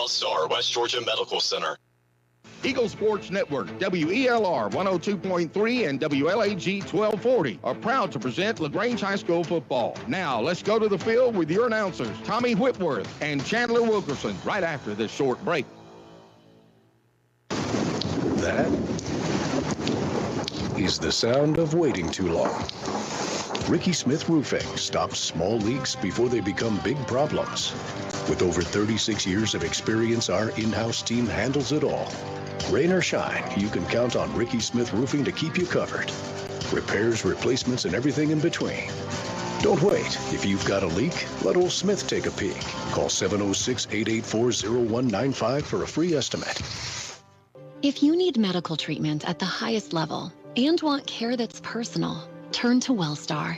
Wellstar, West Georgia Medical Center. Eagle Sports Network, WELR 102.3 and WLAG 1240 are proud to present Lagrange High School football. Now, let's go to the field with your announcers, Tommy Whitworth and Chandler Wilkerson, right after this short break. That is the sound of waiting too long. Ricky Smith Roofing stops small leaks before they become big problems. With over 36 years of experience, our in-house team handles it all. Rain or shine, you can count on Ricky Smith Roofing to keep you covered. Repairs, replacements, and everything in between. Don't wait. If you've got a leak, let old Smith take a peek. Call 706-884-0195 for a free estimate. If you need medical treatment at the highest level and want care that's personal, turn to Wellstar.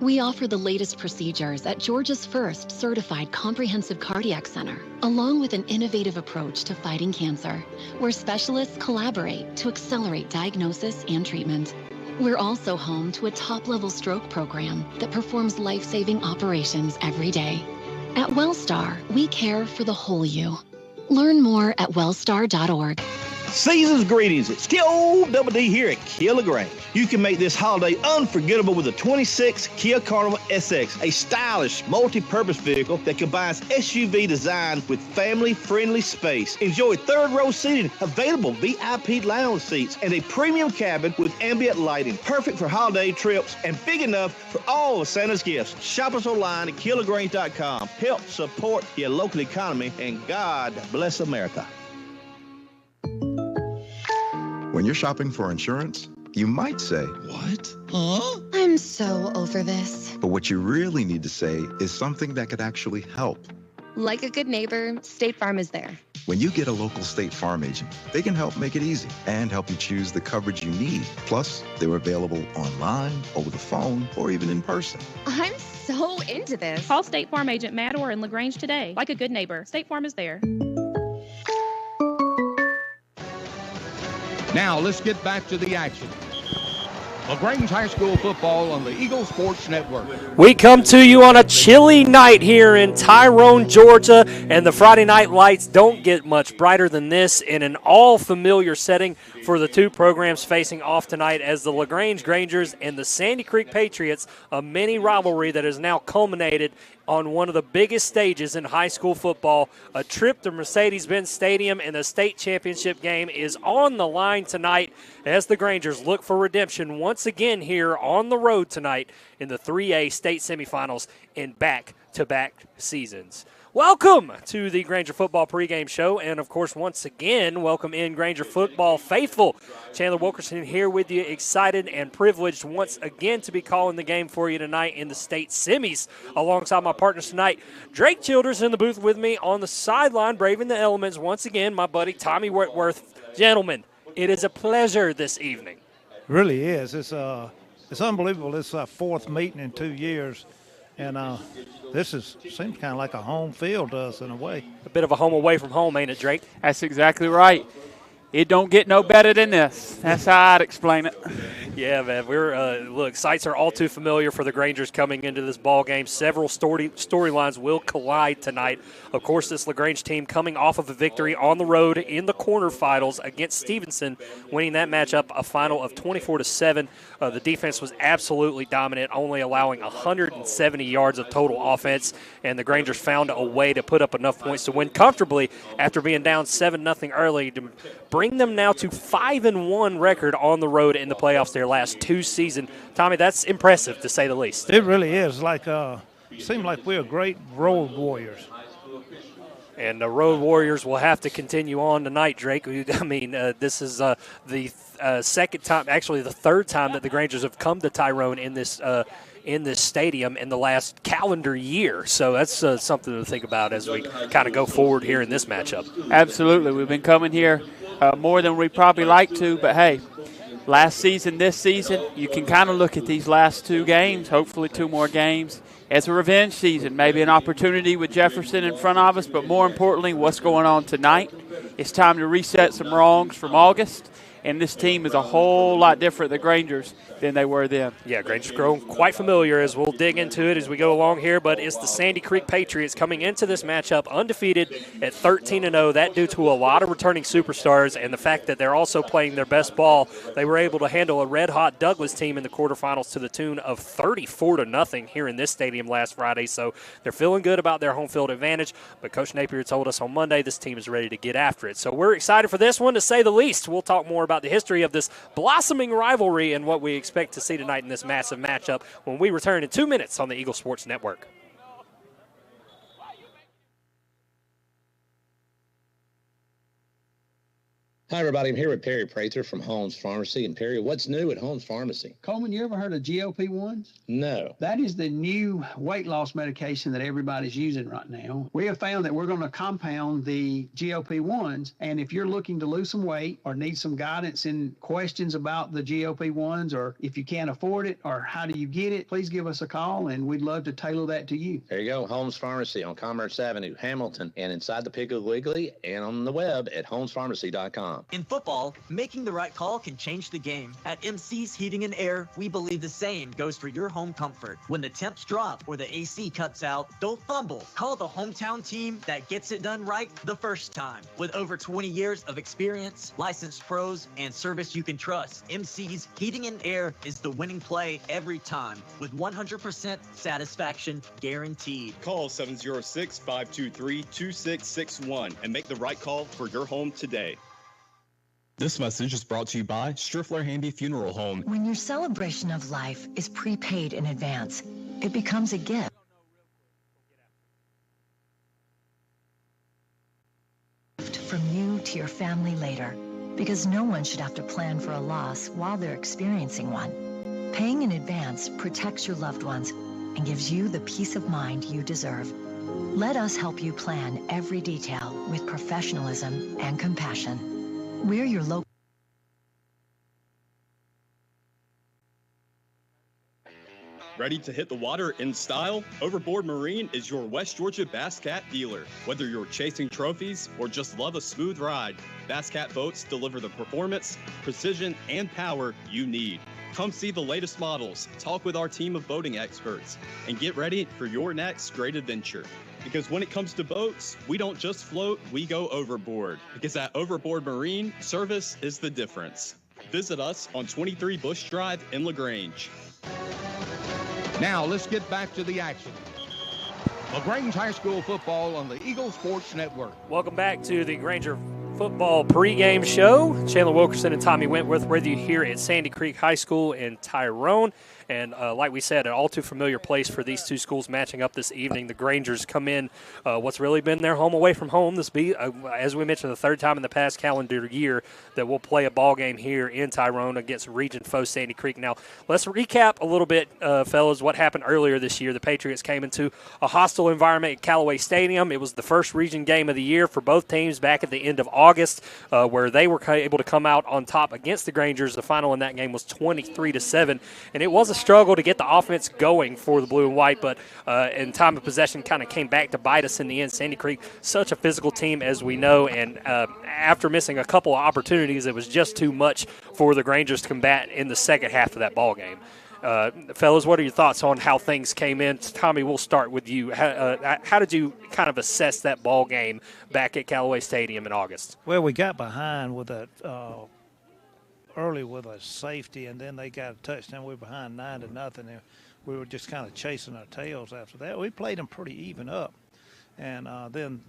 We offer the latest procedures at Georgia's first certified comprehensive cardiac center, along with an innovative approach to fighting cancer, where specialists collaborate to accelerate diagnosis and treatment. We're also home to a top-level stroke program that performs life-saving operations every day. At Wellstar, we care for the whole you. Learn more at wellstar.org. Season's greetings. It's K.O. Double D here at Kia Lagrange. You can make this holiday unforgettable with the 26 Kia Carnival SX, a stylish multi-purpose vehicle that combines SUV design with family-friendly space. Enjoy third-row seating, available VIP lounge seats, and a premium cabin with ambient lighting. Perfect for holiday trips and big enough for all of Santa's gifts. Shop us online at KiaLagrange.com. Help support your local economy, and God bless America. When you're shopping for insurance, you might say, "What? Huh? I'm so over this." But what you really need to say is something that could actually help. Like a good neighbor, State Farm is there. When you get a local State Farm agent, they can help make it easy and help you choose the coverage you need. Plus, they're available online, over the phone, or even in person. I'm so into this. Call State Farm agent Matt Orr in Lagrange today. Like a good neighbor, State Farm is there. Now, let's get back to the action. Lagrange High School football on the Eagle Sports Network. We come to you on a chilly night here in Tyrone, Georgia, and the Friday night lights don't get much brighter than this in an all-familiar setting for the two programs facing off tonight as the Lagrange Grangers and the Sandy Creek Patriots, a mini rivalry that has now culminated on one of the biggest stages in high school football. A trip to Mercedes-Benz Stadium and the state championship game is on the line tonight as the Grangers look for redemption once again here on the road tonight in the 3A state semifinals in back-to-back seasons. Welcome to the Granger Football pregame show, and of course, once again, welcome in Granger Football faithful. Chandler Wilkerson here with you, excited and privileged once again to be calling the game for you tonight in the state semis. Alongside my partners tonight, Drake Childers in the booth with me on the sideline, braving the elements once again, my buddy Tommy Whitworth. Gentlemen, it is a pleasure this evening. It really is. It's unbelievable. This is our fourth meeting in 2 years. And this seems kind of like a home field to us in a way. A bit of a home away from home, ain't it, Drake? That's exactly right. It don't get no better than this. That's how I'd explain it. Yeah, man. Look, sights are all too familiar for the Grangers coming into this ball game. Several storylines will collide tonight. Of course, this Lagrange team coming off of a victory on the road in the quarterfinals against Stevenson, winning that matchup a final of 24-7. The defense was absolutely dominant, only allowing 170 yards of total offense, and the Grangers found a way to put up enough points to win comfortably after being down 7-0 early to bring them now to 5-1 record on the road in the playoffs their last two seasons. Tommy, that's impressive to say the least. It really is. It seems like we're great road warriors. And the Road Warriors will have to continue on tonight, Drake. I mean, this is the second time, actually the third time that the Grangers have come to Tyrone in this stadium in the last calendar year. So that's something to think about as we kind of go forward here in this matchup. Absolutely. We've been coming here more than we probably like to, but hey, last season, this season, you can kind of look at these last two games, hopefully two more games, as a revenge season, maybe an opportunity with Jefferson in front of us, but more importantly, what's going on tonight. It's time to reset some wrongs from August and this team is a whole lot different, the Grangers, than they were then. Yeah, Granger's grown quite familiar as we'll dig into it as we go along here, but it's the Sandy Creek Patriots coming into this matchup undefeated at 13-0. That due to a lot of returning superstars and the fact that they're also playing their best ball. They were able to handle a red-hot Douglas team in the quarterfinals to the tune of 34-0 here in this stadium last Friday, so they're feeling good about their home field advantage, but Coach Napier told us on Monday this team is ready to get after it. So we're excited for this one, to say the least. We'll talk more about the history of this blossoming rivalry and what we expect to see tonight in this massive matchup when we return in 2 minutes on the Eagle Sports Network. Hi, everybody. I'm here with Perry Prather from Holmes Pharmacy. And, Perry, what's new at Holmes Pharmacy? Coleman, you ever heard of GLP-1s? No. That is the new weight loss medication that everybody's using right now. We have found that we're going to compound the GLP-1s, and if you're looking to lose some weight or need some guidance and questions about the GLP-1s, or if you can't afford it or how do you get it, please give us a call, and we'd love to tailor that to you. There you go. Holmes Pharmacy on Commerce Avenue, Hamilton, and inside the Piggly Wiggly, and on the web at holmespharmacy.com. In football, making the right call can change the game. At MC's Heating and Air, we believe the same goes for your home comfort. When the temps drop or the AC cuts out, don't fumble. Call the hometown team that gets it done right the first time. With over 20 years of experience, licensed pros, and service you can trust, MC's Heating and Air is the winning play every time, with 100% satisfaction guaranteed. Call 706-523-2661 and make the right call for your home today. This message is brought to you by Striffler Handy Funeral Home. When your celebration of life is prepaid in advance, it becomes a gift. From you to your family later, because no one should have to plan for a loss while they're experiencing one. Paying in advance protects your loved ones and gives you the peace of mind you deserve. Let us help you plan every detail with professionalism and compassion. We're your local. Ready to hit the water in style? Overboard Marine is your West Georgia Bass Cat dealer. Whether you're chasing trophies or just love a smooth ride, Bass Cat boats deliver the performance, precision, and power you need. Come see the latest models, talk with our team of boating experts, and get ready for your next great adventure. Because when it comes to boats, we don't just float, we go overboard. Because at Overboard Marine, service is the difference. Visit us on 23 Bush Drive in Lagrange. Now let's get back to the action. Lagrange High School football on the Eagle Sports Network. Welcome back to the Granger Football pregame show. Chandler Wilkerson and Tommy Wentworth with you here at Sandy Creek High School in Tyrone. And like we said, an all too familiar place for these two schools matching up this evening. The Grangers come in what's really been their home away from home. This be, as we mentioned, the third time in the past calendar year that we'll play a ball game here in Tyrone against region foe Sandy Creek. Now, let's recap a little bit, fellas, what happened earlier this year. The Patriots came into a hostile environment at Callaway Stadium. It was the first region game of the year for both teams back at the end of August, where they were able to come out on top against the Grangers. The final in that game was 23-7, and it was a struggle to get the offense going for the blue and white, but in time of possession kind of came back to bite us in the end. Sandy Creek, such a physical team as we know, and after missing a couple of opportunities, it was just too much for the Grangers to combat in the second half of that ball game. Fellas, what are your thoughts on how things came in? Tommy, we'll start with you. How did you kind of assess that ball game back at Callaway Stadium in August? Well, we got behind with a early with a safety, and then they got a touchdown. We were behind 9-0, and we were just kind of chasing our tails after that. We played them pretty even up, and then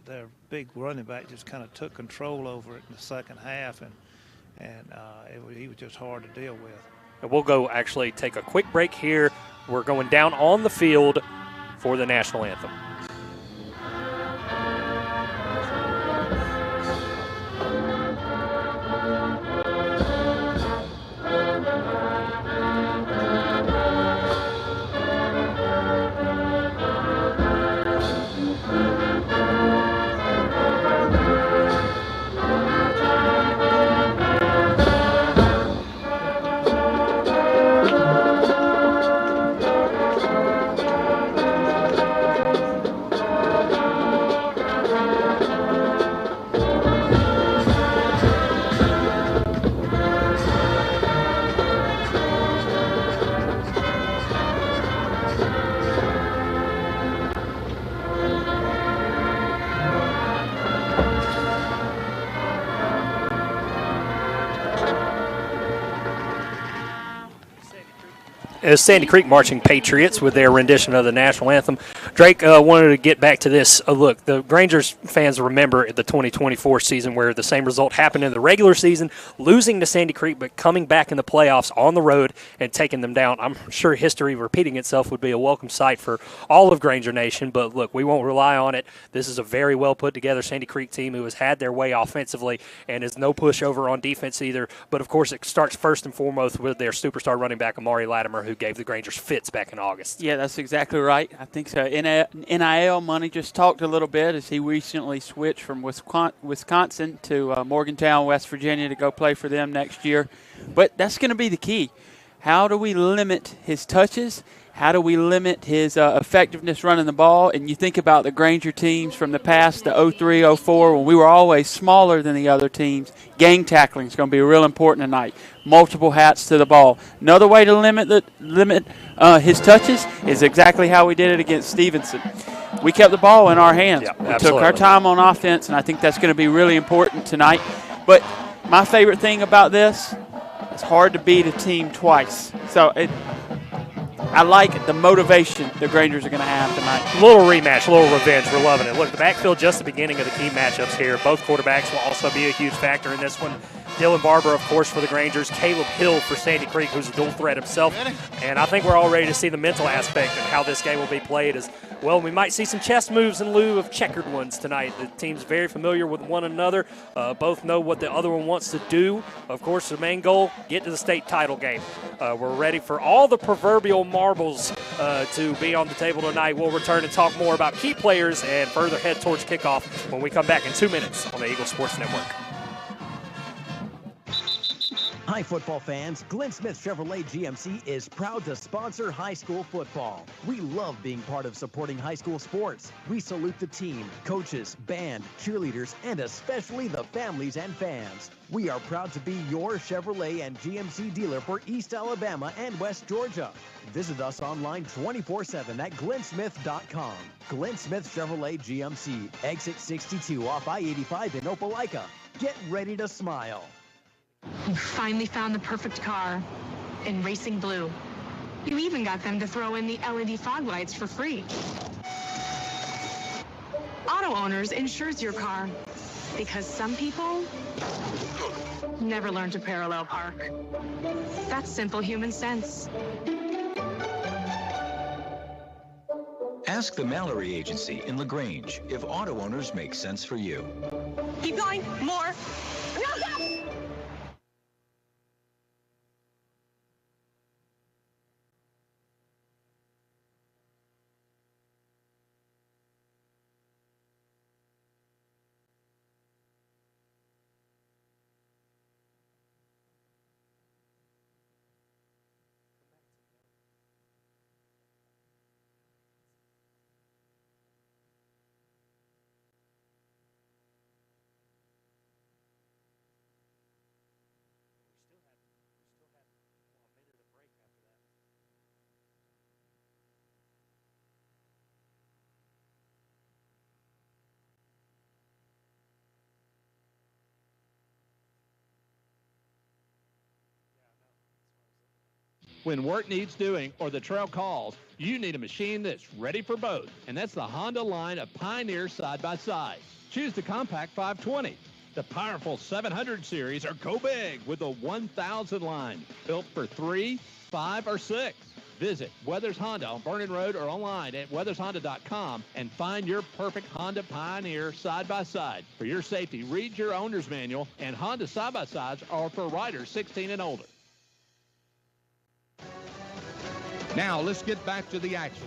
their big running back just kind of took control over it in the second half, and he was just hard to deal with. And we'll go actually take a quick break here. We're going down on the field for the national anthem. is Sandy Creek Marching Patriots with their rendition of the national anthem. Drake wanted to get back to this. Look, the Grangers fans remember the 2024 season where the same result happened in the regular season, losing to Sandy Creek, but coming back in the playoffs on the road and taking them down. I'm sure history repeating itself would be a welcome sight for all of Granger Nation, but look, we won't rely on it. This is a very well put together Sandy Creek team who has had their way offensively and is no pushover on defense either. But of course, it starts first and foremost with their superstar running back Amari Latimer, who gave the Grangers fits back in August. Yeah, that's exactly right. I think so. NIL money just talked a little bit as he recently switched from Wisconsin to Morgantown, West Virginia to go play for them next year. But that's going to be the key. How do we limit his touches? How do we limit his effectiveness running the ball? And you think about the Granger teams from the past, the 03, 04, when we were always smaller than the other teams. Gang tackling is going to be real important tonight. Multiple hats to the ball. Another way to limit his touches is exactly how we did it against Stevenson. We kept the ball in our hands. Yeah, we took our time on offense, and I think that's going to be really important tonight. But my favorite thing about this, it's hard to beat a team twice. So I like the motivation the Grangers are going to have tonight. A little rematch, a little revenge. We're loving it. Look, the backfield, just the beginning of the key matchups here. Both quarterbacks will also be a huge factor in this one. Dylan Barber, of course, for the Grangers. Caleb Hill for Sandy Creek, who's a dual threat himself. And I think we're all ready to see the mental aspect of how this game will be played as well. We might see some chess moves in lieu of checkered ones tonight. The team's very familiar with one another. Both know what the other one wants to do. Of course, the main goal, get to the state title game. We're ready for all the proverbial marbles to be on the table tonight. We'll return and talk more about key players and further head towards kickoff when we come back in 2 minutes on the Eagle Sports Network. Hi, football fans. Glenn Smith Chevrolet GMC is proud to sponsor high school football. We love being part of supporting high school sports. We salute the team, coaches, band, cheerleaders, and especially the families and fans. We are proud to be your Chevrolet and GMC dealer for East Alabama and West Georgia. Visit us online 24/7 at glennsmith.com. Glenn Smith Chevrolet GMC, exit 62 off I-85 in Opelika. Get ready to smile. You finally found the perfect car in racing blue. You even got them to throw in the LED fog lights for free. Auto Owners insures your car because some people never learn to parallel park. That's simple human sense. Ask the Mallory Agency in Lagrange if Auto Owners make sense for you. Keep going. More. No. When work needs doing or the trail calls, you need a machine that's ready for both, and that's the Honda line of Pioneer side-by-side. Choose the Compact 520, the powerful 700 series, or go big with the 1000 line, built for 3, 5, or 6. Visit Weathers Honda on Vernon Road or online at weathershonda.com and find your perfect Honda Pioneer side-by-side. For your safety, read your owner's manual, and Honda side-by-sides are for riders 16 and older. Now let's get back to the action.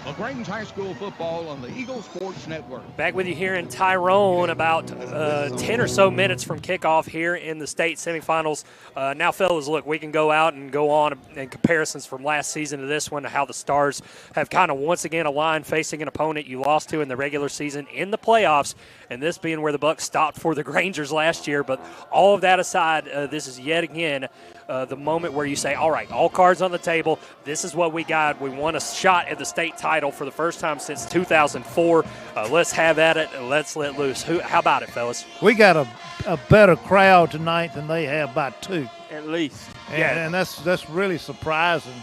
Lagrange High School football on the Eagle Sports Network. Back with you here in Tyrone, about 10 or so minutes from kickoff here in the state semifinals. Now, fellas, look, we can go out and go on in comparisons from last season to this one, to how the Stars have kind of once again aligned facing an opponent you lost to in the regular season in the playoffs, and this being where the buck stopped for the Grangers last year. But all of that aside, this is yet again the moment where you say, all right, all cards on the table. This is what we got. We won a shot at the state title for the first time since 2004. Let's have at it and let's let loose. How about it, fellas? We got a better crowd tonight than they have by 2. At least. And that's really surprising.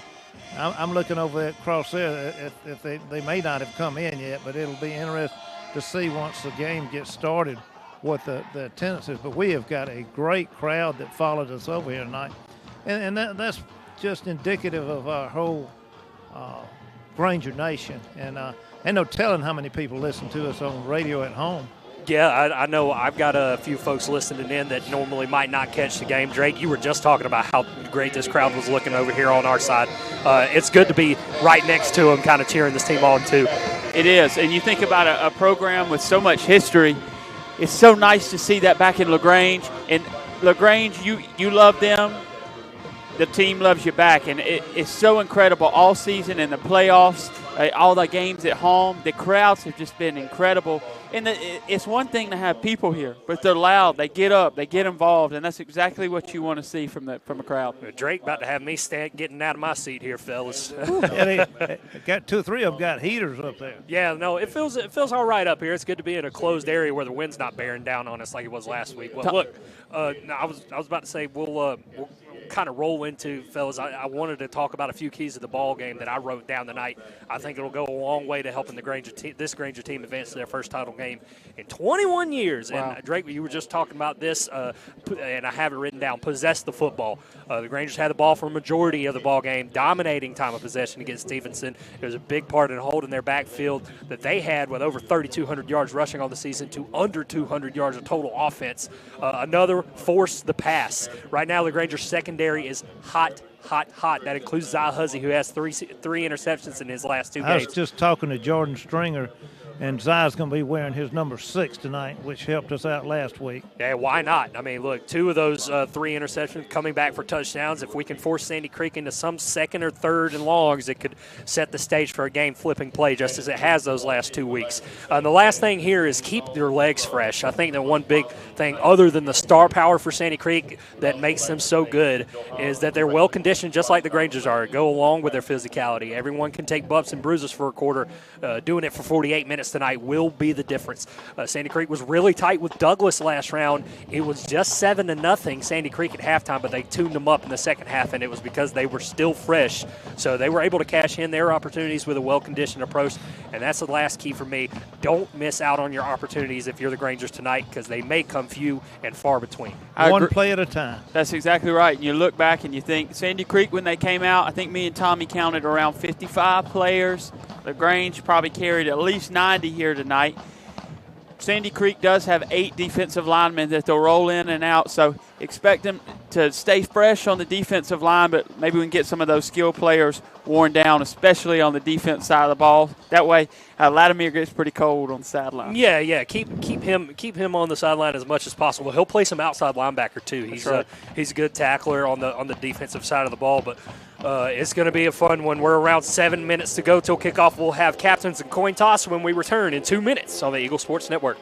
I'm looking over across there. If they may not have come in yet, but it'll be interesting to see once the game gets started what the attendance is. But we have got a great crowd that followed us over here tonight, and that's just indicative of our whole Granger Nation. And no telling how many people listen to us on radio at home. Yeah, I know I've got a few folks listening in that normally might not catch the game. Drake, you were just talking about how great this crowd was looking over here on our side. It's good to be right next to them, kind of cheering this team on, too. It is, and you think about a program with so much history, it's so nice to see that back in Lagrange. And Lagrange, you love them, the team loves you back, and it's so incredible all season in the playoffs, all the games at home. The crowds have just been incredible. And it's one thing to have people here, but they're loud. They get up, they get involved, and that's exactly what you want to see from a crowd. Drake about to have me getting out of my seat here, fellas. Yeah, they got 2 or 3 of them got heaters up there. Yeah, no, it feels all right up here. It's good to be in a closed area where the wind's not bearing down on us like it was last week. Well, look, I was about to say we'll kind of roll into, fellas. I wanted to talk about a few keys of the ball game that I wrote down tonight. I think it'll go a long way to helping this Granger team advance to their first title game in 21 years. Wow. And Drake, you were just talking about this, and I have it written down. Possess the football. The Grangers had the ball for a majority of the ball game, dominating time of possession against Stevenson. It was a big part in holding their backfield that they had with over 3,200 yards rushing on the season to under 200 yards of total offense. Another force the pass. Right now, the Grangers secondary is hot. That includes Zai Huzzy, who has three interceptions in his last 2 games. I was just talking to Jordan Stringer, and Zai's going to be wearing his number 6 tonight, which helped us out last week. Yeah, why not? I mean, look, 2 of those 3 interceptions coming back for touchdowns. If we can force Sandy Creek into some second or third and longs, it could set the stage for a game-flipping play, just as it has those last 2 weeks. And the last thing here is keep your legs fresh. I think that one big thing, other than the star power for Sandy Creek that makes them so good, is that they're well-conditioned, just like the Grangers are. Go along with their physicality. Everyone can take bumps and bruises for a quarter. Doing it for 48 minutes tonight will be the difference. Sandy Creek was really tight with Douglas last round. It was just 7-0 Sandy Creek at halftime, but they tuned them up in the second half, and it was because they were still fresh. So they were able to cash in their opportunities with a well-conditioned approach, and that's the last key for me. Don't miss out on your opportunities if you're the Grangers tonight, because they may come few and far between. One play at a time. That's exactly right. And you look back and you think, Sandy Creek, when they came out, I think me and Tommy counted around 55 players. LaGrange probably carried at least 90 here tonight. Sandy Creek does have 8 defensive linemen that they'll roll in and out, so expect them to stay fresh on the defensive line, but maybe we can get some of those skill players worn down, especially on the defense side of the ball. That way, Latimer gets pretty cold on the sideline. Yeah. Keep him on the sideline as much as possible. He'll play some outside linebacker too. He's a good tackler on the defensive side of the ball, but it's going to be a fun one. We're around 7 minutes to go till kickoff. We'll have captains and coin toss when we return in 2 minutes on the Eagle Sports Network.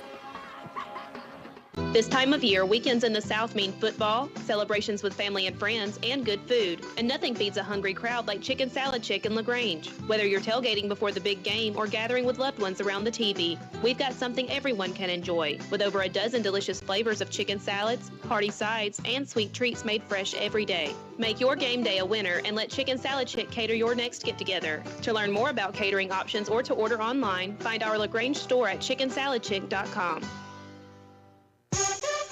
This time of year, weekends in the South mean football, celebrations with family and friends, and good food. And nothing feeds a hungry crowd like Chicken Salad Chick in LaGrange. Whether you're tailgating before the big game or gathering with loved ones around the TV, we've got something everyone can enjoy. With over a dozen delicious flavors of chicken salads, hearty sides, and sweet treats made fresh every day. Make your game day a winner and let Chicken Salad Chick cater your next get-together. To learn more about catering options or to order online, find our LaGrange store at chickensaladchick.com.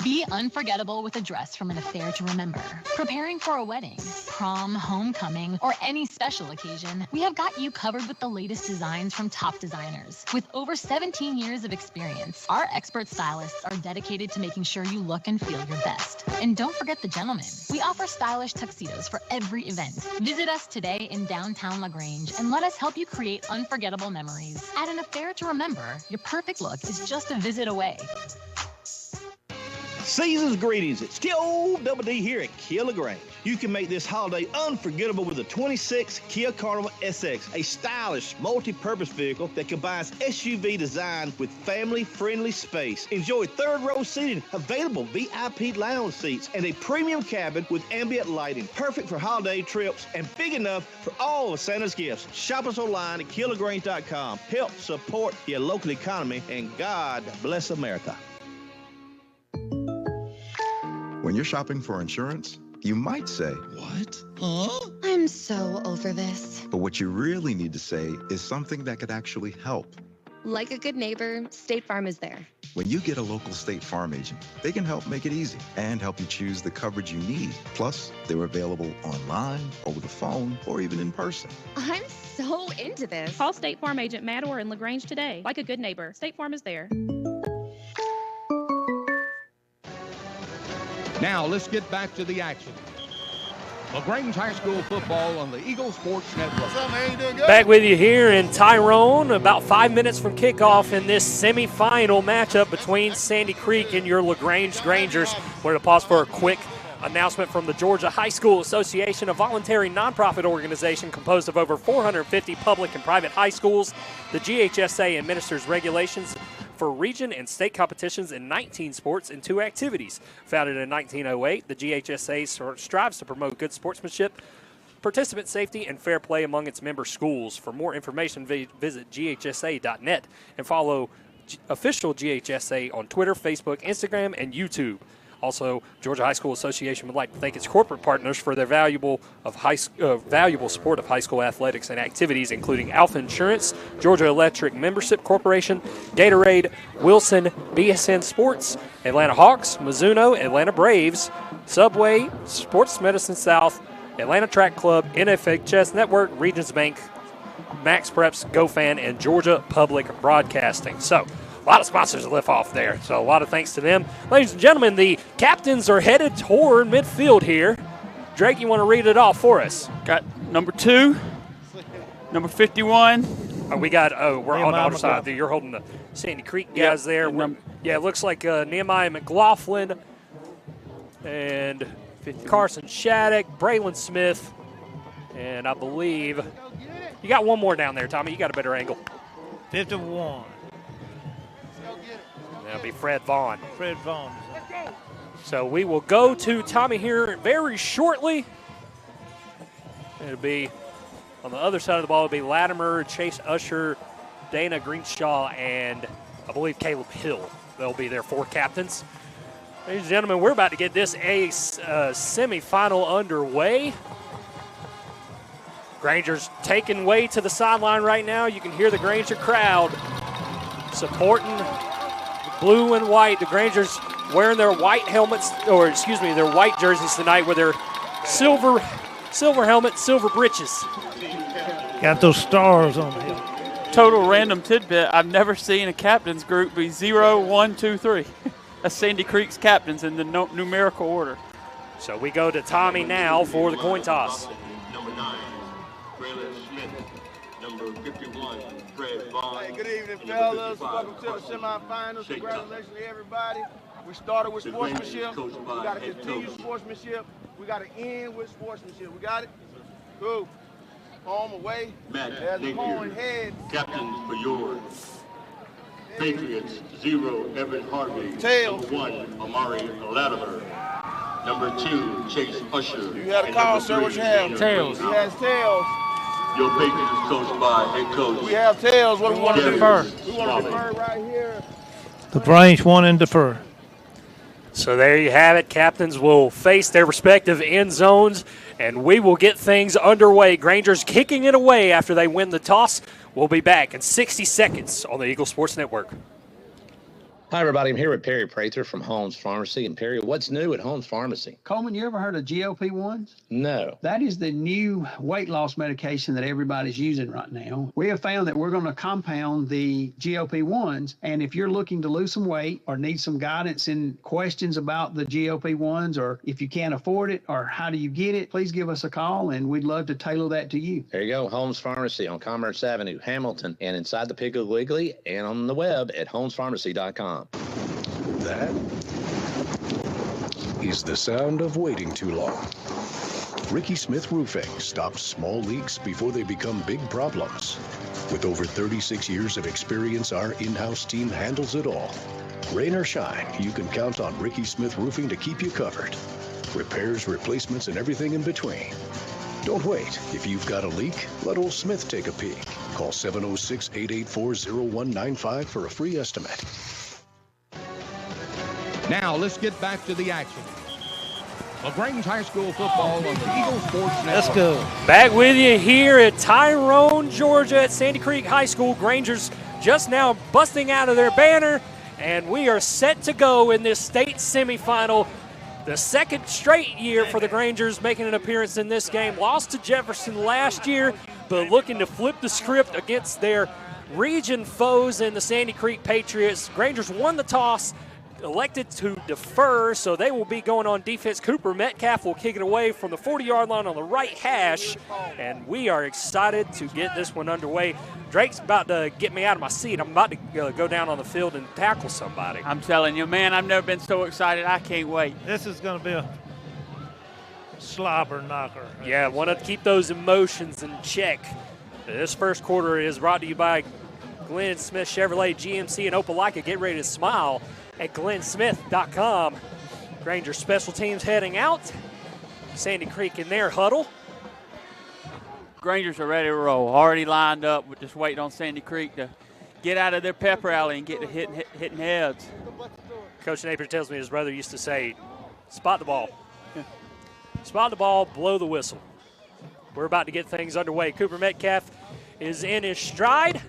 Be unforgettable with a dress from an affair to remember. Preparing for a wedding, prom, homecoming, or any special occasion, we have got you covered with the latest designs from top designers. With over 17 years of experience, our expert stylists are dedicated to making sure you look and feel your best. And don't forget the gentlemen. We offer stylish tuxedos for every event. Visit us today in downtown LaGrange and let us help you create unforgettable memories. At an affair to remember, your perfect look is just a visit away. Season's greetings. It's T.O. Double D here at Kia Lagrange. You can make this holiday unforgettable with the 26 Kia Carnival SX, a stylish multi-purpose vehicle that combines SUV design with family-friendly space. Enjoy third-row seating, available VIP lounge seats, and a premium cabin with ambient lighting, perfect for holiday trips and big enough for all of Santa's gifts. Shop us online at KiaLagrange.com. Help support your local economy, and God bless America. When you're shopping for insurance, You might say, What? Huh? I'm so over this. but what you really need to say is something that could actually help. Like a good neighbor, State Farm is there. When you get a local State Farm agent, they can help make it easy and help you choose the coverage you need. Plus, they're available online, over the phone, or even in person. I'm so into this. Call State Farm agent Matt Orr in Lagrange today. Like a good neighbor, State Farm is there. Now let's get back to the action. Lagrange High School football on the Eagle Sports Network. Back with you here in Tyrone, about 5 minutes from kickoff in this semifinal matchup between Sandy Creek and your Lagrange Grangers. We're going to pause for a quick announcement from the Georgia High School Association, a voluntary nonprofit organization composed of over 450 public and private high schools. The GHSA administers regulations for region and state competitions in 19 sports and 2 activities. Founded in 1908, the GHSA strives to promote good sportsmanship, participant safety, and fair play among its member schools. For more information, visit GHSA.net and follow official GHSA on Twitter, Facebook, Instagram, and YouTube. Also, Georgia High School Association would like to thank its corporate partners for their valuable support of high school athletics and activities, including Alpha Insurance, Georgia Electric Membership Corporation, Gatorade, Wilson, BSN Sports, Atlanta Hawks, Mizuno, Atlanta Braves, Subway, Sports Medicine South, Atlanta Track Club, NFHS Network, Regions Bank, Max Preps, GoFan, and Georgia Public Broadcasting. So, a lot of sponsors to lift off there, so a lot of thanks to them. Ladies and gentlemen, the captains are headed toward midfield here. Drake, you want to read it off for us? Got number 2, number 51. We're on the other side. You're holding the Sandy Creek guys there. It looks like Nehemiah McLaughlin and Carson Shattuck, Braylon Smith, and I believe you got one more down there, Tommy. You got a better angle. 51. That'll be Fred Vaughn. Fred Vaughn. So we will go to Tommy here very shortly. It'll be on the other side of the ball. It'll be Latimer, Chase Usher, Dana Greenshaw, and I believe Caleb Hill. They'll be their 4 captains. Ladies and gentlemen, we're about to get this semifinal underway. Grangers taking way to the sideline right now. You can hear the Granger crowd supporting blue and white. The Grangers wearing their white helmets, their white jerseys tonight with their silver helmet, silver breeches. Got those stars on them. Total random tidbit, I've never seen a captain's group be 0, 1, 2, 3. That's Sandy Creek's captains in the numerical order. So we go to Tommy now for the coin toss. Number 9, Braylon Smith. Number 51, Fred Vaughn. Hey, good evening, fellas. Welcome to the semifinals. Congratulations to everybody. We started with sportsmanship. We got to continue sportsmanship. We got to end with sportsmanship. We got it? Cool. Home, away. Matt There's a home Napier, head. captain for your Patriots, 0, Evan Harvey. Tails. Number 1, Amari Latimer. Number 2, Chase Usher. You had a call, sir. What you have? Tails. He has tails. Your Patriots is coached by head coach. We have tails. What do we want to do? Defer. We want to defer right here. The Grange won and defer. So there you have it. Captains will face their respective end zones, and we will get things underway. Grangers kicking it away after they win the toss. We'll be back in 60 seconds on the Eagle Sports Network. Hi, everybody. I'm here with Perry Prather from Holmes Pharmacy. And Perry, what's new at Holmes Pharmacy? Coleman, you ever heard of GLP-1s? No. That is the new weight loss medication that everybody's using right now. We have found that we're going to compound the GLP-1s, and if you're looking to lose some weight or need some guidance and questions about the GLP-1s, or if you can't afford it or how do you get it, please give us a call, and we'd love to tailor that to you. There you go. Holmes Pharmacy on Commerce Avenue, Hamilton, and inside the Piggly Wiggly, and on the web at holmespharmacy.com. That is the sound of waiting too long. Ricky Smith Roofing stops small leaks before they become big problems. With over 36 years of experience, our in-house team handles it all. Rain or shine, you can count on Ricky Smith Roofing to keep you covered. Repairs, replacements, and everything in between. Don't wait. If you've got a leak, let old Smith take a peek. Call 706-884-0195 for a free estimate. Now let's get back to the action. LaGrange High School football on the Eagle Sports Network. Let's go. Back with you here at Tyrone, Georgia at Sandy Creek High School. Grangers just now busting out of their banner, and we are set to go in this state semifinal. The second straight year for the Grangers making an appearance in this game. Lost to Jefferson last year, but looking to flip the script against their region foes in the Sandy Creek Patriots. Grangers won the toss, elected to defer, so they will be going on defense. Cooper Metcalf will kick it away from the 40-yard line on the right hash, and we are excited to get this one underway. Drake's about to get me out of my seat. I'm about to go down on the field and tackle somebody. I'm telling you, man, I've never been so excited. I can't wait. This is going to be a slobber knocker. Yeah, want to keep those emotions in check. This first quarter is brought to you by Glenn Smith Chevrolet GMC and Opelika. Get ready to smile at glennsmith.com. Granger special teams heading out. Sandy Creek in their huddle. Grangers are ready to roll. Already lined up. We're just waiting on Sandy Creek to get out of their pep rally and get to hitting heads. Coach Napier tells me his brother used to say, spot the ball. Spot the ball, blow the whistle. We're about to get things underway. Cooper Metcalf is in his stride.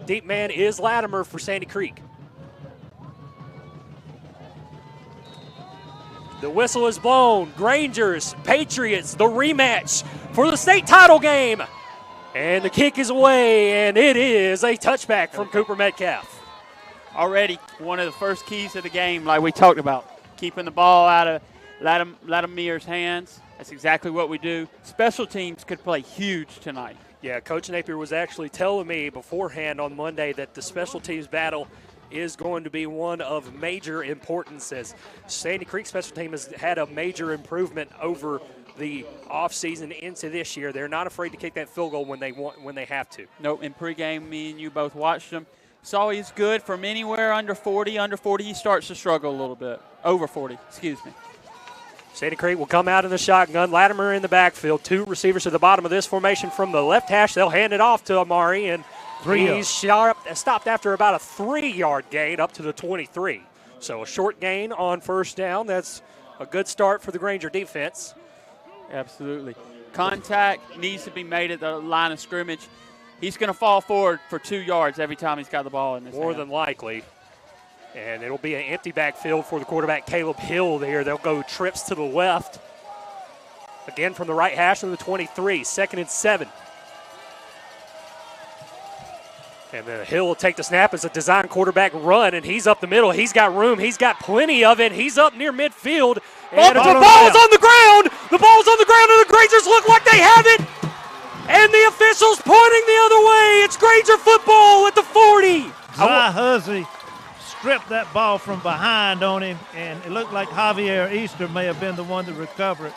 Deep man is Latimer for Sandy Creek. The whistle is blown. Grangers, Patriots, the rematch for the state title game. And the kick is away, and it is a touchback from Cooper Metcalf. Already one of the first keys of the game, like we talked about, keeping the ball out of Latimer's hands. That's exactly what we do. Special teams could play huge tonight. Yeah, Coach Napier was actually telling me beforehand on Monday that the special teams battle is going to be one of major importance, as Sandy Creek special team has had a major improvement over the offseason into this year. They're not afraid to kick that field goal when they have to. Nope, in pregame, me and you both watched him. Saw he's good from anywhere under 40. Under 40, he starts to struggle a little bit. Over 40, excuse me. Sandy Creek will come out in the shotgun. Latimer in the backfield. Two receivers at the bottom of this formation from the left hash. They'll hand it off to Amari, and he's stopped after about a 3-yard gain up to the 23. So a short gain on first down. That's a good start for the Granger defense. Absolutely. Contact needs to be made at the line of scrimmage. He's going to fall forward for 2 yards every time he's got the ball in his hand. More than likely. And it'll be an empty backfield for the quarterback, Caleb Hill there. They'll go trips to the left. Again from the right hash of the 23, 2nd and 7. And then Hill will take the snap as a design quarterback run, and he's up the middle. He's got room. He's got plenty of it. He's up near midfield. And the ball's on the ground. The ball's on the ground, and the Grangers look like they have it. And the official's pointing the other way. It's Granger football at the 40. Zai Huzzy stripped that ball from behind on him, and it looked like Javier Easter may have been the one to recover it.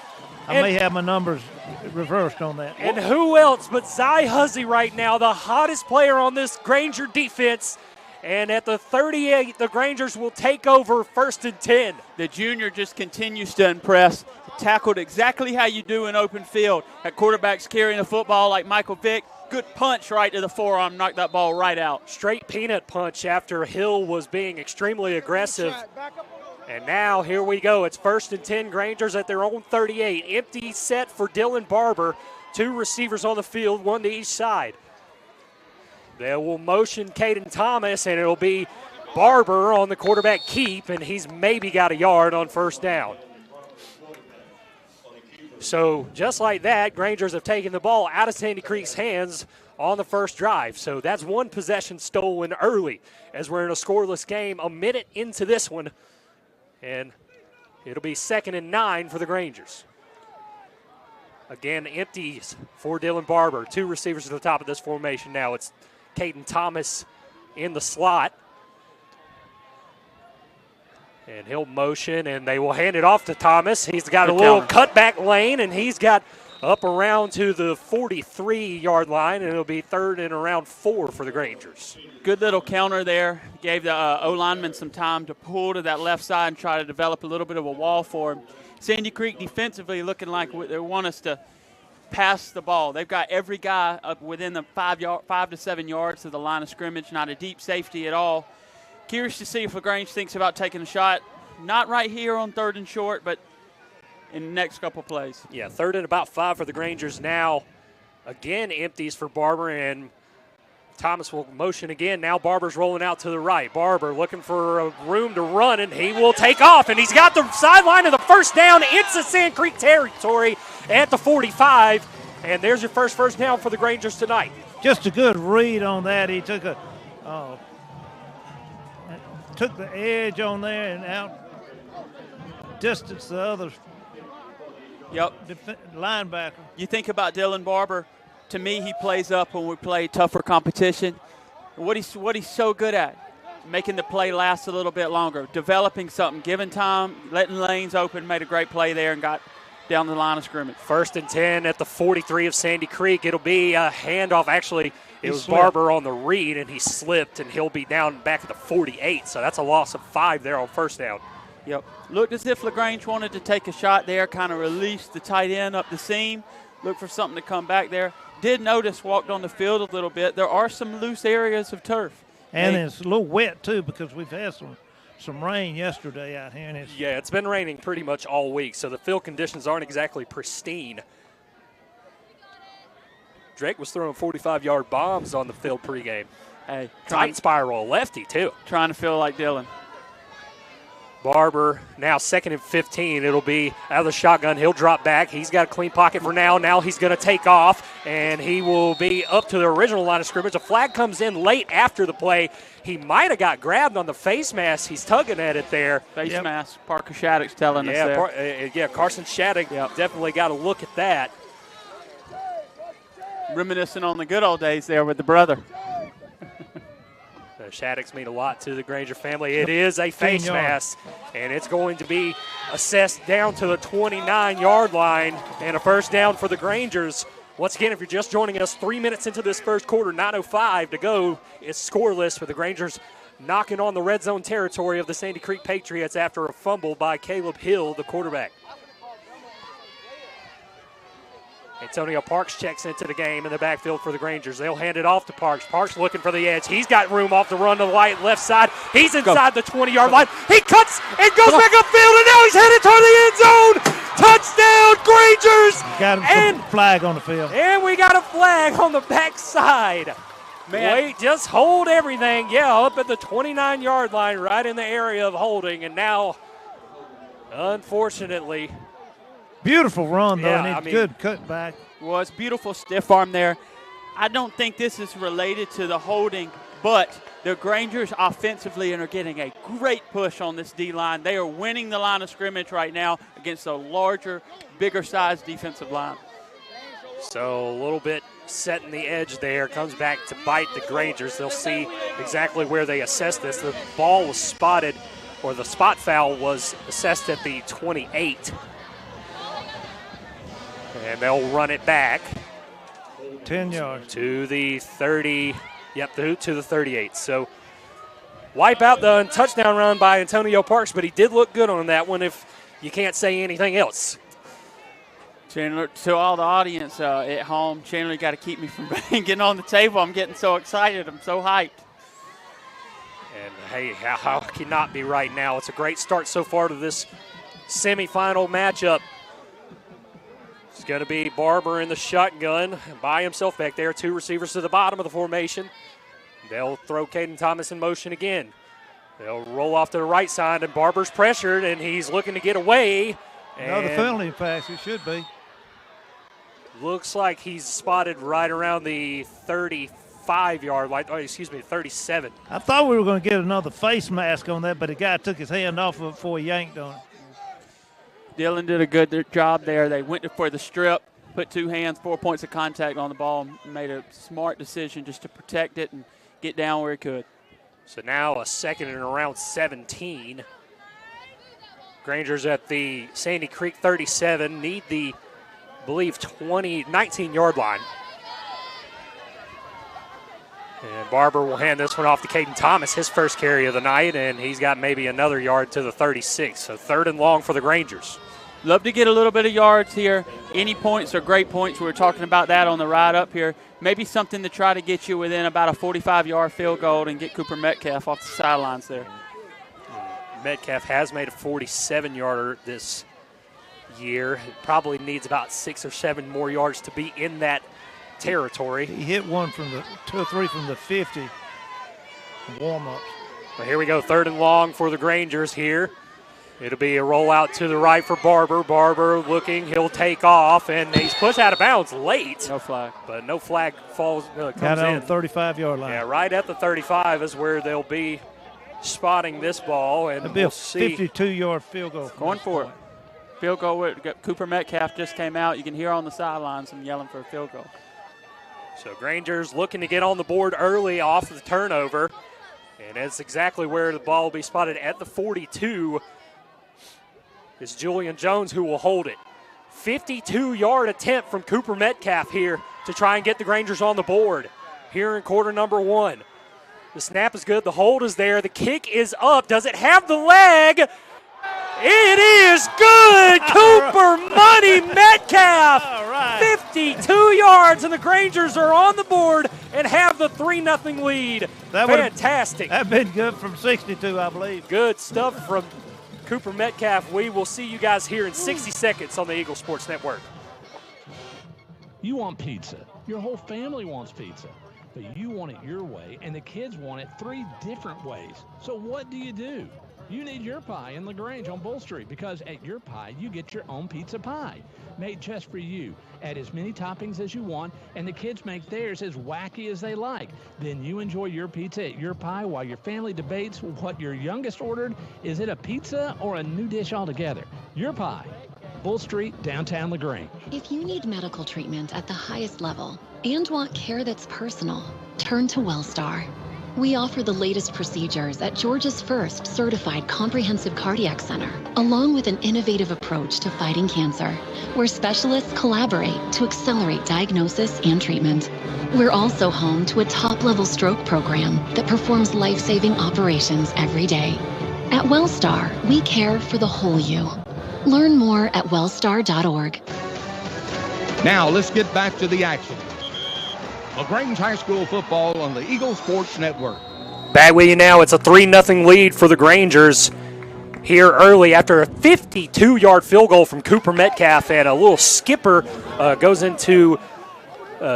I may have my numbers reversed on that. And who else but Zai Huzzy right now, the hottest player on this Granger defense. And at the 38, the Grangers will take over 1st and 10. The junior just continues to impress. Tackled exactly how you do in open field. That quarterback's carrying the football like Michael Vick. Good punch right to the forearm, knocked that ball right out. Straight peanut punch after Hill was being extremely aggressive. And now here we go. It's 1st and 10, Grangers at their own 38. Empty set for Dylan Barber. 2 receivers on the field, 1 to each side. They will motion Caden Thomas, and it'll be Barber on the quarterback keep, and he's maybe got a yard on first down. So just like that, Grangers have taken the ball out of Sandy Creek's hands on the first drive. So that's 1 possession stolen early as we're in a scoreless game a minute into this one. And it'll be 2nd and 9 for the Grangers. Again, empties for Dylan Barber. 2 receivers at the top of this formation now. It's Caden Thomas in the slot. And he'll motion, and they will hand it off to Thomas. He's got a little cutback lane, and he's got up around to the 43-yard line, and it'll be 3rd and around 4 for the Grangers. Good little counter there. Gave the O-lineman some time to pull to that left side and try to develop a little bit of a wall for him. Sandy Creek defensively looking like they want us to pass the ball. They've got every guy up within the 5 to 7 yards of the line of scrimmage, not a deep safety at all. Curious to see if LaGrange thinks about taking a shot. Not right here on 3rd and short, but in the next couple plays. Yeah, 3rd and about 5 for the Grangers now. Again, empties for Barber, and Thomas will motion again. Now Barber's rolling out to the right. Barber looking for a room to run, and he will take off. And he's got the sideline of the first down into Sand Creek territory at the 45. And there's your first down for the Grangers tonight. Just a good read on that. He took the edge on there and out distance the other linebacker. You think about Dylan Barber. To me, he plays up when we play tougher competition. What he's so good at, making the play last a little bit longer, developing something, giving time, letting lanes open, made a great play there and got down the line of scrimmage. 1st and 10 at the 43 of Sandy Creek. It'll be a handoff. Actually, it was slipped. Barber on the read, and he slipped, and he'll be down back at the 48. So that's a loss of 5 there on 1st down. Yep. Looked as if Lagrange wanted to take a shot there, kind of release the tight end up the seam, look for something to come back there. Did notice, walked on the field a little bit, there are some loose areas of turf. And it's a little wet, too, because we've had some rain yesterday out here. And it's been raining pretty much all week, so the field conditions aren't exactly pristine. Drake was throwing 45-yard bombs on the field pregame. Hey, tight spiral, lefty, too. Trying to feel like Dylan. Barber now 2nd and 15. It'll be out of the shotgun. He'll drop back. He's got a clean pocket for now. Now he's going to take off, and he will be up to the original line of scrimmage. A flag comes in late after the play. He might have got grabbed on the face mask. He's tugging at it there. Face mask. Parker Shattuck's telling us there. Carson Shattuck definitely got to look at that. Reminiscing on the good old days there with the brother. Shaddocks mean a lot to the Granger family. It is a face mask, and it's going to be assessed down to the 29-yard line, and a 1st down for the Grangers. Once again, if you're just joining us, 3 minutes into this first quarter, 9:05 to go. It's scoreless for the Grangers, knocking on the red zone territory of the Sandy Creek Patriots after a fumble by Caleb Hill, the quarterback. Antonio Parks checks into the game in the backfield for the Grangers. They'll hand it off to Parks. Parks looking for the edge. He's got room off the run to the left side. He's inside the 20-yard line. He cuts and goes back upfield, and now he's headed toward the end zone. Touchdown, Grangers! Got a flag on the field. And we got a flag on the backside. Wait, just hold everything. Yeah, up at the 29-yard line, right in the area of holding. And now, unfortunately, beautiful run, though, and good cutback. Was beautiful stiff arm there. I don't think this is related to the holding, but the Grangers offensively are getting a great push on this D-line. They are winning the line of scrimmage right now against a larger, bigger-sized defensive line. So a little bit setting the edge there. Comes back to bite the Grangers. They'll see exactly where they assess this. The ball was spotted, or the spot foul was assessed at the 28. And they'll run it back. 10 yards. To the 30. Yep, to the 38. So wipe out the touchdown run by Antonio Parks, but he did look good on that one if you can't say anything else. Chandler, to all the audience at home, Chandler got to keep me from banging on the table. I'm getting so excited. I'm so hyped. And, hey, how can you not be right now? It's a great start so far to this semifinal matchup. It's going to be Barber in the shotgun by himself back there. 2 receivers to the bottom of the formation. They'll throw Caden Thomas in motion again. They'll roll off to the right side, and Barber's pressured, and he's looking to get away. Another penalty pass, it should be. Looks like he's spotted right around the 35-yard line. Oh, excuse me, 37. I thought we were going to get another face mask on that, but the guy took his hand off of it before he yanked on it. Dylan did a good job there. They went for the strip, put 2 hands, 4 points of contact on the ball, and made a smart decision just to protect it and get down where he could. So now a 2nd and around 17. Grangers at the Sandy Creek 37 need the, I believe, 19-yard line. And Barber will hand this one off to Caden Thomas, his first carry of the night, and he's got maybe another yard to the 36. So 3rd and long for the Grangers. Love to get a little bit of yards here. Any points are great points. We were talking about that on the ride up here. Maybe something to try to get you within about a 45-yard field goal and get Cooper Metcalf off the sidelines there. Metcalf has made a 47-yarder this year. Probably needs about 6 or 7 more yards to be in that territory. He hit one from the 2 or 3 from the 50 warm-ups. Well, here we go, 3rd and long for the Grangers here. It'll be a rollout to the right for Barber. Barber looking, he'll take off, and he's pushed out of bounds late. No flag. But no flag comes Got it on in. the 35-yard line. Yeah, right at the 35 is where they'll be spotting this ball, and It'll be we'll a see. 52-yard field goal. Going for it. Field goal. Cooper Metcalf just came out. You can hear on the sidelines him yelling for a field goal. So Grangers looking to get on the board early off the turnover, and that's exactly where the ball will be spotted at the 42. Is Julian Jones who will hold it. 52-yard attempt from Cooper Metcalf here to try and get the Grangers on the board here in quarter number 1. The snap is good. The hold is there. The kick is up. Does it have the leg? It is good. Cooper Money Metcalf. All right. 52 yards, and the Grangers are on the board and have the 3-0 lead. Fantastic. That'd been good from 62, I believe. Good stuff from Cooper Metcalf. We will see you guys here in 60 seconds on the Eagle Sports Network. You want pizza. Your whole family wants pizza. But you want it your way, and the kids want it 3 different ways. So what do? You need Your Pie in Lagrange on Bull Street, because at Your Pie, you get your own pizza pie, made just for you. Add as many toppings as you want, and the kids make theirs as wacky as they like. Then you enjoy your pizza at Your Pie while your family debates what your youngest ordered. Is it a pizza or a new dish altogether? Your Pie, Bull Street, downtown Lagrange. If you need medical treatment at the highest level and want care that's personal, turn to WellStar. We offer the latest procedures at Georgia's first certified comprehensive cardiac center, along with an innovative approach to fighting cancer, where specialists collaborate to accelerate diagnosis and treatment. We're also home to a top-level stroke program that performs life-saving operations every day. At WellStar, we care for the whole you. Learn more at wellstar.org. Now let's get back to the action. LaGrange High School football on the Eagle Sports Network. Back with you now. It's a 3-0 lead for the Grangers here early after a 52-yard field goal from Cooper Metcalf, and a little skipper goes into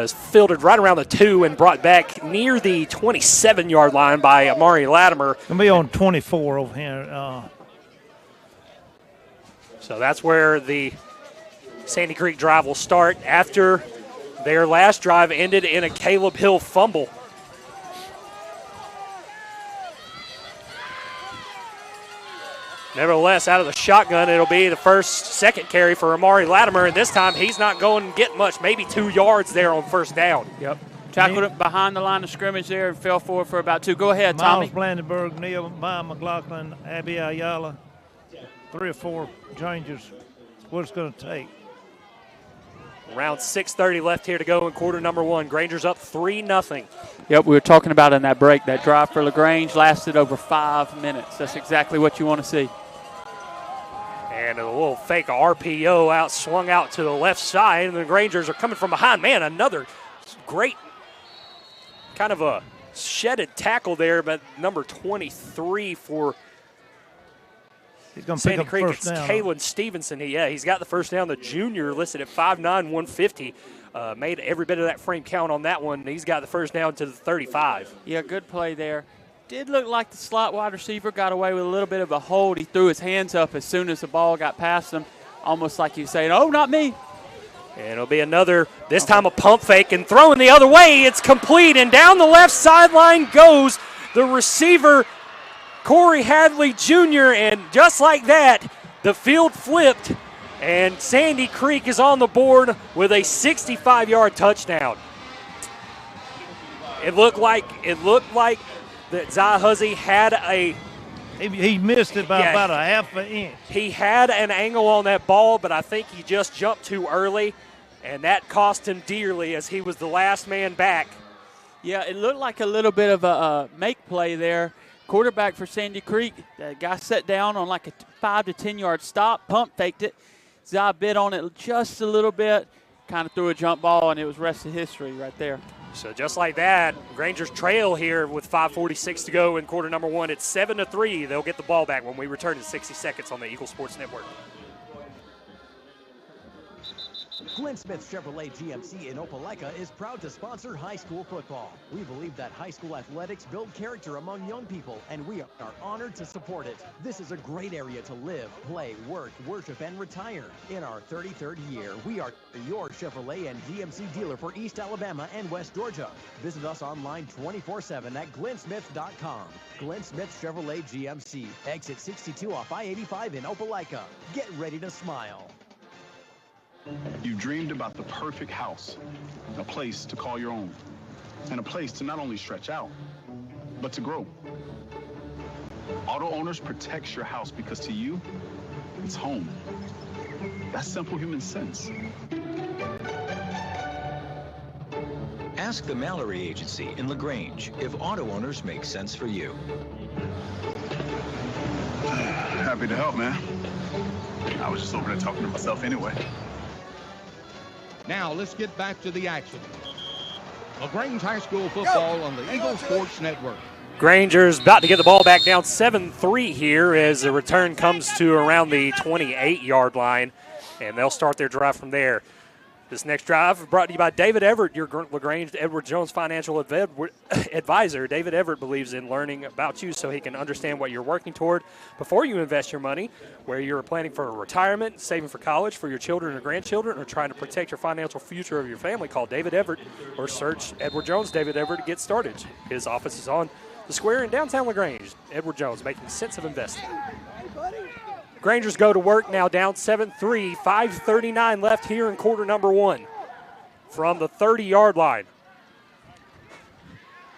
fielded right around the 2 and brought back near the 27-yard line by Amari Latimer. Gonna be on 24 over here. So that's where the Sandy Creek drive will start after their last drive ended in a Caleb Hill fumble. Nevertheless, out of the shotgun, it'll be the second carry for Amari Latimer, and this time he's not going to get much, maybe 2 yards there on first down. Yep. Tackled it behind the line of scrimmage there and fell forward for about 2. Go ahead, Tommy. Miles Blandenberg, Neil McLaughlin, Abby Ayala, 3 or 4 changes. What it's going to take. Around 6:30 left here to go in quarter number 1. Grangers up 3-0. Yep, we were talking about in that break, that drive for LaGrange lasted over 5 minutes. That's exactly what you want to see. And a little fake RPO swung out to the left side, and the Grangers are coming from behind. Man, another great kind of a shedded tackle there, but number 23 for He's going to Sandy pick up Creek. first It's down. Kalen Stevenson. He's got the first down. The junior listed at 5'9", 150. Made every bit of that frame count on that one. He's got the first down to the 35. Yeah, good play there. Did look like the slot wide receiver got away with a little bit of a hold. He threw his hands up as soon as the ball got past him, almost like he was saying, oh, not me. And it'll be another, this time a pump fake and throwing the other way. It's complete, and down the left sideline goes the receiver, Corey Hadley Jr., and just like that, the field flipped, and Sandy Creek is on the board with a 65-yard touchdown. It looked like that Zai Huzzy had a... He missed it by about a half an inch. He had an angle on that ball, but I think he just jumped too early, and that cost him dearly as he was the last man back. Yeah, it looked like a little bit of a make play there. Quarterback for Sandy Creek, the guy sat down on like a 5 to 10-yard stop, pump faked it. Zai bit on it just a little bit, kind of threw a jump ball, and it was rest of history right there. So just like that, Grangers trail here with 5:46 to go in quarter number 1. It's 7-3. They'll get the ball back when we return in 60 seconds on the Eagle Sports Network. Glenn Smith Chevrolet GMC in Opelika is proud to sponsor high school football. We believe that high school athletics build character among young people, and we are honored to support it. This is a great area to live, play, work, worship, and retire. In our 33rd year, we are your Chevrolet and GMC dealer for East Alabama and West Georgia. Visit us online 24/7 at glennsmith.com. Glenn Smith Chevrolet GMC, exit 62 off I-85 in Opelika. Get ready to smile. You dreamed about the perfect house, a place to call your own, and a place to not only stretch out, but to grow. Auto Owners protects your house because to you, it's home. That's simple human sense. Ask the Mallory Agency in Lagrange if auto owners make sense for you. Happy to help, man. I was just over there talking to myself anyway. Now let's get back to the action. Lagrange High School football on the Eagle Sports Network. Grangers about to get the ball back down 7-3 here as the return comes to around the 28-yard line, and they'll start their drive from there. This next drive brought to you by David Everett, your Lagrange Edward Jones financial advisor. David Everett believes in learning about you so he can understand what you're working toward before you invest your money, where you're planning for a retirement, saving for college for your children or grandchildren, or trying to protect your financial future of your family. Call David Everett or search Edward Jones, David Everett, to get started. His office is on the square in downtown Lagrange. Edward Jones, making sense of investing. Grangers go to work now, down 7-3, 5:39 left here in quarter number one from the 30-yard line.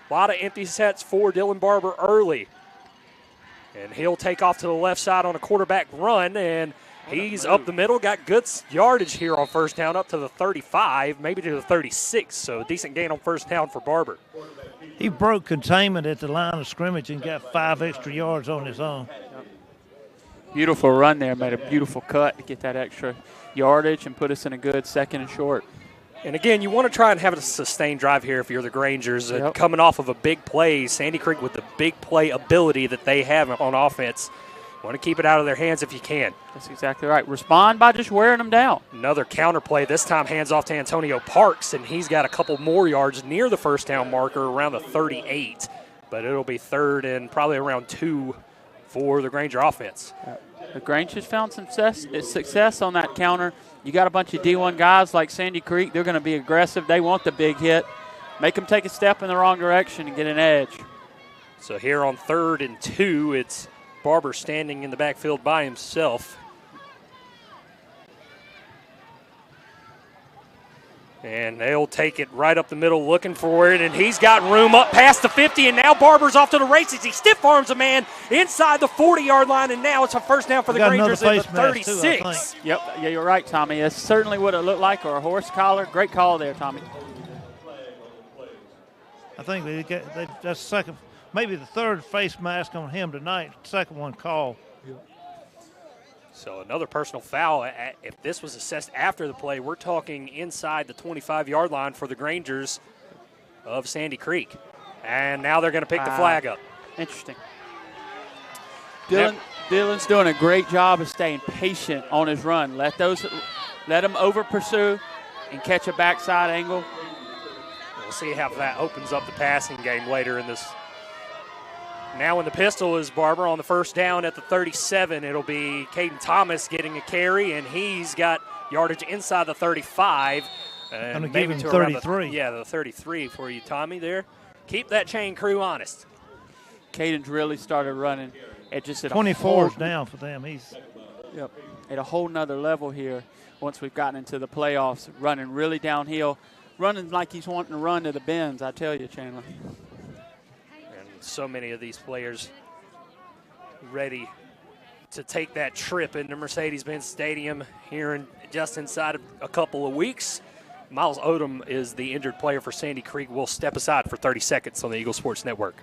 A lot of empty sets for Dylan Barber early. And he'll take off to the left side on a quarterback run, and he's up the middle, got good yardage here on first down, up to the 35, maybe to the 36, so decent gain on first down for Barber. He broke containment at the line of scrimmage and got 5 extra yards on his own. Beautiful run there, made a beautiful cut to get that extra yardage and put us in a good second and short. And again, you want to try and have a sustained drive here if you're the Grangers. Coming off of a big play, Sandy Creek with the big play ability that they have on offense. You want to keep it out of their hands if you can. That's exactly right. Respond by just wearing them down. Another counter play, this time hands off to Antonio Parks, and he's got a couple more yards near the first down marker around the 38. But it'll be third and probably around 2 for the Granger offense. The Grangers found some success on that counter. You got a bunch of D1 guys like Sandy Creek. They're going to be aggressive. They want the big hit. Make them take a step in the wrong direction and get an edge. So here on 3rd and 2, it's Barber standing in the backfield by himself. And they'll take it right up the middle looking for it, and he's got room up past the 50, and now Barber's off to the races. He stiff arms a man inside the 40-yard line, and now it's a first down for the Grangers at the 36. Yep, yeah, you're right, Tommy. That's certainly what it looked like, or a horse collar. Great call there, Tommy. I think that's second, maybe the third face mask on him tonight, second one called. So another personal foul. If this was assessed after the play, we're talking inside the 25-yard line for the Grangers of Sandy Creek. And now they're going to pick the flag up. Interesting. Dylan's doing a great job of staying patient on his run. Let him over pursue and catch a backside angle. We'll see how that opens up the passing game later in this. Now in the pistol is Barber on the first down at the 37. It'll be Caden Thomas getting a carry, and he's got yardage inside the 35. I'm going to give him 33. The 33 for you, Tommy, there. Keep that chain crew honest. Caden's really started running at just at 24 is down for them. He's at a whole nother level here once we've gotten into the playoffs, running really downhill, running like he's wanting to run to the bends, I tell you, Chandler. So many of these players ready to take that trip into Mercedes-Benz Stadium here in just inside of a couple of weeks. Miles Odom is the injured player for Sandy Creek. We'll step aside for 30 seconds on the Eagle Sports Network.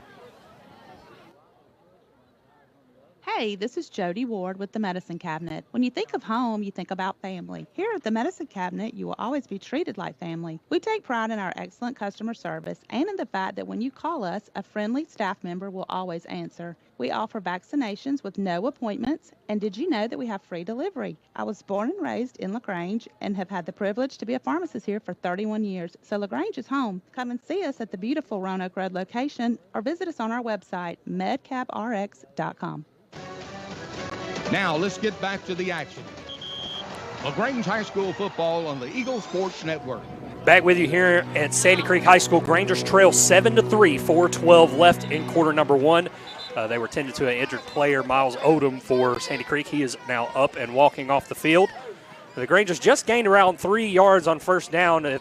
Hey, this is Jody Ward with the Medicine Cabinet. When you think of home, you think about family. Here at the Medicine Cabinet, you will always be treated like family. We take pride in our excellent customer service and in the fact that when you call us, a friendly staff member will always answer. We offer vaccinations with no appointments, and did you know that we have free delivery? I was born and raised in Lagrange and have had the privilege to be a pharmacist here for 31 years, so Lagrange is home. Come and see us at the beautiful Roanoke Road location or visit us on our website, medcabrx.com. Now let's get back to the action. Lagrange High School football on the Eagle Sports Network. Back with you here at Sandy Creek High School. Grangers trail 7-3, 4:12 left in quarter number one. They were tended to an injured player, Miles Odom, for Sandy Creek. He is now up and walking off the field. The Grangers just gained around 3 yards on first down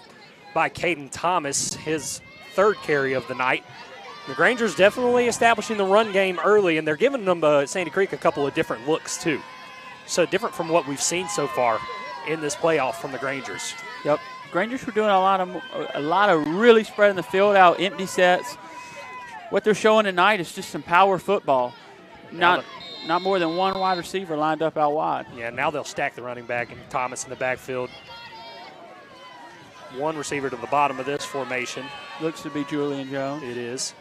by Caden Thomas, his third carry of the night. The Grangers definitely establishing the run game early, and they're giving them Sandy Creek a couple of different looks too. So different from what we've seen so far in this playoff from the Grangers. Yep, Grangers were doing a lot of really spreading the field out, empty sets. What they're showing tonight is just some power football. Not more than one wide receiver lined up out wide. Yeah, now they'll stack the running back and Thomas in the backfield. One receiver to the bottom of this formation. Looks to be Julian Jones. It is.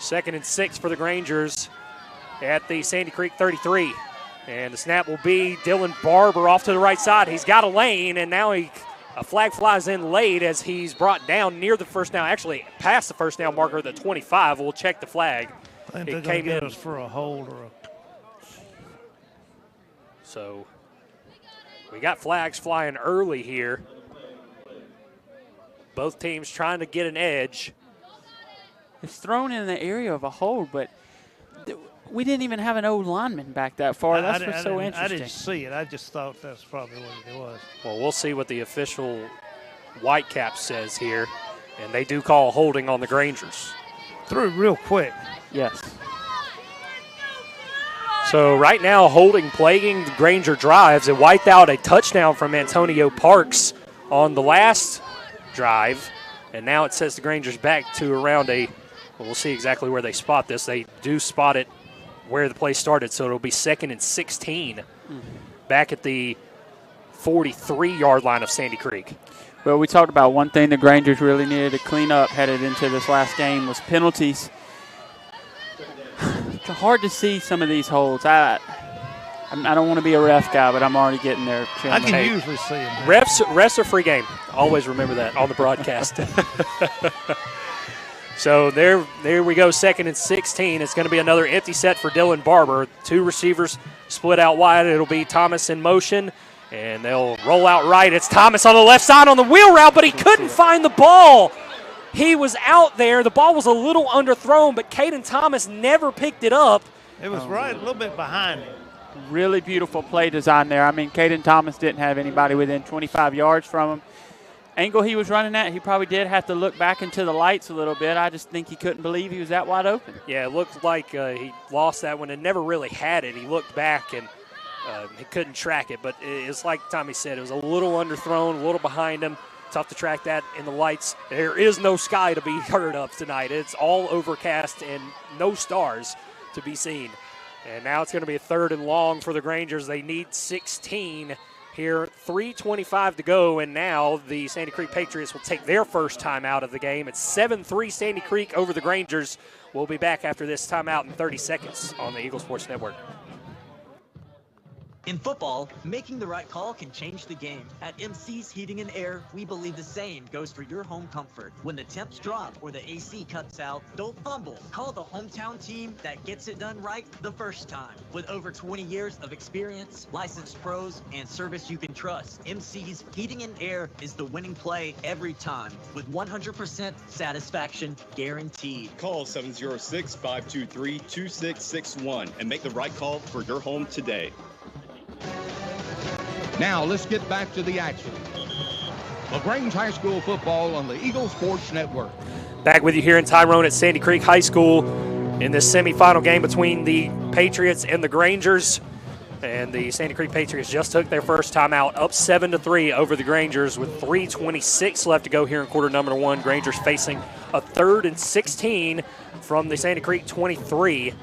2nd and 6 for the Grangers at the Sandy Creek 33. And the snap will be Dylan Barber off to the right side. He's got a lane, and now a flag flies in late as he's brought down near the first down, actually past the first down marker at the 25. We'll check the flag. I think it came in for a hold or a. So we got flags flying early here. Both teams trying to get an edge. It's thrown in the area of a hold, but we didn't even have an old lineman back that far. That's what's so interesting. I didn't see it. I just thought that's probably what it was. Well, we'll see what the official Whitecap says here, and they do call holding on the Grangers. Threw it real quick. Yes. So right now, holding plaguing the Granger drives. It wiped out a touchdown from Antonio Parks on the last drive, and now it sets the Grangers back to around a. Well, we'll see exactly where they spot this. They do spot it where the play started, so it'll be 2nd and 16 back at the 43-yard line of Sandy Creek. Well, we talked about one thing the Grangers really needed to clean up headed into this last game was penalties. It's hard to see some of these holds. I don't want to be a ref guy, but I'm already getting there. I can usually see them. Refs are free game. Always remember that on the broadcast. So there we go, 2nd and 16. It's going to be another empty set for Dylan Barber. 2 receivers split out wide. It'll be Thomas in motion, and they'll roll out right. It's Thomas on the left side on the wheel route, but he couldn't find the ball. He was out there. The ball was a little underthrown, but Caden Thomas never picked it up. It was right a little bit behind him. Really beautiful play design there. I mean, Caden Thomas didn't have anybody within 25 yards from him. Angle he was running at, he probably did have to look back into the lights a little bit. I just think he couldn't believe he was that wide open. Yeah, it looked like he lost that one and never really had it. He looked back and he couldn't track it. But it's like Tommy said, it was a little underthrown, a little behind him. Tough to track that in the lights. There is no sky to be heard of tonight. It's all overcast and no stars to be seen. And now it's going to be a 3rd and long for the Grangers. They need 16 here, 3:25 to go, and now the Sandy Creek Patriots will take their first time out of the game. It's 7-3 Sandy Creek over the Grangers. We'll be back after this timeout in 30 seconds on the Eagle Sports Network. In football, making the right call can change the game. At MC's Heating and Air, we believe the same goes for your home comfort. When the temps drop or the AC cuts out, don't fumble. Call the hometown team that gets it done right the first time. With over 20 years of experience, licensed pros, and service you can trust, MC's Heating and Air is the winning play every time, with 100% satisfaction guaranteed. Call 706-523-2661 and make the right call for your home today. Now let's get back to the action. Lagrange High School football on the Eagle Sports Network. Back with you here in Tyrone at Sandy Creek High School in this semifinal game between the Patriots and the Grangers. And the Sandy Creek Patriots just took their first time out, up 7-3 over the Grangers with 3:26 left to go here in quarter number one. Grangers facing a 3rd and 16 from the Sandy Creek 23.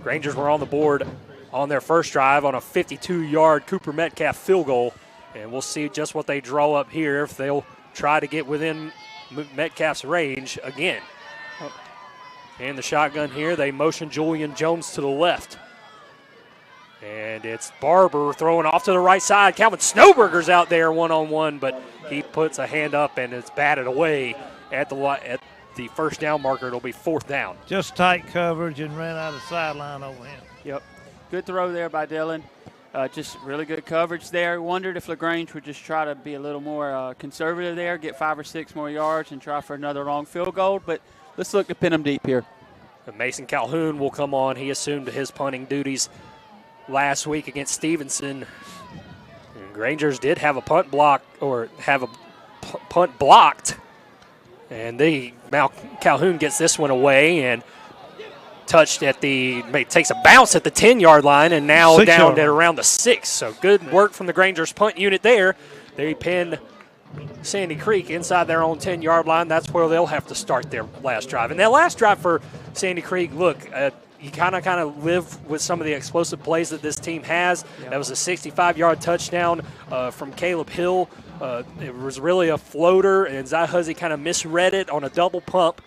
Grangers were on the board on their first drive on a 52-yard Cooper Metcalf field goal, and we'll see just what they draw up here if they'll try to get within Metcalf's range again. And the shotgun here, they motion Julian Jones to the left. And it's Barber throwing off to the right side. Calvin Snowberger's out there one-on-one, but he puts a hand up and it's batted away at the first down marker. It'll be 4th down. Just tight coverage and ran out of sideline over him. Yep. Good throw there by Dylan. Just really good coverage there. Wondered if Lagrange would just try to be a little more conservative there, get 5 or 6 more yards and try for another long field goal. But let's look to pin them deep here. And Mason Calhoun will come on. He assumed his punting duties last week against Stevenson. And Grangers did have a punt block, or have a punt blocked. And Calhoun gets this one away and touched takes a bounce at the 10-yard line and now down at around the 6. So good work from the Grangers punt unit there. They pinned Sandy Creek inside their own 10-yard line. That's where they'll have to start their last drive. And that last drive for Sandy Creek, look, you kind of live with some of the explosive plays that this team has. Yep. That was a 65-yard touchdown from Caleb Hill. It was really a floater, and Zai Huzzy kind of misread it on a double pump.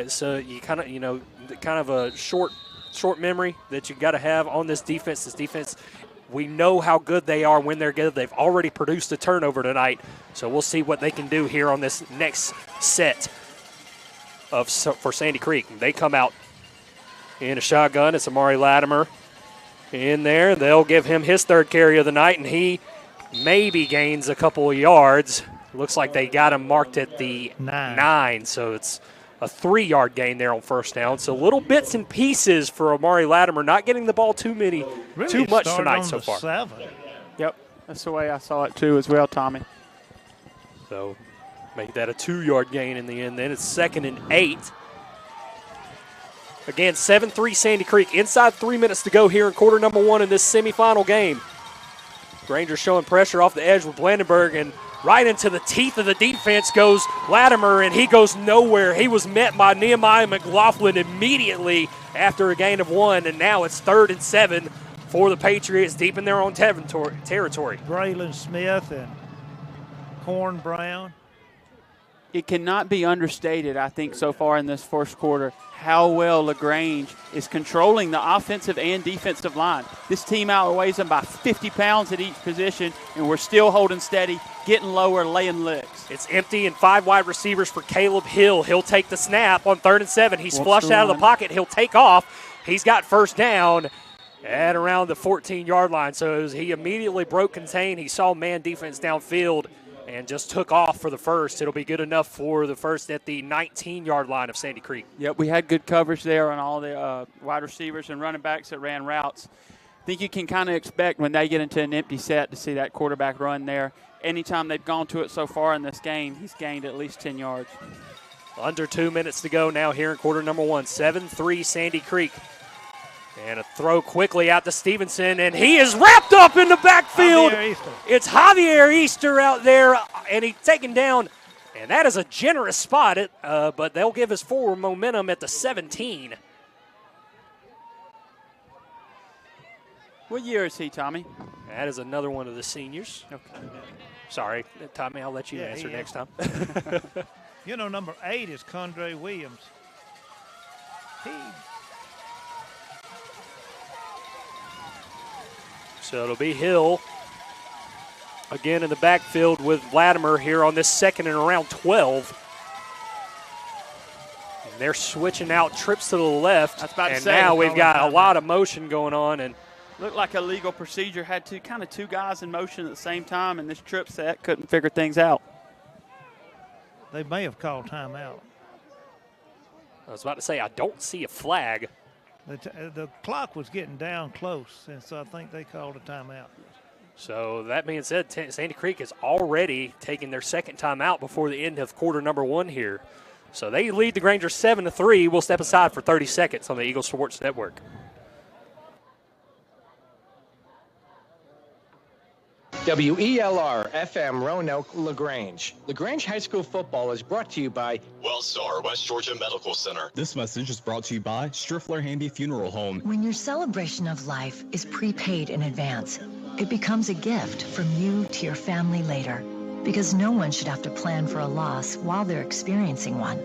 So you kind of a short memory that you got to have on this defense. This defense, we know how good they are when they're good. They've already produced a turnover tonight, so we'll see what they can do here on this next set for Sandy Creek. They come out in a shotgun. It's Amari Latimer in there. They'll give him his 3rd carry of the night, and he maybe gains a couple of yards. Looks like they got him marked at the 9, so it's a 3-yard gain there on first down. So little bits and pieces for Amari Latimer, not getting the ball too much tonight so far. 7. Yep, that's the way I saw it too as well, Tommy. So make that a 2-yard gain in the end. Then it's 2nd and 8. Again, 7-3 Sandy Creek. Inside 3 minutes to go here in quarter number 1 in this semifinal game. Rangers showing pressure off the edge with Blandenberg, and right into the teeth of the defense goes Latimer, and he goes nowhere. He was met by Nehemiah McLaughlin immediately after a gain of 1, and now it's 3rd and 7 for the Patriots deep in their own territory. Braylon Smith and Corn Brown. It cannot be understated, I think, so far in this first quarter, how well Lagrange is controlling the offensive and defensive line. This team outweighs them by 50 pounds at each position, and we're still holding steady, getting lower, laying licks. It's empty and 5 wide receivers for Caleb Hill. He'll take the snap on 3rd and 7. He's flushed out of the pocket. He'll take off. He's got first down at around the 14-yard line. So he immediately broke contain. He saw man defense downfield and just took off for the first. It'll be good enough for the first at the 19-yard line of Sandy Creek. Yep, we had good coverage there on all the wide receivers and running backs that ran routes. I think you can kind of expect when they get into an empty set to see that quarterback run there. Anytime they've gone to it so far in this game, he's gained at least 10 yards. Under 2 minutes to go now here in quarter number 1. 7-3 Sandy Creek. And a throw quickly out to Stevenson, and he is wrapped up in the backfield. It's Javier Easter out there, and he's taken down. And that is a generous spot, but they'll give us forward momentum at the 17. What year is he, Tommy? That is another one of the seniors. Okay. Sorry, Tommy, I'll let you answer next time. You know, number 8 is Condre Williams. So it'll be Hill again in the backfield with Latimer here on this 2nd and around 12. And they're switching out trips to the left. And now we've got a lot of motion going on. And looked like a legal procedure. Had two guys in motion at the same time, and this trip set couldn't figure things out. They may have called timeout. I was about to say, I don't see a flag. The clock was getting down close, and so I think they called a timeout. So that being said, Sandy Creek is already taking their 2nd timeout before the end of quarter number 1 here. So they lead the Grangers 7-3. We'll step aside for 30 seconds on the Eagle Sports Network. WELR FM Roanoke, LaGrange. LaGrange High School football is brought to you by Wellstar West Georgia Medical Center. This message is brought to you by Striffler Handy Funeral Home. When your celebration of life is prepaid in advance, it becomes a gift from you to your family later. Because no one should have to plan for a loss while they're experiencing one.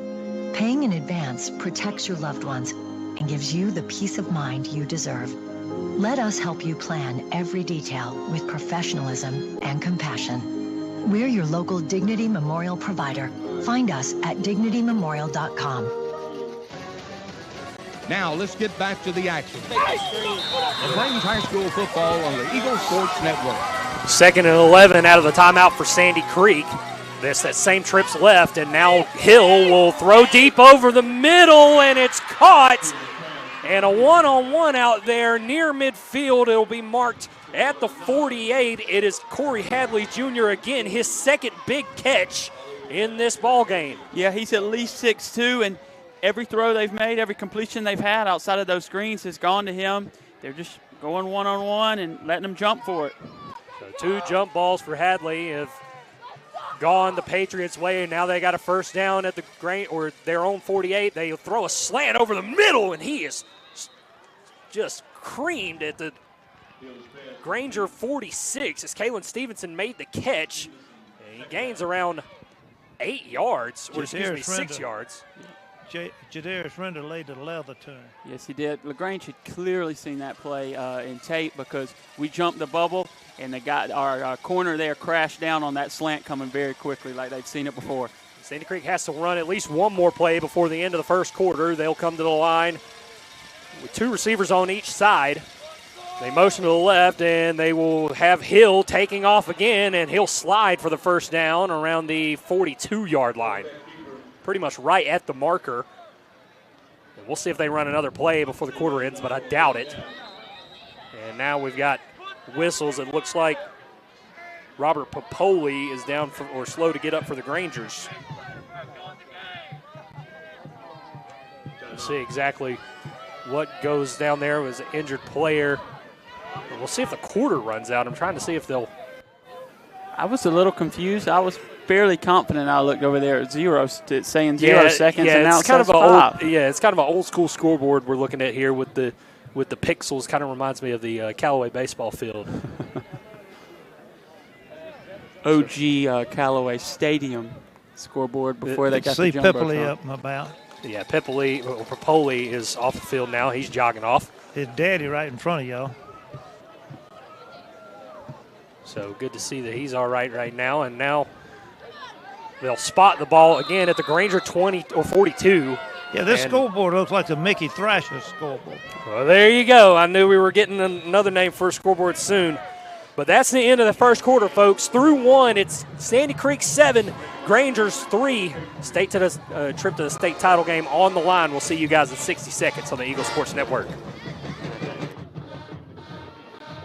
Paying in advance protects your loved ones and gives you the peace of mind you deserve. Let us help you plan every detail with professionalism and compassion. We're your local Dignity Memorial provider. Find us at dignitymemorial.com. Now let's get back to the action. LaGrange High School football on the Eagle Sports Network. 2nd and 11 out of the timeout for Sandy Creek. That same trip's left, and now Hill will throw deep over the middle, and it's caught. And a one-on-one out there near midfield. It'll be marked at the 48. It is Corey Hadley Jr. again, his second big catch in this ball game. Yeah, he's at least 6'2", and every throw they've made, every completion they've had outside of those screens has gone to him. They're just going one-on-one and letting him jump for it. So 2 jump balls for Hadley have gone the Patriots' way, and now they got a first down at their own 48. They throw a slant over the middle, and he is just creamed at the Granger 46 as Kalen Stevenson made the catch. And he gains around 8 yards, or excuse me, 6 yards. Jadarius Render laid the leather to him. Yes, he did. LaGrange had clearly seen that play in tape because we jumped the bubble, and our corner there crashed down on that slant coming very quickly like they'd seen it before. Sandy Creek has to run at least one more play before the end of the first quarter. They'll come to the line with 2 receivers on each side. They motion to the left, and they will have Hill taking off again, and he'll slide for the first down around the 42-yard line. Pretty much right at the marker. And we'll see if they run another play before the quarter ends, but I doubt it. And now we've got whistles. It looks like Robert Popoli is down or slow to get up for the Grangers. We'll see exactly what goes down there. It was an injured player. And we'll see if the quarter runs out. I'm trying to see if they'll. I was a little confused. I was fairly confident. I looked over there at saying 0 seconds, and now it's kind of it's kind of an old school scoreboard we're looking at here with the pixels. Kind of reminds me of the Callaway baseball field. OG Callaway Stadium scoreboard before they got the jumbo. See Pipoli up and about. Yeah, Popoli is off the field now. He's jogging off. His daddy right in front of y'all. So good to see that he's all right now. And now they'll spot the ball again at the Granger 20 or 42. Yeah, this scoreboard looks like the Mickey Thrasher scoreboard. Well, there you go. I knew we were getting another name for a scoreboard soon. But that's the end of the first quarter, folks. Through 1, it's Sandy Creek 7, Grangers 3. Trip to the state title game on the line. We'll see you guys in 60 seconds on the Eagle Sports Network.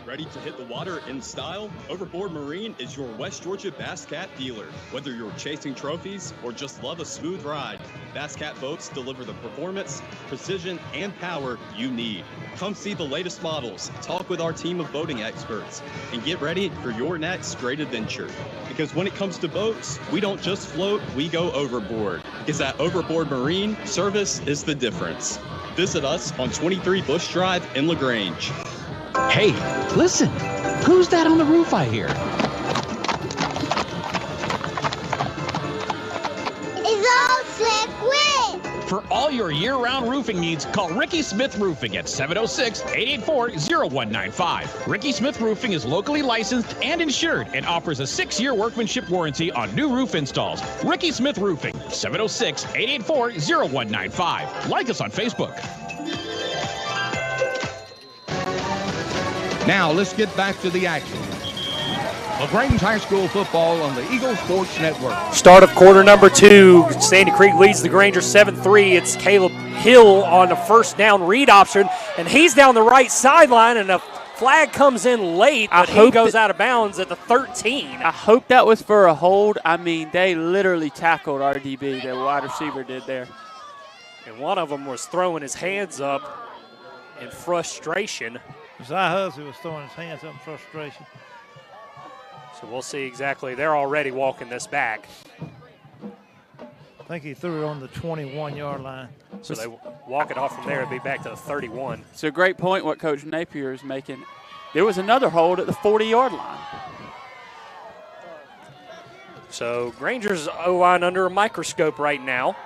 Ready to hit the water in style? Overboard Marine is your West Georgia Bass Cat dealer. Whether you're chasing trophies or just love a smooth ride, Bass Cat boats deliver the performance, precision, and power you need. Come see the latest models, talk with our team of boating experts, and get ready for your next great adventure. Because when it comes to boats, we don't just float, we go overboard. Because at Overboard Marine, service is the difference. Visit us on 23 Bush Drive in LaGrange. Hey, listen, who's that on the roof I hear? It's all Slick Rick. For all your year-round roofing needs, call Ricky Smith Roofing at 706-884-0195. Ricky Smith Roofing is locally licensed and insured and offers a 6-year workmanship warranty on new roof installs. Ricky Smith Roofing, 706-884-0195. Like us on Facebook. Now let's get back to the action. LaGrange High School football on the Eagle Sports Network. Start of quarter number 2. Sandy Creek leads the Grangers 7-3. It's Caleb Hill on the first down read option, and he's down the right sideline, and a flag comes in late, but he goes out of bounds at the 13. I hope that was for a hold. I mean, they literally tackled RDB, the wide receiver did there. And one of them was throwing his hands up in frustration. Zai Huzzy was throwing his hands up in frustration. So we'll see exactly. They're already walking this back. I think he threw it on the 21-yard line. So they walk it off from there and be back to the 31. It's a great point what Coach Napier is making. There was another hold at the 40-yard line. So Grangers O-line under a microscope right now.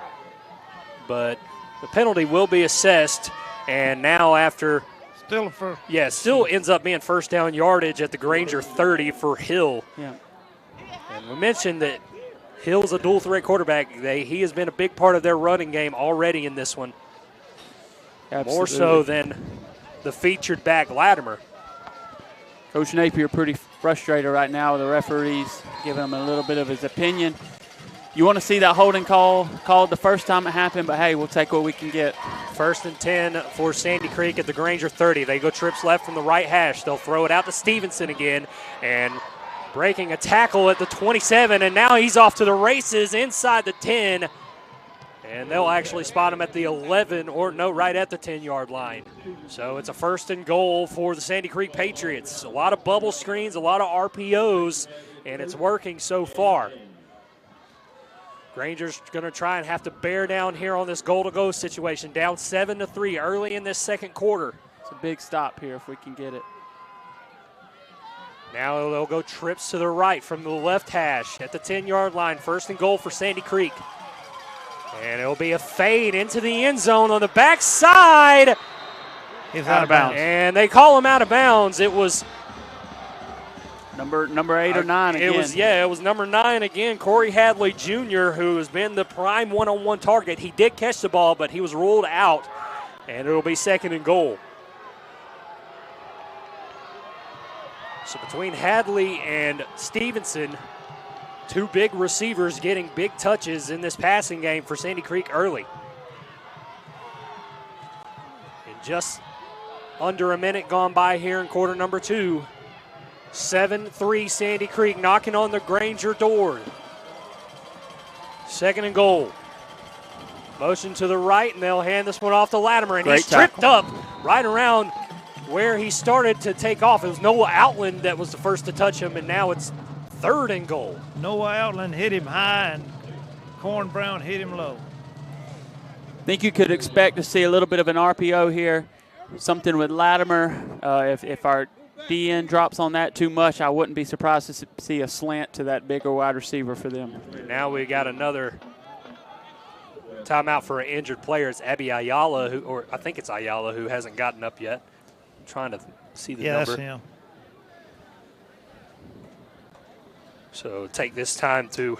But the penalty will be assessed. And now after still ends up being first down yardage at the Granger 30 for Hill. Yeah. And we mentioned that Hill's a dual threat quarterback. He has been a big part of their running game already in this one. Absolutely. More so than the featured back Latimer. Coach Napier pretty frustrated right now with the referees, giving him a little bit of his opinion. You want to see that holding call called the first time it happened, but hey, we'll take what we can get. 1st and 10 for Sandy Creek at the Granger 30. They go trips left from the right hash. They'll throw it out to Stevenson again, and breaking a tackle at the 27, and now he's off to the races inside the 10. And they'll actually spot him at the 11, or no, right at the 10-yard line. So it's a 1st and goal for the Sandy Creek Patriots. A lot of bubble screens, a lot of RPOs, and it's working so far. Granger's going to try and have to bear down here on this goal-to-go situation. Down 7-3 early in this second quarter. It's a big stop here if we can get it. Now they'll go trips to the right from the left hash at the 10-yard line. 1st and goal for Sandy Creek. And it'll be a fade into the end zone on the backside. He's out of bounds. And they call him out of bounds. It was number 8 or 9 again. It was number 9 again, Corey Hadley Jr., who has been the prime one-on-one target. He did catch the ball, but he was ruled out. And it'll be 2nd and goal. So between Hadley and Stevenson, two big receivers getting big touches in this passing game for Sandy Creek early. And just under a minute gone by here in quarter number 2. 7-3 Sandy Creek knocking on the Granger door. 2nd and goal. Motion to the right, and they'll hand this one off to Latimer, and he's tripped up right around where he started to take off. It was Noah Outland that was the first to touch him, and now it's 3rd and goal. Noah Outland hit him high, and Corn Brown hit him low. I think you could expect to see a little bit of an RPO here, something with Latimer. If our DN drops on that too much, I wouldn't be surprised to see a slant to that bigger wide receiver for them. Now we got another timeout for an injured player. It's Abby Ayala, or I think it's Ayala, who hasn't gotten up yet. I'm trying to see the number. Yeah, that's him. So take this time to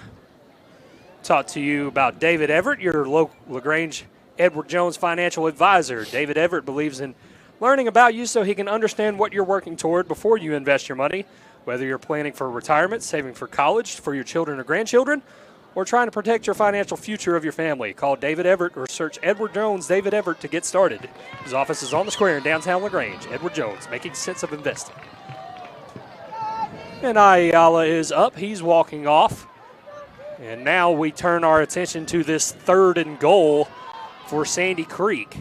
talk to you about David Everett, your local LaGrange Edward Jones financial advisor. David Everett believes in learning about you so he can understand what you're working toward before you invest your money, whether you're planning for retirement, saving for college for your children or grandchildren, or trying to protect your financial future of your family. Call David Everett or search Edward Jones David Everett to get started. His office is on the square in downtown LaGrange. Edward Jones, making sense of investing. And Ayala is up. He's walking off. And now we turn our attention to this 3rd and goal for Sandy Creek.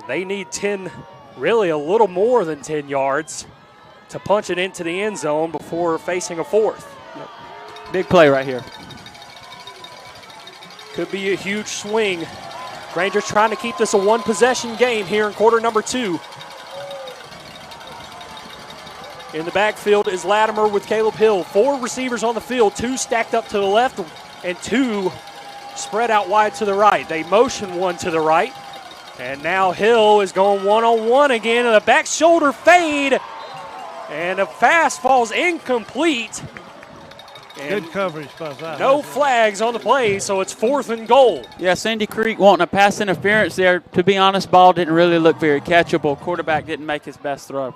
They need 10, really a little more than 10 yards to punch it into the end zone before facing a 4th. Big play right here. Could be a huge swing. Granger's trying to keep this a one-possession game here in quarter number 2. In the backfield is Latimer with Caleb Hill. 4 receivers on the field, 2 stacked up to the left and 2 spread out wide to the right. They motion one to the right. And now Hill is going one-on-one again, and a back shoulder fade. And a pass falls incomplete. And good coverage by Zion. No flags on the play, so it's 4th and goal. Yeah, Sandy Creek wanting a pass interference there. To be honest, ball didn't really look very catchable. Quarterback didn't make his best throw.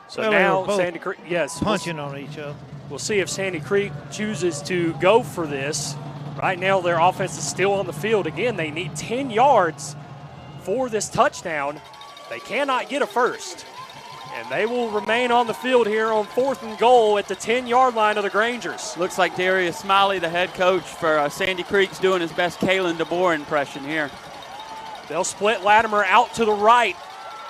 So now Sandy Creek, punching on each other. We'll see if Sandy Creek chooses to go for this. Right now their offense is still on the field. Again, they need 10 yards for this touchdown. They cannot get a first. And they will remain on the field here on 4th and goal at the 10-yard line of the Grangers. Looks like Darius Smiley, the head coach for Sandy Creek's doing his best Kalen DeBoer impression here. They'll split Latimer out to the right.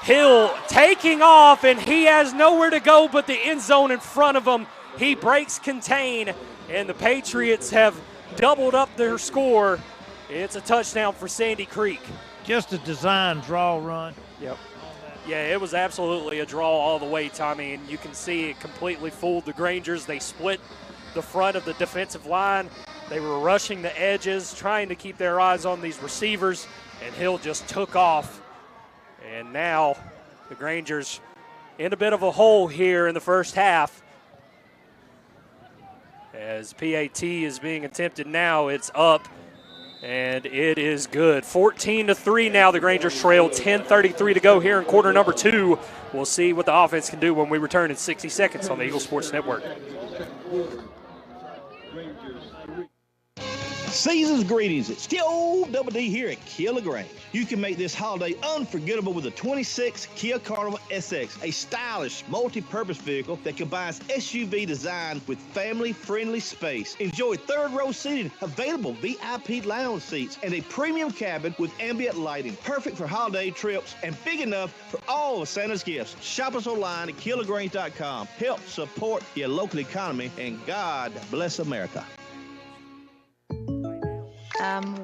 Hill taking off, and he has nowhere to go but the end zone in front of him. He breaks contain, and the Patriots have doubled up their score. It's a touchdown for Sandy Creek. Just a design draw run. Yep. Yeah, it was absolutely a draw all the way, Tommy, and you can see it completely fooled the Grangers. They split the front of the defensive line. They were rushing the edges, trying to keep their eyes on these receivers, and Hill just took off. And now the Grangers in a bit of a hole here in the first half. As PAT is being attempted now, it's up, and it is good. 14-3 now, the Grangers trail. 10:33 to go here in quarter number 2. We'll see what the offense can do when we return in 60 seconds on the Eagle Sports Network. Season's greetings. It's the old Double D here at Kia Lagrange. You can make this holiday unforgettable with the 26 Kia Carnival SX, a stylish multi-purpose vehicle that combines SUV design with family-friendly space. Enjoy third-row seating, available VIP lounge seats, and a premium cabin with ambient lighting. Perfect for holiday trips and big enough for all of Santa's gifts. Shop us online at KiaLagrange.com. Help support your local economy, and God bless America.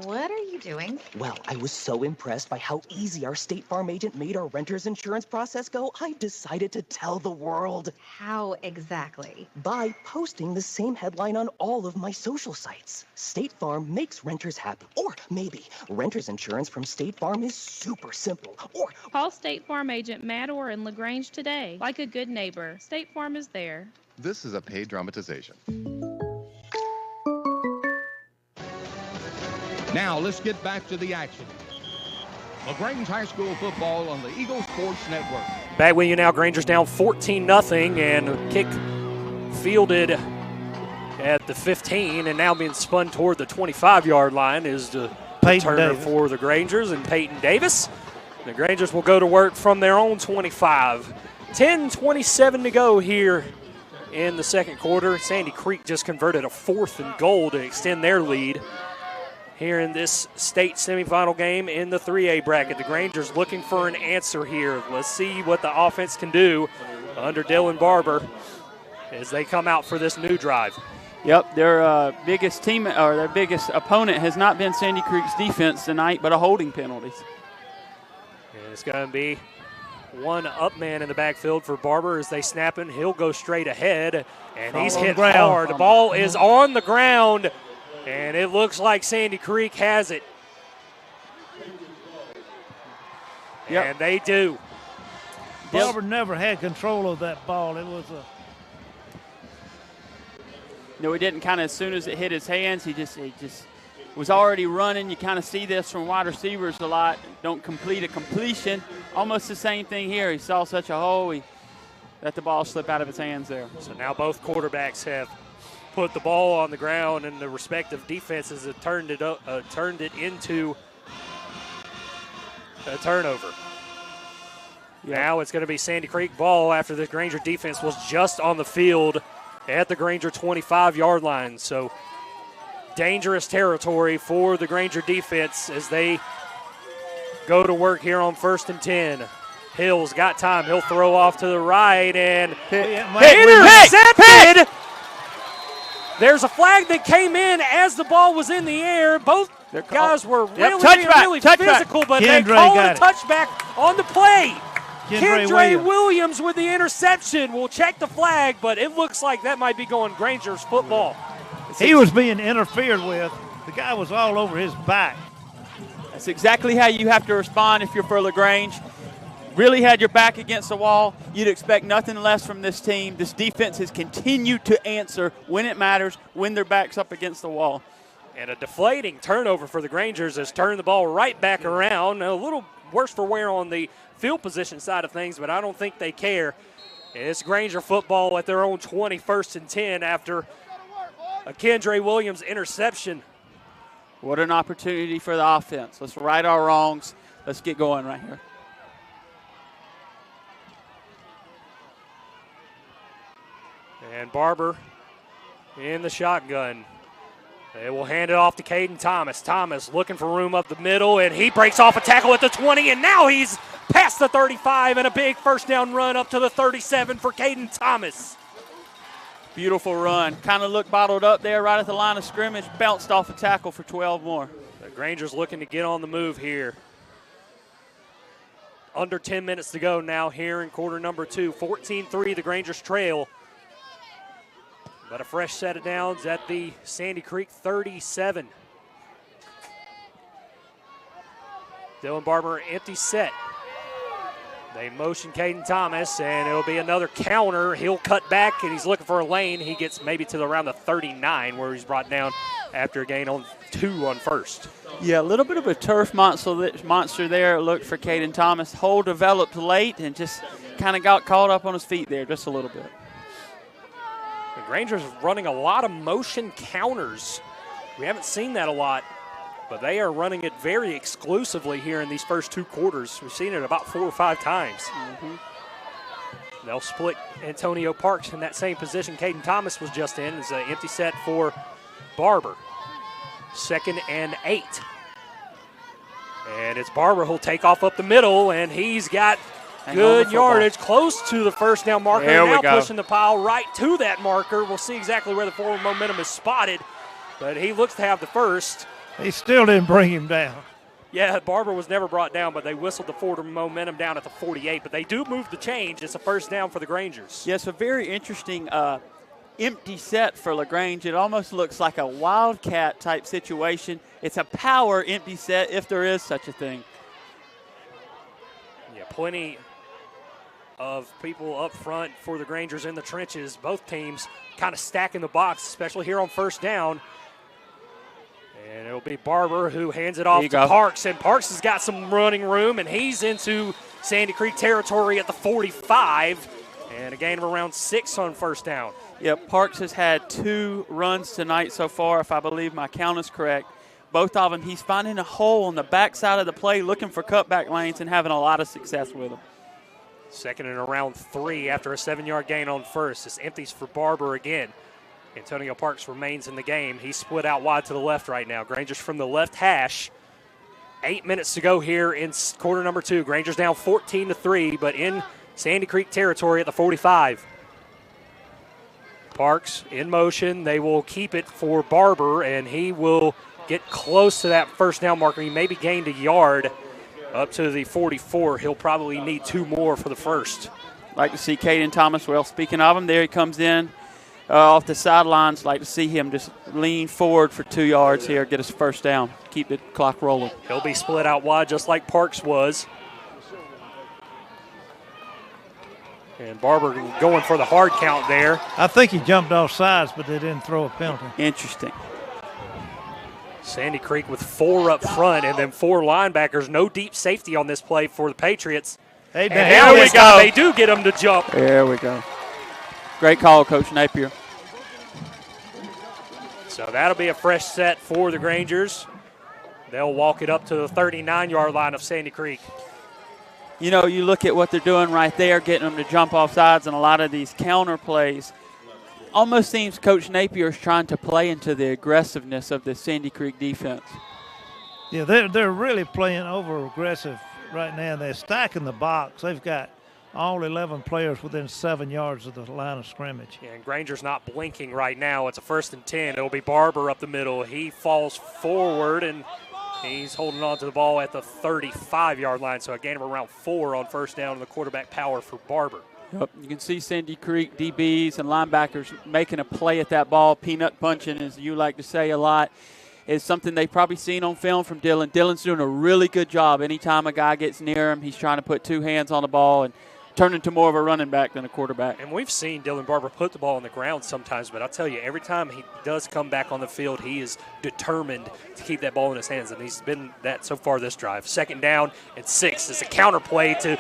What are you doing? Well, I was so impressed by how easy our State Farm agent made our renter's insurance process go, I decided to tell the world. How exactly? By posting the same headline on all of my social sites. State Farm makes renters happy. Or maybe renter's insurance from State Farm is super simple. Or call State Farm agent Matt Orr in Lagrange today. Like a good neighbor, State Farm is there. This is a paid dramatization. Now let's get back to the action. LaGrange High School football on the Eagle Sports Network. Back with you now, Grangers down 14-0, and a kick fielded at the 15 and now being spun toward the 25-yard line is the returner for the Grangers and Peyton Davis. The Grangers will go to work from their own 25. 10:27 to go here in the second quarter. Sandy Creek just converted a 4th and goal to extend their lead here in this state semifinal game in the 3A bracket. The Grangers looking for an answer here. Let's see what the offense can do under Dylan Barber as they come out for this new drive. Yep, their biggest team or their biggest opponent has not been Sandy Creek's defense tonight, but a holding penalties. And it's going to be one up man in the backfield for Barber as they snap it. He'll go straight ahead, and he's hit hard. The ball is on the ground, and it looks like Sandy Creek has it. Yep. And they do. Barber never had control of that ball. It was a... No, he didn't kind of, as soon as it hit his hands, he just was already running. You kind of see this from wide receivers a lot. Don't complete a completion. Almost the same thing here. He saw such a hole, he let the ball slip out of his hands there. So now both quarterbacks have put the ball on the ground, and the respective defenses have turned it into a turnover. Yep. Now it's going to be Sandy Creek ball after the Granger defense was just on the field at the Granger 25-yard line. So dangerous territory for the Granger defense as they go to work here on 1st and 10. Hill's got time. He'll throw off to the right and intercepted. There's a flag that came in as the ball was in the air. Both guys were really physical, but they called a touchback on the play. Kendra Williams with the interception. We'll check the flag, but it looks like that might be going Granger's football. He was being interfered with. The guy was all over his back. That's exactly how you have to respond if you're for LaGrange. Really had your back against the wall. You'd expect nothing less from this team. This defense has continued to answer when it matters, when their back's up against the wall. And a deflating turnover for the Grangers has turned the ball right back around. A little worse for wear on the field position side of things, but I don't think they care. It's Granger football at their own 21st and 10 after a Kendra Williams interception. What an opportunity for the offense. Let's right our wrongs. Let's get going right here. And Barber in the shotgun. They will hand it off to Caden Thomas. Thomas looking for room up the middle, and he breaks off a tackle at the 20, and now he's past across the 35 and a big first down run up to the 37 for Caden Thomas. Beautiful run. Kind of looked bottled up there right at the line of scrimmage. Bounced off a tackle for 12 more. The Grangers looking to get on the move here. Under 10 minutes to go now here in quarter number 2. 14-3, the Grangers trail. But a fresh set of downs at the Sandy Creek 37. Dylan Barber, empty set. They motion Caden Thomas, and it'll be another counter. He'll cut back, and he's looking for a lane. He gets maybe to around the 39 where he's brought down after a gain on 2 on first. Yeah, a little bit of a turf monster there. It looked for Caden Thomas. Hole developed late and just kind of got caught up on his feet there just a little bit. The Grangers running a lot of motion counters. We haven't seen that a lot, but they are running it very exclusively here in these first 2 quarters. We've seen it about 4 or 5 times. They'll split Antonio Parks in that same position Caden Thomas was just in. It's an empty set for Barber. 2nd and 8. And it's Barber who'll take off up the middle, and he's got good yardage close to the first down marker. There we now go. Pushing the pile right to that marker. We'll see exactly where the forward momentum is spotted, but he looks to have the first. He still didn't bring him down. Yeah, Barber was never brought down, but they whistled the forward momentum down at the 48. But they do move the change. It's a first down for the Grangers. Yes, a very interesting empty set for Lagrange. It almost looks like a wildcat type situation. It's a power empty set if there is such a thing. Yeah, plenty of people up front for the Grangers in the trenches. Both teams kind of stacking the box, especially here on first down. And it'll be Barber who hands it off to Parks. And Parks has got some running room, and he's into Sandy Creek territory at the 45. And a gain of around 6 on first down. Yeah, Parks has had 2 runs tonight so far, if I believe my count is correct. Both of them, he's finding a hole on the backside of the play, looking for cutback lanes and having a lot of success with them. 2nd and around 3 after a 7-yard gain on first. It's empties for Barber again. Antonio Parks remains in the game. He's split out wide to the left right now. Grangers from the left hash. 8 minutes to go here in quarter number 2. Grangers down 14-3, but in Sandy Creek territory at the 45. Parks in motion. They will keep it for Barber, and he will get close to that first down marker. He maybe gained a yard up to the 44. He'll probably need 2 more for the first. Like to see Caden Thomas. Well, speaking of him, there he comes in off the sidelines. Like to see him just lean forward for 2 yards here, get his first down, keep the clock rolling. He'll be split out wide just like Parks was. And Barber going for the hard count there. I think he jumped off sides, but they didn't throw a penalty. Interesting. Sandy Creek with 4 up front and then 4 linebackers. No deep safety on this play for the Patriots. Hey, and now we go. They do get him to jump. There we go. Great call, Coach Napier. So that'll be a fresh set for the Grangers. They'll walk it up to the 39-yard line of Sandy Creek. You know, you look at what they're doing right there, getting them to jump off sides and a lot of these counter plays. Almost seems Coach Napier is trying to play into the aggressiveness of the Sandy Creek defense. Yeah, they're really playing over aggressive right now. They're stacking the box. They've got all 11 players within 7 yards of the line of scrimmage. Yeah, and Granger's not blinking right now. It's a 1st and 10. It'll be Barber up the middle. He falls forward, and he's holding on to the ball at the 35-yard line, so a gain of around 4 on first down, and the quarterback power for Barber. Yep. You can see Sandy Creek DBs and linebackers making a play at that ball. Peanut punching, as you like to say a lot, is something they've probably seen on film from Dylan. Dylan's doing a really good job. Anytime a guy gets near him, he's trying to put 2 hands on the ball and turn into more of a running back than a quarterback. And we've seen Dylan Barber put the ball on the ground sometimes, but I'll tell you, every time he does come back on the field, he is determined to keep that ball in his hands, and he's been that so far this drive. 2nd down and 6. It's a counter play to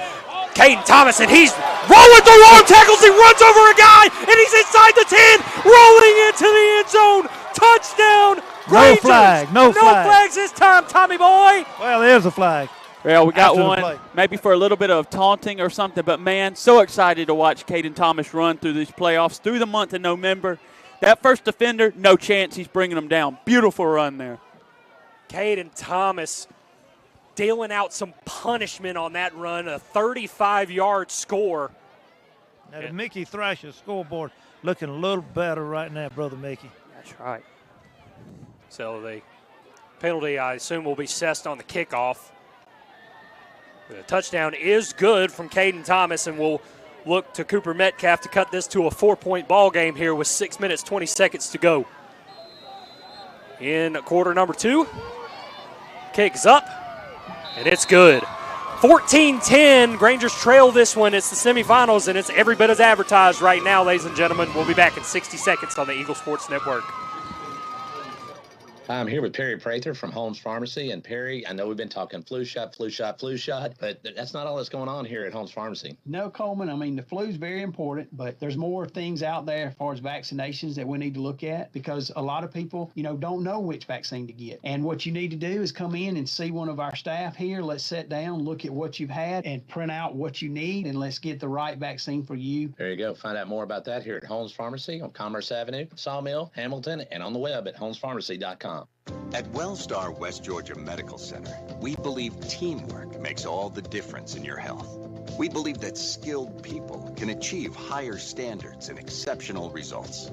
Caden Thomas, and he's rolling through arm tackles. He runs over a guy, and he's inside the 10, rolling into the end zone. Touchdown, Grangers. No flag, no flag. No flags this time, Tommy boy. Well, there's a flag. Well, we got After the one play. maybe for a little bit of taunting or something, but, man, so excited to watch Caden Thomas run through these playoffs through the month of November. That first defender, no chance he's bringing them down. Beautiful run there. Caden Thomas dealing out some punishment on that run, a 35-yard score. Now, the Mickey Thrasher scoreboard looking a little better right now, Brother Mickey. That's right. So the penalty, I assume, will be assessed on the kickoff. The touchdown is good from Caden Thomas, and we'll look to Cooper Metcalf to cut this to a 4-point ball game here with 6 minutes, 20 seconds to go. In quarter number 2, kicks up, and it's good. 14-10, Grangers trail this one. It's the semifinals, and it's every bit as advertised right now, ladies and gentlemen. We'll be back in 60 seconds on the Eagle Sports Network. I'm here with Perry Prather from Holmes Pharmacy. And Perry, I know we've been talking flu shot, but that's not all that's going on here at Holmes Pharmacy. No, Coleman. I mean, the flu is very important, but there's more things out there as far as vaccinations that we need to look at, because a lot of people, don't know which vaccine to get. And what you need to do is come in and see one of our staff here. Let's sit down, look at what you've had, and print out what you need, and let's get the right vaccine for you. There you go. Find out more about that here at Holmes Pharmacy on Commerce Avenue, Sawmill, Hamilton, and on the web at holmespharmacy.com. At Wellstar West Georgia Medical Center, we believe teamwork makes all the difference in your health. We believe that skilled people can achieve higher standards and exceptional results.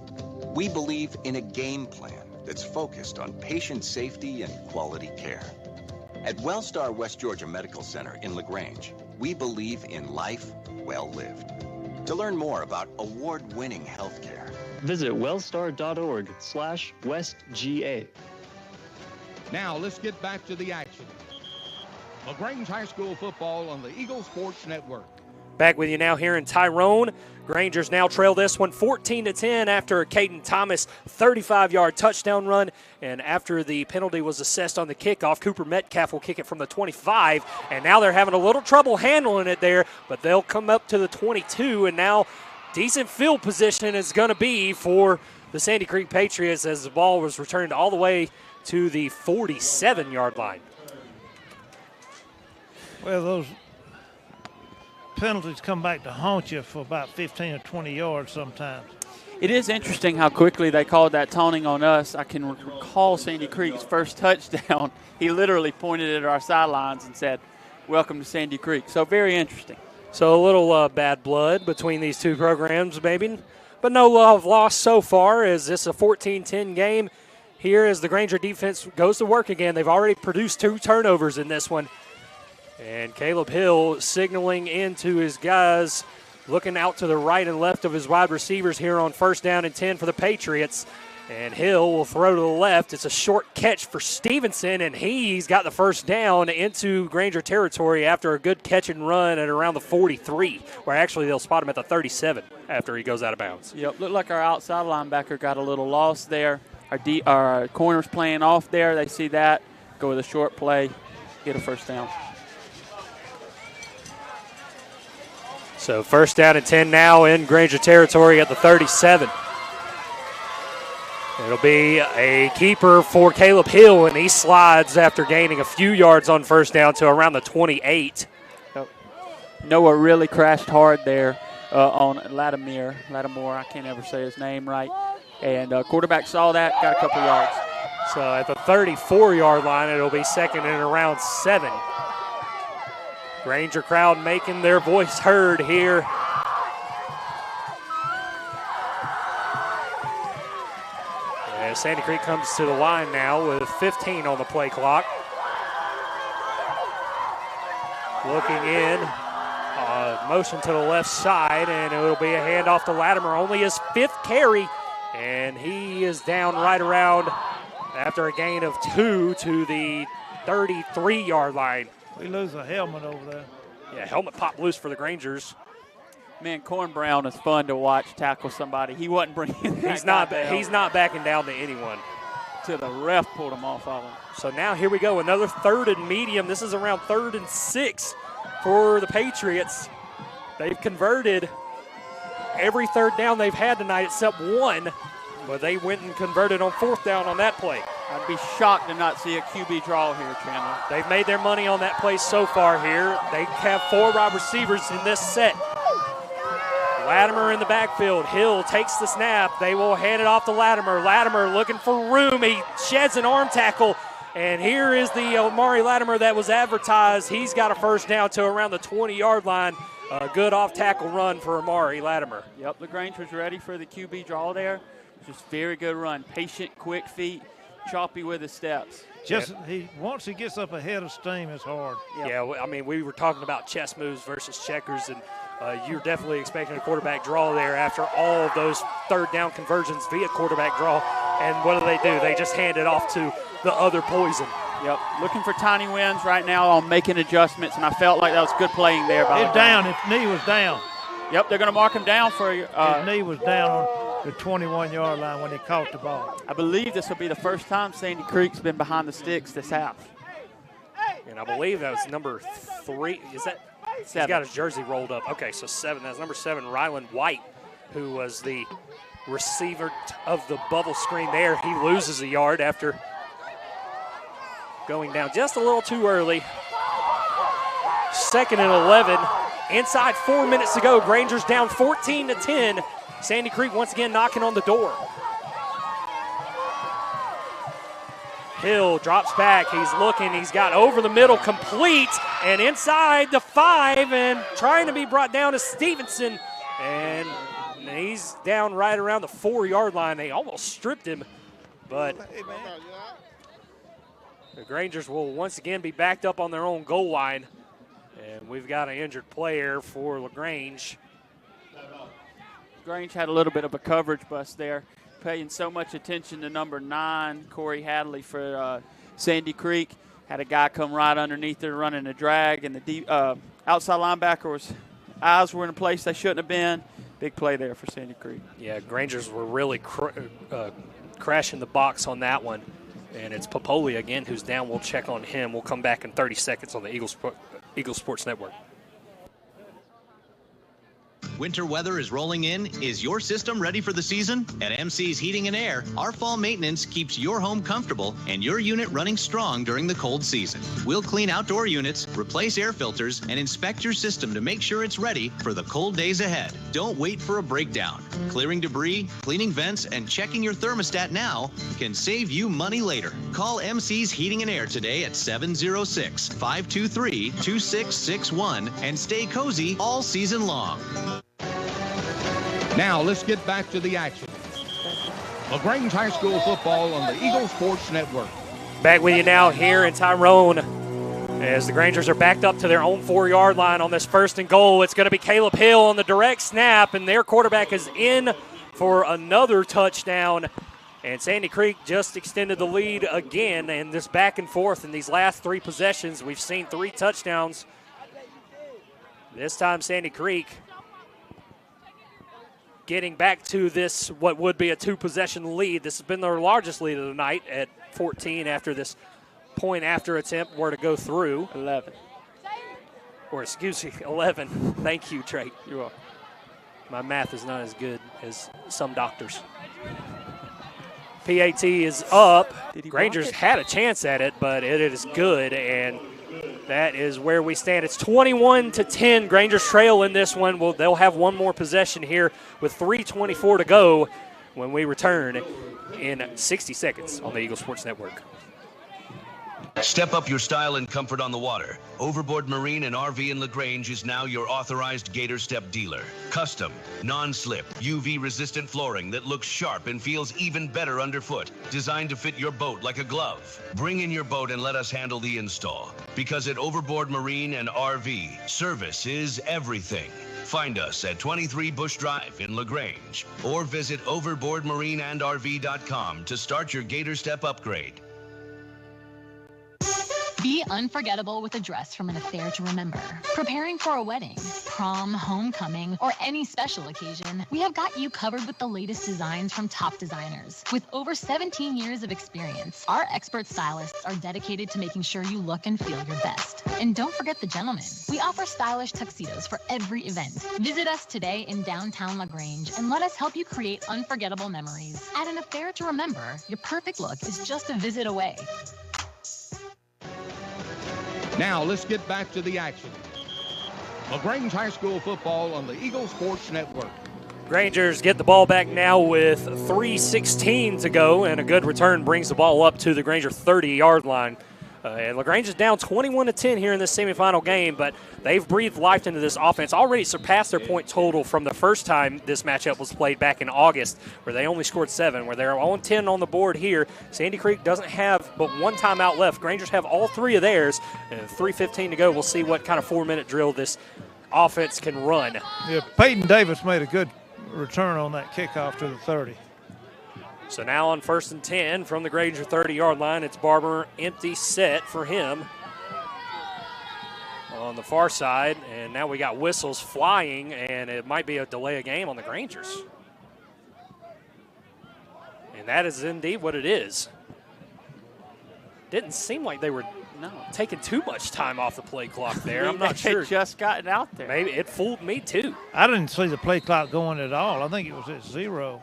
We believe in a game plan that's focused on patient safety and quality care. At Wellstar West Georgia Medical Center in Lagrange, we believe in life well lived. To learn more about award-winning healthcare, visit wellstar.org/WestGA. Now let's get back to the action. Lagrange High School football on the Eagle Sports Network. Back with you now here in Tyrone. Grangers now trail this one 14-10 after a Caden Thomas 35-yard touchdown run. And after the penalty was assessed on the kickoff, Cooper Metcalf will kick it from the 25. And now they're having a little trouble handling it there, but they'll come up to the 22. And now decent field position is going to be for the Sandy Creek Patriots as the ball was returned all the way to the 47-yard line. Well, those penalties come back to haunt you for about 15 or 20 yards sometimes. It is interesting how quickly they called that taunting on us. I can recall Sandy Creek's first touchdown. He literally pointed at our sidelines and said, "Welcome to Sandy Creek." So very interesting. So a little bad blood between these two programs, maybe. But no love lost so far, as this is a 14-10 game. Here as the Granger defense goes to work again. They've already produced 2 turnovers in this one. And Caleb Hill signaling into his guys, looking out to the right and left of his wide receivers here on 1st down and 10 for the Patriots. And Hill will throw to the left. It's a short catch for Stevenson, and he's got the 1st down into Granger territory after a good catch and run at around the 43, where actually they'll spot him at the 37 after he goes out of bounds. Yep, looked like our outside linebacker got a little lost there. Our corner's playing off there. They see that, go with a short play, get a 1st down. So 1st down and 10 now in Granger territory at the 37. It'll be a keeper for Caleb Hill, and he slides after gaining a few yards on 1st down to around the 28. Yep. Noah really crashed hard there on Lattimore. I can't ever say his name right. And quarterback saw that, got a couple yards. So at the 34-yard line, it'll be 2nd and around 7. Granger crowd making their voice heard here. As Sandy Creek comes to the line now with 15 on the play clock. Looking in, motion to the left side, and it'll be a handoff to Latimer. Only his 5th carry, and he is down right around after a gain of 2 to the 33-yard line. We lose a helmet over there. Yeah, helmet popped loose for the Grangers. Man, Corn Brown is fun to watch tackle somebody. He wasn't bringing that He's not backing down to anyone. Till the ref pulled him off of him. So now here we go, another 3rd and medium. This is around 3rd and 6 for the Patriots. They've converted every 3rd down they've had tonight except 1, but they went and converted on 4th down on that play. I'd be shocked to not see a QB draw here, Chandler. They've made their money on that play so far here. They have 4 wide receivers in this set. Latimer in the backfield. Hill takes the snap. They will hand it off to Latimer. Latimer looking for room. He sheds an arm tackle And here is the Omari Latimer that was advertised. He's got a first down to around the 20-yard line. A good off-tackle run for Omari Latimer. Yep, Lagrange was ready for the QB draw there. Just very good run. Patient, quick feet, choppy with his steps. Once he gets up ahead of steam, it's hard. Yep. Yeah, I mean, we were talking about chess moves versus checkers, and you're definitely expecting a quarterback draw there after all of those third down conversions via quarterback draw. And what do? They just hand it off to the other poison. Yep, looking for tiny wins right now on making adjustments, and I felt like that was good playing there. It's down. His knee was down. Yep, they're going to mark him down for his knee was down on the 21-yard line when he caught the ball. I believe this will be the first time Sandy Creek's been behind the sticks this half. And I believe that was number 3. Is that? 7. He's got his jersey rolled up. Okay, so 7. That's number 7, Ryland White, who was the receiver of the bubble screen there. He loses a yard after going down just a little too early. 2nd and 11. Inside 4 minutes to go. Grangers down 14-10. Sandy Creek once again knocking on the door. Hill drops back. He's looking. He's got over the middle complete and inside the 5 and trying to be brought down to Stevenson. And he's down right around the 4-yard line. They almost stripped him, but the Grangers will once again be backed up on their own goal line. And we've got an injured player for Lagrange. Lagrange had a little bit of a coverage bust there, paying so much attention to number 9, Corey Hadley for Sandy Creek. Had a guy come right underneath there running a drag, and the outside linebacker's eyes were in a place they shouldn't have been. Big play there for Sandy Creek. Yeah, Grangers were really crashing the box on that one. And it's Popoli again who's down. We'll check on him. We'll come back in 30 seconds on the Eagle Sports Network. Winter weather is rolling in. Is your system ready for the season? At MC's Heating and Air, our fall maintenance keeps your home comfortable and your unit running strong during the cold season. We'll clean outdoor units, replace air filters, and inspect your system to make sure it's ready for the cold days ahead. Don't wait for a breakdown. Clearing debris, cleaning vents, and checking your thermostat now can save you money later. Call MC's Heating and Air today at 706-523-2661 and stay cozy all season long. Now let's get back to the action. Lagrange High School football on the Eagle Sports Network. Back with you now here in Tyrone as the Grangers are backed up to their own 4-yard line on this 1st and goal. It's going to be Caleb Hill on the direct snap, and their quarterback is in for another touchdown. And Sandy Creek just extended the lead again in this back and forth in these last 3 possessions. We've seen 3 touchdowns. This time Sandy Creek getting back to this, what would be a 2-possession lead. This has been their largest lead of the night at 14 after this point after attempt were to go through. 11. Or excuse me, 11. Thank you, Trey. You're welcome. My math is not as good as some doctors. PAT is up. Grangers had a chance at it, but it is good, and that is where we stand. It's 21-10. Grangers trail in this one. They'll have one more possession here with 3:24 to go when we return in 60 seconds on the Eagle Sports Network. Step up your style and comfort on the water. Overboard Marine and RV in Lagrange is now your authorized Gator Step dealer. Custom, non-slip, UV-resistant flooring that looks sharp and feels even better underfoot. Designed to fit your boat like a glove. Bring in your boat and let us handle the install. Because at Overboard Marine and RV, service is everything. Find us at 23 Bush Drive in Lagrange. Or visit overboardmarineandrv.com to start your Gator Step upgrade. Be unforgettable with a dress from an affair to remember. Preparing for a wedding, prom, homecoming, or any special occasion, we have got you covered with the latest designs from top designers. With over 17 years of experience, our expert stylists are dedicated to making sure you look and feel your best. And don't forget the gentlemen. We offer stylish tuxedos for every event. Visit us today in downtown LaGrange and let us help you create unforgettable memories. At an affair to remember, your perfect look is just a visit away. Now let's get back to the action. LaGrange High School football on the Eagle Sports Network. Rangers get the ball back now with 3:16 to go, and a good return brings the ball up to the Granger 30-yard line. And Lagrange is down 21-10 here in this semifinal game, but they've breathed life into this offense. Already surpassed their point total from the first time this matchup was played back in August, where they only scored 7, where they're on 10 on the board here. Sandy Creek doesn't have but one timeout left. Grangers have all 3 of theirs, and 3:15 to go. We'll see what kind of 4-minute drill this offense can run. Yeah, Peyton Davis made a good return on that kickoff to the 30. So now on 1st and 10 from the Granger 30-yard line, it's Barber, empty set for him on the far side. And now we got whistles flying, and it might be a delay of game on the Grangers. And that is indeed what it is. Didn't seem like they were taking too much time off the play clock there. I'm not sure. They just gotten out there. Maybe it fooled me too. I didn't see the play clock going at all. I think it was at 0.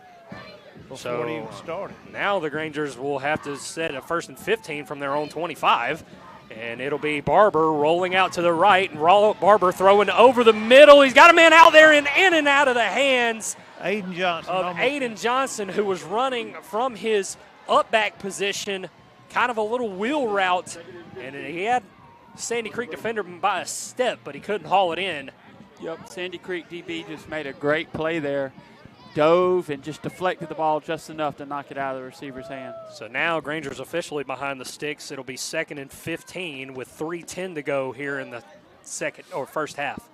Before it even started. Now the Grangers will have to set a 1st and 15 from their own 25. And it'll be Barber rolling out to the right. And Barber throwing over the middle. He's got a man out there and in and out of the hands Aiden Johnson. Of Aiden Johnson, who was running from his up back position, kind of a little wheel route. And he had Sandy Creek defender by a step, but he couldn't haul it in. Yep, Sandy Creek DB just made a great play there. Dove and just deflected the ball just enough to knock it out of the receiver's hand. So now Granger's officially behind the sticks. It'll be 2nd and 15 with 3:10 to go here in the first half.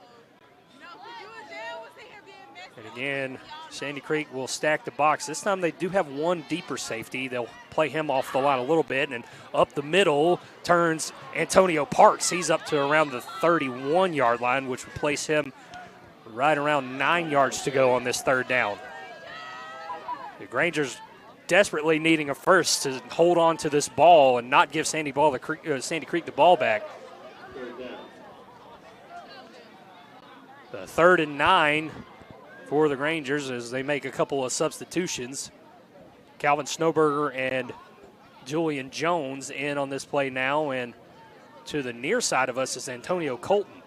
And again, Sandy Creek will stack the box. This time they do have one deeper safety. They'll play him off the line a little bit, and up the middle turns Antonio Parks. He's up to around the 31-yard line, which would place him right around 9 yards to go on this 3rd down. The Grangers desperately needing a first to hold on to this ball and not give Sandy Creek the ball back. The 3rd and 9 for the Grangers as they make a couple of substitutions. Calvin Snowberger and Julian Jones in on this play now, and to the near side of us is Antonio Colton.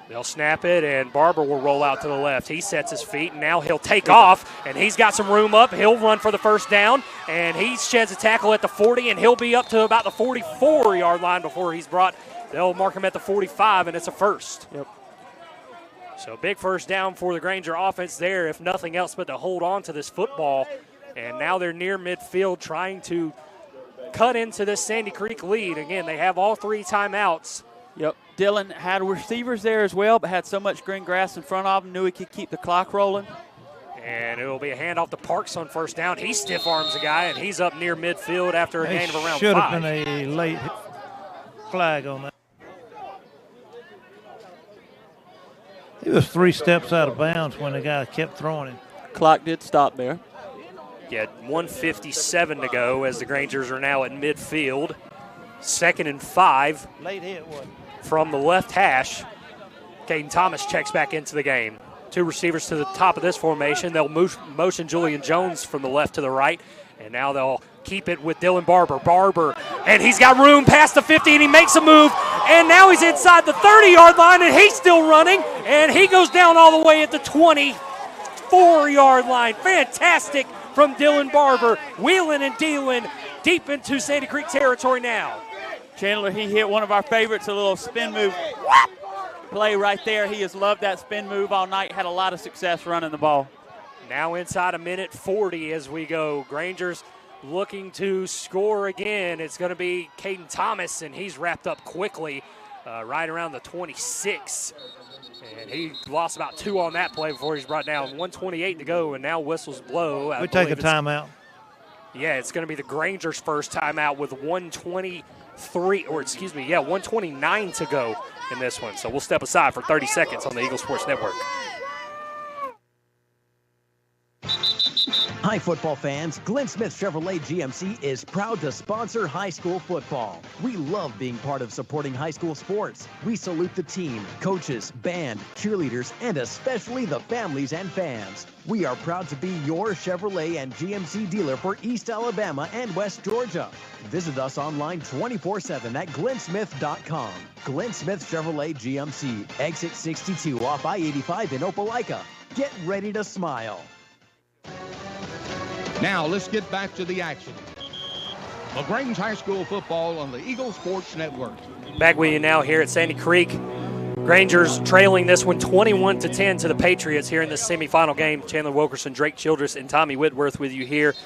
They'll snap it, and Barber will roll out to the left. He sets his feet, and now he'll take off, and he's got some room up. He'll run for the 1st down, and he sheds a tackle at the 40, and he'll be up to about the 44-yard line before he's brought. They'll mark him at the 45, and it's a first. Yep. So big 1st down for the Granger offense there, if nothing else but to hold on to this football. And now they're near midfield trying to cut into this Sandy Creek lead. Again, they have all 3 timeouts. Yep. Dylan had receivers there as well, but had so much green grass in front of him, knew he could keep the clock rolling. And it will be a handoff to Parks on 1st down. He stiff arms a guy, and he's up near midfield after a gain of around 5. Should have been a late flag on that. He was 3 steps out of bounds when the guy kept throwing him. Clock did stop there. Yeah, 1:57 to go as the Grangers are now at midfield. 2nd and 5. Late hit, what? From the left hash. Caden Thomas checks back into the game. 2 receivers to the top of this formation. They'll motion Julian Jones from the left to the right. And now they'll keep it with Dylan Barber, and he's got room past the 50, and he makes a move, and now he's inside the 30-yard line, and he's still running, and he goes down all the way at the 24-yard line. Fantastic from Dylan Barber, wheeling and dealing deep into Sandy Creek territory now. Chandler, he hit one of our favorites, a little spin move play right there. He has loved that spin move all night, had a lot of success running the ball. Now inside a minute 40 as we go. Grangers looking to score again. It's going to be Caden Thomas, and he's wrapped up quickly right around the 26. And he lost about 2 on that play before he's brought down. 1:28 to go, and now whistles blow. We take a timeout. Yeah, it's going to be the Grangers' first timeout with 1:29 to go in this one. So we'll step aside for 30 seconds on the Eagle Sports Network. Hi, football fans. Glenn Smith Chevrolet GMC is proud to sponsor high school football. We love being part of supporting high school sports. We salute the team, coaches, band, cheerleaders, and especially the families and fans. We are proud to be your Chevrolet and GMC dealer for East Alabama and West Georgia. Visit us online 24/7 at glennsmith.com. Glenn Smith Chevrolet GMC, exit 62 off I-85 in Opelika. Get ready to smile. Now let's get back to the action. Lagrange High School football on the Eagle Sports Network. Back with you now here at Sandy Creek. Grangers trailing this one 21-10 to the Patriots here in this semifinal game. Chandler Wilkerson, Drake Childress, and Tommy Whitworth with you here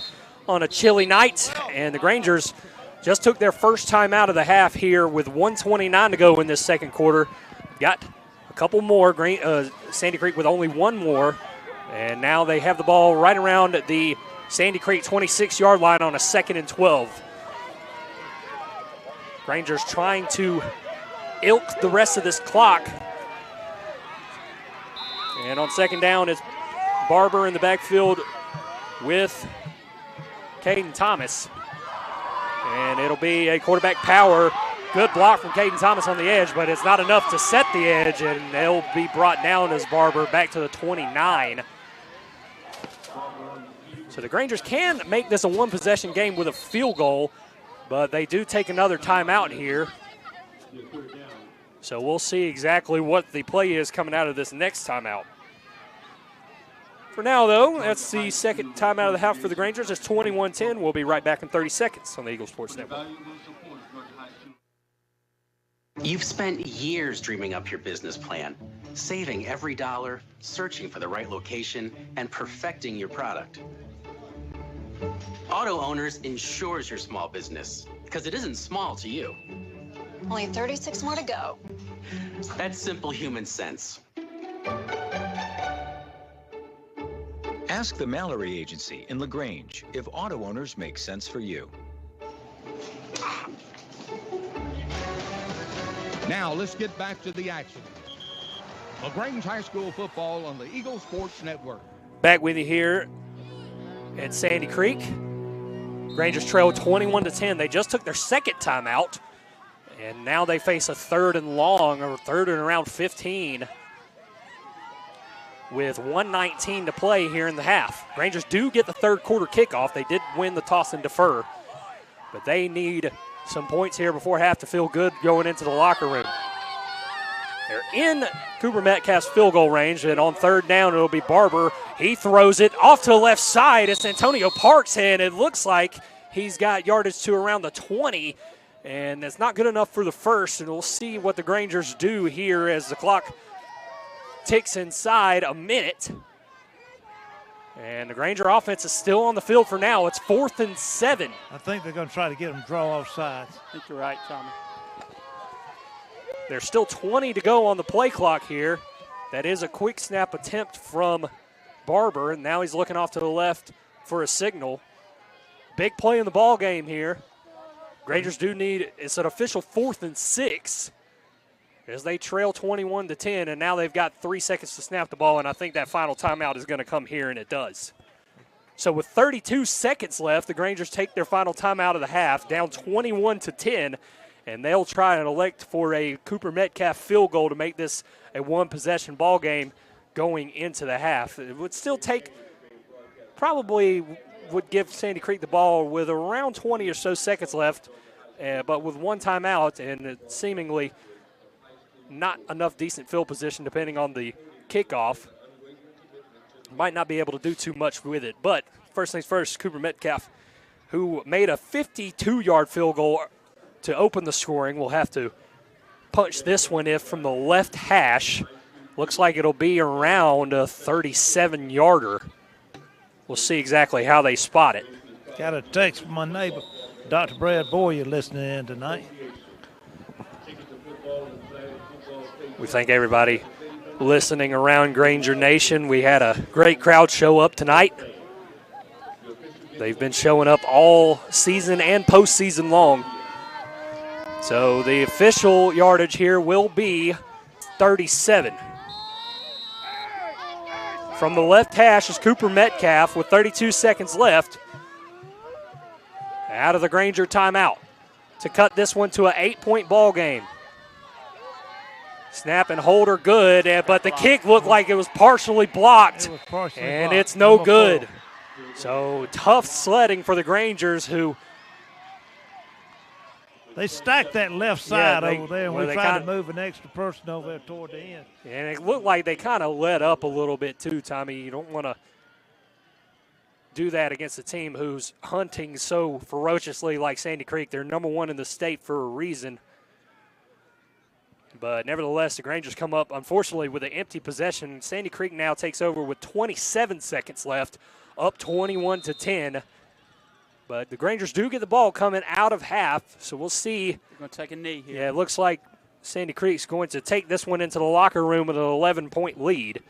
on a chilly night. And the Grangers just took their first time out of the half here with 1:29 to go in this second quarter. Got a couple more. Sandy Creek with only one more. And now they have the ball right around the Sandy Creek 26-yard line on a 2nd and 12. Grangers trying to ilk the rest of this clock. And on second down, it's Barber in the backfield with Caden Thomas. And it'll be a quarterback power. Good block from Caden Thomas on the edge, but it's not enough to set the edge, and they'll be brought down as Barber back to the 29. So the Grangers can make this a one-possession game with a field goal, but they do take another timeout here. So we'll see exactly what the play is coming out of this next timeout. For now, though, that's the second timeout of the half for the Grangers. It's 21-10. We'll be right back in 30 seconds on the Eagle Sports Network. You've spent years dreaming up your business plan, saving every dollar, searching for the right location, and perfecting your product. Auto Owners insures your small business, because it isn't small to you. Only 36 more to go. That's simple human sense. Ask the Mallory Agency in Lagrange if Auto Owners make sense for you. Now let's get back to the action. Lagrange High School football on the Eagle Sports Network. Back with you here at Sandy Creek. Grangers trail 21-10. They just took their second timeout, and now they face a 3rd and long, or 3rd and around 15, with 1:19 to play here in the half. Grangers do get the third quarter kickoff. They did win the toss and defer, but they need some points here before half to feel good going into the locker room. They're in Cooper Metcalf's field goal range, and on third down, it'll be Barber. He throws it off to the left side. It's Antonio Parks, and it looks like he's got yardage to around the 20, and that's not good enough for the first, and we'll see what the Grangers do here as the clock ticks inside a minute. And the Granger offense is still on the field for now. It's 4th and 7. I think they're going to try to get them draw off sides. I think you're right, Tommy. There's still 20 to go on the play clock here. That is a quick snap attempt from Barber, and now he's looking off to the left for a signal. Big play in the ball game here. Grangers do need, it's an official 4th and 6 as they trail 21-10, and now they've got 3 seconds to snap the ball, and I think that final timeout is going to come here, and it does. So with 32 seconds left, the Grangers take their final timeout of the half, down 21-10, and they'll try and elect for a Cooper Metcalf field goal to make this a one-possession ball game going into the half. It would still take, probably would give Sandy Creek the ball with around 20 or so seconds left, but with one timeout and seemingly not enough decent field position depending on the kickoff, might not be able to do too much with it. But first things first, Cooper Metcalf, who made a 52-yard field goal to open the scoring, will have to punch this one in from the left hash. Looks like it'll be around a 37-yarder. We'll see exactly how they spot it. Got a text from my neighbor, Dr. Brad Boyer, listening in tonight. We thank everybody listening around Granger Nation. We had a great crowd show up tonight. They've been showing up all season and postseason long. So the official yardage here will be 37. from the left hash is Cooper Metcalf with 32 seconds left. Out of the Granger timeout to cut this one to an 8-point ball game. Snap and hold are good, but the kick looked like it was partially blocked, and it's no good. So tough sledding for the Grangers, who they stacked that left side over there, and we tried to kinda move an extra person over there toward the end. And it looked like they kind of let up a little bit too, Tommy. You don't want to do that against a team who's hunting so ferociously like Sandy Creek. They're number one in the state for a reason. But nevertheless, the Grangers come up, unfortunately, with an empty possession. Sandy Creek now takes over with 27 seconds left, up 21-10. But the Grangers do get the ball coming out of half, so we'll see. They're going to take a knee here. Yeah, it looks like Sandy Creek's going to take this one into the locker room with an 11-point lead.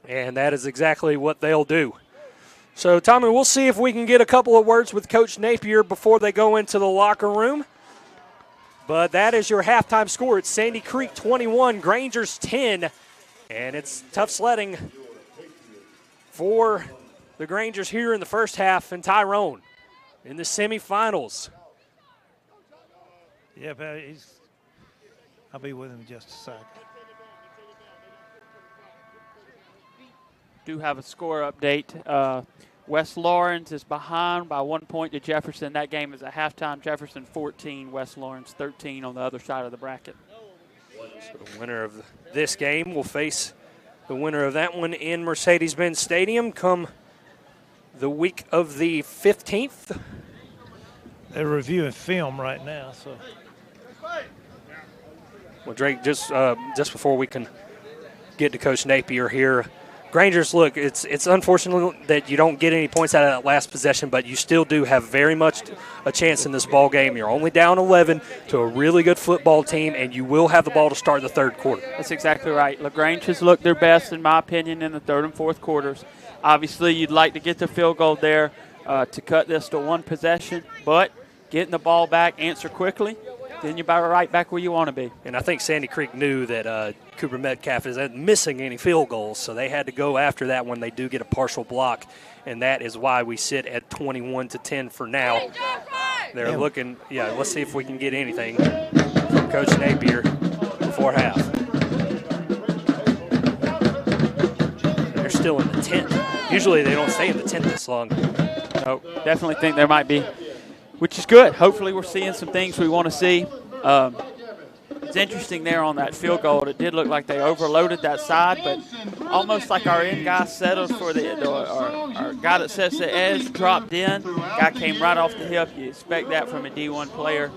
And that is exactly what they'll do. So, Tommy, we'll see if we can get a couple of words with Coach Napier before they go into the locker room. But that is your halftime score. It's Sandy Creek 21, Grangers 10. And it's tough sledding for the Grangers here in the first half, and Tyrone in the semifinals. Yeah, but I'll be with him in just a second. Do have a score update. West Lawrence is behind by 1 point to Jefferson. That game is at halftime. Jefferson 14, West Lawrence 13 on the other side of the bracket. So the winner of this game will face the winner of that one in Mercedes-Benz Stadium come the week of the 15th. They're reviewing film right now, so. Well, Drake, just before we can get to Coach Napier here, Grangers, look, it's unfortunate that you don't get any points out of that last possession, but you still do have very much a chance in this ball game. You're only down 11 to a really good football team, and you will have the ball to start the third quarter. That's exactly right. Lagrange has looked their best, in my opinion, in the third and fourth quarters. Obviously, you'd like to get the field goal there to cut this to one possession, but getting the ball back, answer quickly, then you're right back where you want to be. And I think Sandy Creek knew that Cooper Metcalf isn't missing any field goals, so they had to go after that when they do get a partial block, and that is why we sit at 21-10 for now. They're looking, let's see if we can get anything from Coach Napier before half. They're still in the 10th. Usually they don't stay in the 10th this long. No, definitely think there might be, which is good. Hopefully we're seeing some things we want to see. It's interesting there on that field goal. It did look like they overloaded that side, but almost like our end guy settled for our guy that sets the edge, dropped in. Guy came right off the hip. You expect that from a D1 player.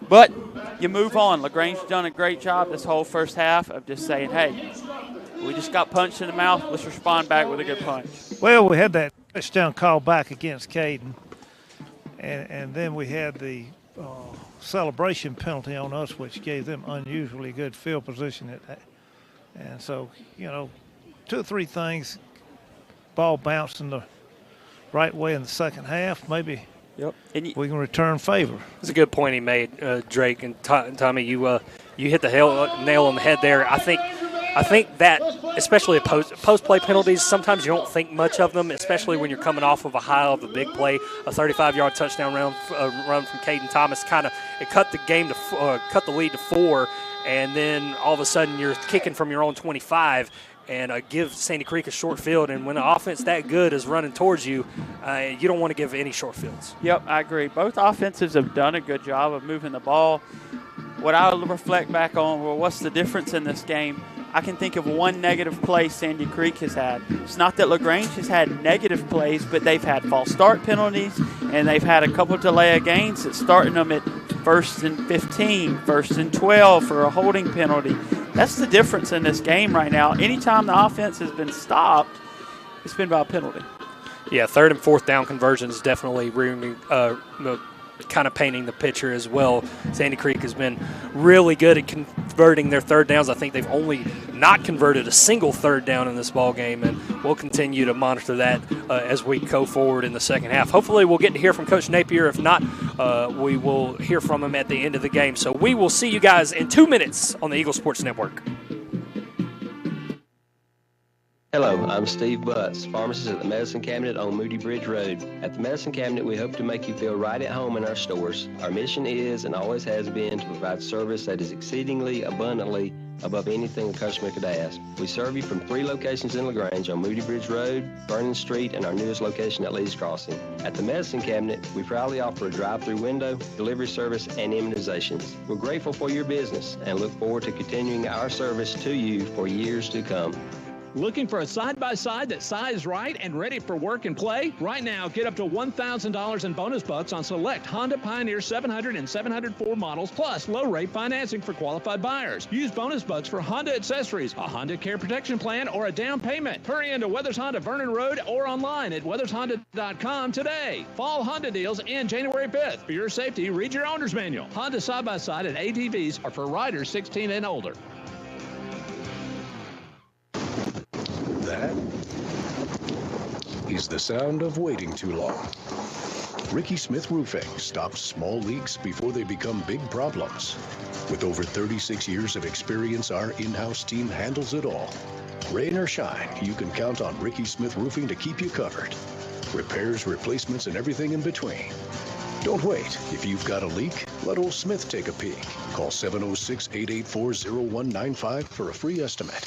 But you move on. Lagrange's done a great job this whole first half of just saying, hey, we just got punched in the mouth. Let's respond back with a good punch. Well, we had that touchdown call back against Caden. And then we had the celebration penalty on us, which gave them unusually good field position at that. And so, 2 or 3 things, ball bounced in the right way in the second half. Maybe we can return favor. It's a good point he made, Drake. And Tommy, you hit the nail on the head there. I think that, especially post-play penalties, sometimes you don't think much of them, especially when you're coming off of a high of a big play, a 35-yard touchdown run from Caden Thomas. It cut the game to cut the lead to 4, and then all of a sudden you're kicking from your own 25 and give Sandy Creek a short field. And when an offense that good is running towards you, you don't want to give any short fields. Yep, I agree. Both offenses have done a good job of moving the ball. What I'll reflect back on, well, what's the difference in this game? I can think of one negative play Sandy Creek has had. It's not that Lagrange has had negative plays, but they've had false start penalties, and they've had a couple delay of games that's starting them at 1st and 15, 1st and 12 for a holding penalty. That's the difference in this game right now. Anytime the offense has been stopped, it's been by a penalty. Yeah, 3rd and 4th down conversions definitely kind of painting the picture as well. Sandy Creek has been really good at converting their 3rd downs. I think they've only not converted a single 3rd down in this ball game, and we'll continue to monitor that as we go forward in the second half. Hopefully we'll get to hear from Coach Napier. If not, we will hear from him at the end of the game. So we will see you guys in 2 minutes on the Eagle Sports Network. Hello, I'm Steve Butts, pharmacist at the Medicine Cabinet on Moody Bridge Road. At the Medicine Cabinet, we hope to make you feel right at home in our stores. Our mission is and always has been to provide service that is exceedingly abundantly above anything a customer could ask. We serve you from 3 locations in Lagrange on Moody Bridge Road, Vernon Street, and our newest location at Lee's Crossing. At the Medicine Cabinet, we proudly offer a drive-through window, delivery service, and immunizations. We're grateful for your business and look forward to continuing our service to you for years to come. Looking for a side-by-side that's sized right and ready for work and play? Right now, get up to $1,000 in bonus bucks on select Honda Pioneer 700 and 704 models, plus low-rate financing for qualified buyers. Use bonus bucks for Honda accessories, a Honda Care Protection Plan, or a down payment. Hurry into Weathers Honda Vernon Road or online at weathershonda.com today. Fall Honda deals end January 5th. For your safety, read your owner's manual. Honda side-by-side and ATVs are for riders 16 and older. That is the sound of waiting too long. Ricky Smith Roofing stops small leaks before they become big problems. With over 36 years of experience, our in-house team handles it all. Rain or shine, you can count on Ricky Smith Roofing to keep you covered. Repairs, replacements, and everything in between. Don't wait. If you've got a leak, let old Smith take a peek. Call 706-884-0195 for a free estimate.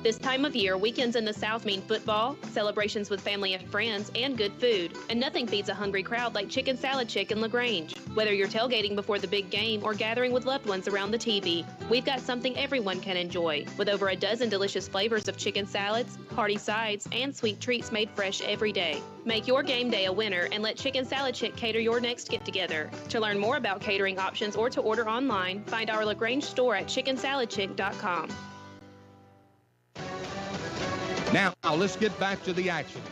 This time of year, weekends in the South mean football, celebrations with family and friends, and good food. And nothing feeds a hungry crowd like Chicken Salad Chick in Lagrange. Whether you're tailgating before the big game or gathering with loved ones around the TV, we've got something everyone can enjoy. With over a dozen delicious flavors of chicken salads, hearty sides, and sweet treats made fresh every day. Make your game day a winner and let Chicken Salad Chick cater your next get-together. To learn more about catering options or to order online, find our Lagrange store at chickensaladchick.com. Now, let's get back to the action.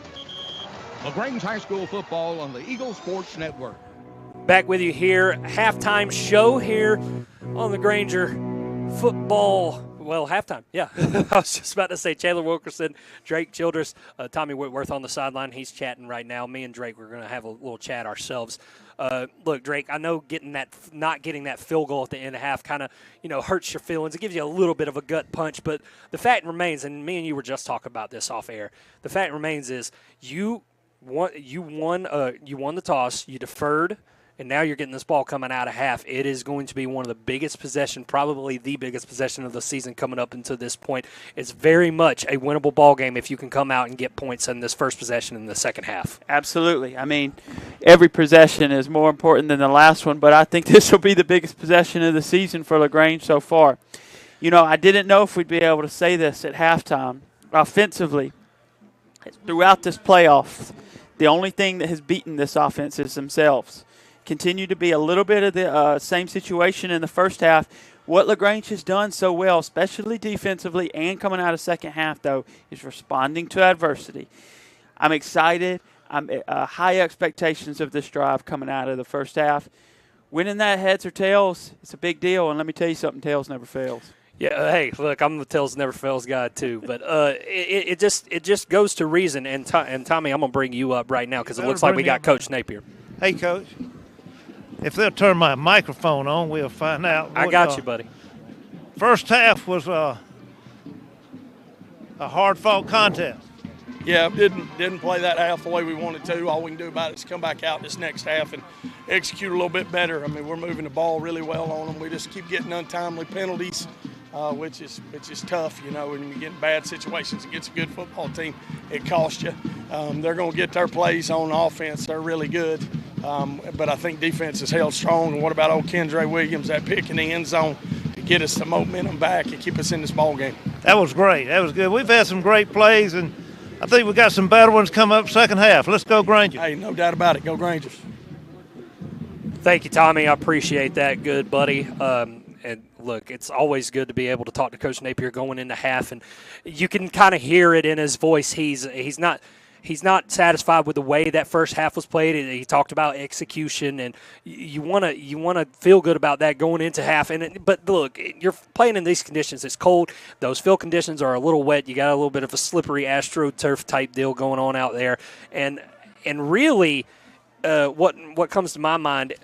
LaGrange High School football on the Eagle Sports Network. Back with you here, halftime show here on the Granger football. Well, halftime, yeah. I was just about to say Chandler Wilkerson, Drake Childress, Tommy Whitworth on the sideline. He's chatting right now. Me and Drake, we're going to have a little chat ourselves. Look, Drake, I know not getting that field goal at the end of half kind of, hurts your feelings. It gives you a little bit of a gut punch, but the fact remains, and me and you were just talking about this off air, the fact remains is you won the toss, you deferred, and now you're getting this ball coming out of half. It is going to be one of the biggest possession, probably the biggest possession of the season coming up until this point. It's very much a winnable ball game if you can come out and get points in this first possession in the second half. Absolutely. I mean, every possession is more important than the last one, but I think this will be the biggest possession of the season for LaGrange so far. I didn't know if we'd be able to say this at halftime. Offensively, throughout this playoff, the only thing that has beaten this offense is themselves. Continue to be a little bit of the same situation in the first half. What LaGrange has done so well, especially defensively and coming out of second half, though, is responding to adversity. I'm excited. I'm high expectations of this drive coming out of the first half. Winning that heads or tails, it's a big deal. And let me tell you something, tails never fails. Yeah, hey, look, I'm the tails never fails guy too, but it just goes to reason. And Tommy, I'm gonna bring you up right now because it looks like we got Coach Napier. Hey, Coach. If they'll turn my microphone on, we'll find out. I got you, buddy. First half was a hard-fought contest. Yeah, didn't play that half the way we wanted to. All we can do about it is come back out this next half and execute a little bit better. I mean, we're moving the ball really well on them. We just keep getting untimely penalties, which is tough, when you get in bad situations against a good football team, it costs you. They're going to get their plays on offense. They're really good. But I think defense is held strong. And what about old Kendra Williams, that pick in the end zone to get us the momentum back and keep us in this ball game? That was great. That was good. We've had some great plays, and I think we got some better ones coming up second half. Let's go Grangers. Hey, no doubt about it. Go Grangers. Thank you, Tommy. I appreciate that. Good, buddy. And look, it's always good to be able to talk to Coach Napier going into half, and you can kind of hear it in his voice. He's not satisfied with the way that first half was played. He talked about execution, and you want to feel good about that going into half. But look, you're playing in these conditions. It's cold. Those field conditions are a little wet. You got a little bit of a slippery AstroTurf type deal going on out there, and really, what comes to my mind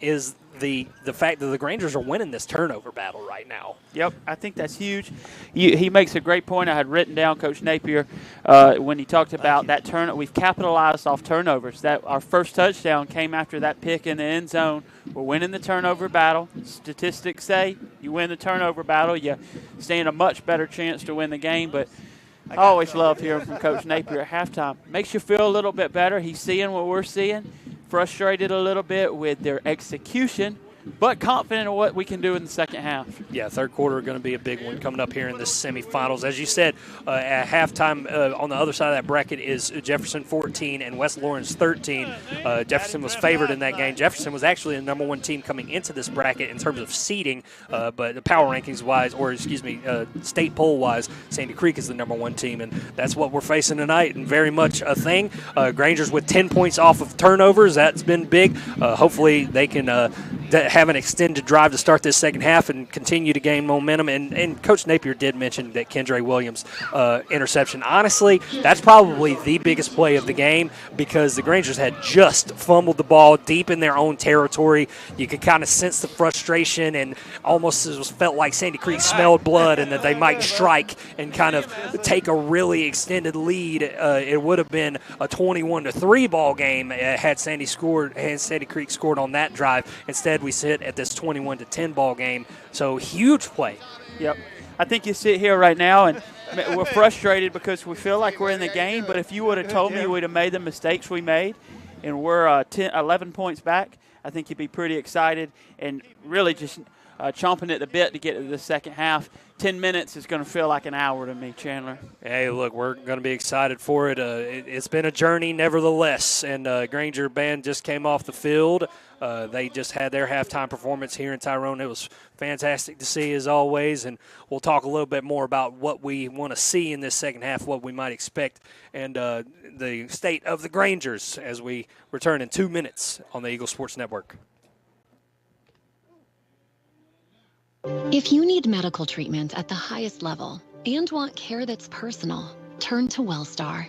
is the fact that the Grangers are winning this turnover battle right now. Yep, I think that's huge. He makes a great point. I had written down Coach Napier when he talked about that turn. We've capitalized off turnovers. That our first touchdown came after that pick in the end zone. We're winning the turnover battle. Statistics say you win the turnover battle, you stand a much better chance to win the game. But I always love hearing from Coach Napier at halftime. Makes you feel a little bit better. He's seeing what we're seeing. Frustrated a little bit with their execution, but confident in what we can do in the second half. Yeah, third quarter going to be a big one coming up here in the semifinals. As you said, at halftime on the other side of that bracket is Jefferson 14 and West Lawrence 13. Jefferson was favored in that game. Jefferson was actually the number one team coming into this bracket in terms of seeding, but the power rankings-wise, or excuse me, state poll-wise, Sandy Creek is the number one team, and that's what we're facing tonight, and very much a thing. Grangers with 10 points off of turnovers. That's been big. Hopefully they can have an extended drive to start this second half and continue to gain momentum. And Coach Napier did mention that Kendra Williams interception. Honestly, that's probably the biggest play of the game because the Grangers had just fumbled the ball deep in their own territory. You could kind of sense the frustration and almost it felt like Sandy Creek smelled blood and that they might strike and kind of take a really extended lead. It would have been a 21-3 ball game had Sandy Creek scored on that drive. Instead, we sit at this 21-10 ball game. So huge play. Yep. I think you sit here right now and we're frustrated because we feel like we're in the game, but if you would have told me we'd have made the mistakes we made and we're 11 points back, I think you'd be pretty excited and really just chomping at the bit to get to the second half. 10 minutes is going to feel like an hour to me, Chandler. Hey, look, we're going to be excited for it. It's been a journey nevertheless, and Granger Band just came off the field. They just had their halftime performance here in Tyrone. It was fantastic to see as always, and we'll talk a little bit more about what we want to see in this second half, what we might expect, and the state of the Grangers as we return in 2 minutes on the Eagle Sports Network. If you need medical treatment at the highest level and want care that's personal, turn to WellStar.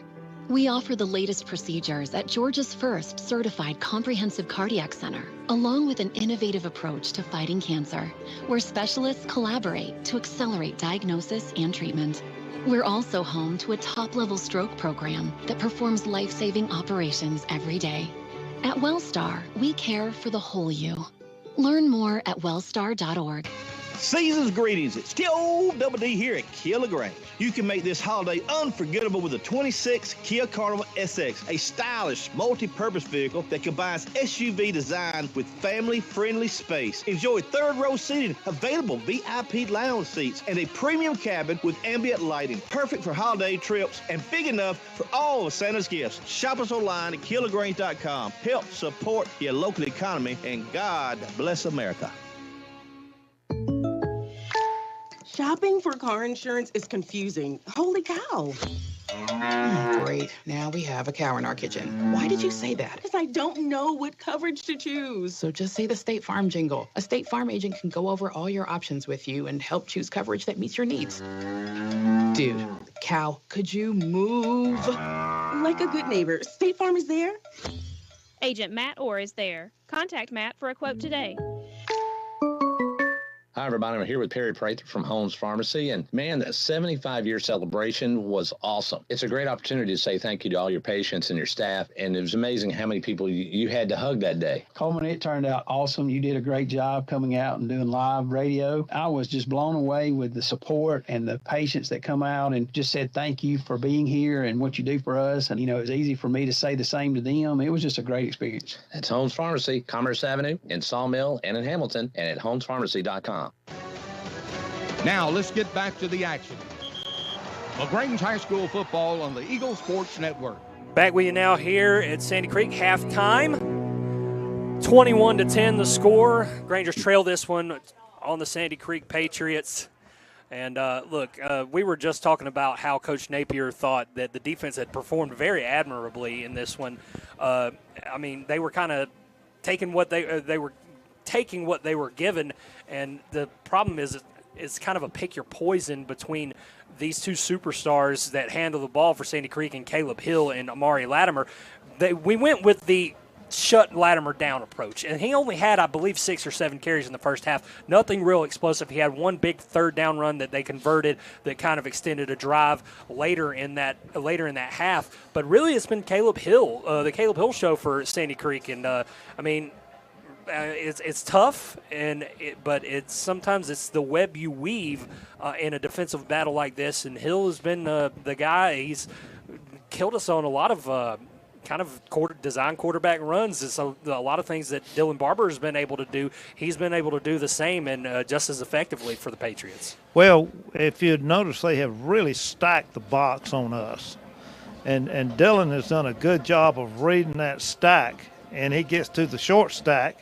We offer the latest procedures at Georgia's first certified comprehensive cardiac center, along with an innovative approach to fighting cancer, where specialists collaborate to accelerate diagnosis and treatment. We're also home to a top-level stroke program that performs life-saving operations every day. At WellStar, we care for the whole you. Learn more at wellstar.org. Season's greetings. It's Double D here at Kia Lagrange. You can make this holiday unforgettable with the 26 Kia Carnival SX, a stylish multi-purpose vehicle that combines SUV design with family-friendly space. Enjoy third-row seating, available VIP lounge seats, and a premium cabin with ambient lighting, perfect for holiday trips and big enough for all of Santa's gifts. Shop us online at KiaLagrange.com. Help support your local economy, and God bless America. Shopping for car insurance is confusing. Holy cow. Great. Now we have a cow in our kitchen. Why did you say that? Because I don't know what coverage to choose. So just say the State Farm jingle. A State Farm agent can go over all your options with you and help choose coverage that meets your needs. Dude, cow, could you move? Like a good neighbor, State Farm is there. Agent Matt Orr is there. Contact Matt for a quote today. Hi, everybody. I'm here with Perry Prather from Holmes Pharmacy. And, man, that 75-year celebration was awesome. It's a great opportunity to say thank you to all your patients and your staff. And it was amazing how many people you had to hug that day. Coleman, it turned out awesome. You did a great job coming out and doing live radio. I was just blown away with the support and the patients that come out and just said thank you for being here and what you do for us. And, you know, it was easy for me to say the same to them. It was just a great experience. That's Holmes Pharmacy, Commerce Avenue, in Sawmill and in Hamilton, and at holmespharmacy.com. Now let's get back to the action. Lagrange High School football on the Eagle Sports Network. Back with you now here at Sandy Creek, halftime. 21-10 the score. Grangers trail this one on the Sandy Creek Patriots. And, look, we were just talking about how Coach Napier thought that the defense had performed very admirably in this one. I mean, they were kind of taking what they were taking what they were given, and the problem is it's kind of a pick your poison between these two superstars that handle the ball for Sandy Creek and Caleb Hill and Amari Latimer. We went with the shut Latimer down approach. And he only had, I believe, 6 or 7 carries in the first half. Nothing real explosive. He had one big third down run that they converted that kind of extended a drive later in that half. But really, it's been Caleb Hill, the Caleb Hill show for Sandy Creek. And, it's tough, but sometimes it's the web you weave in a defensive battle like this. And Hill has been the guy. He's killed us on a lot of kind of design quarterback runs. It's a lot of things that Dylan Barber has been able to do. He's been able to do the same and just as effectively for the Patriots. Well, if you'd notice, they have really stacked the box on us. And Dylan has done a good job of reading that stack, and he gets to the short stack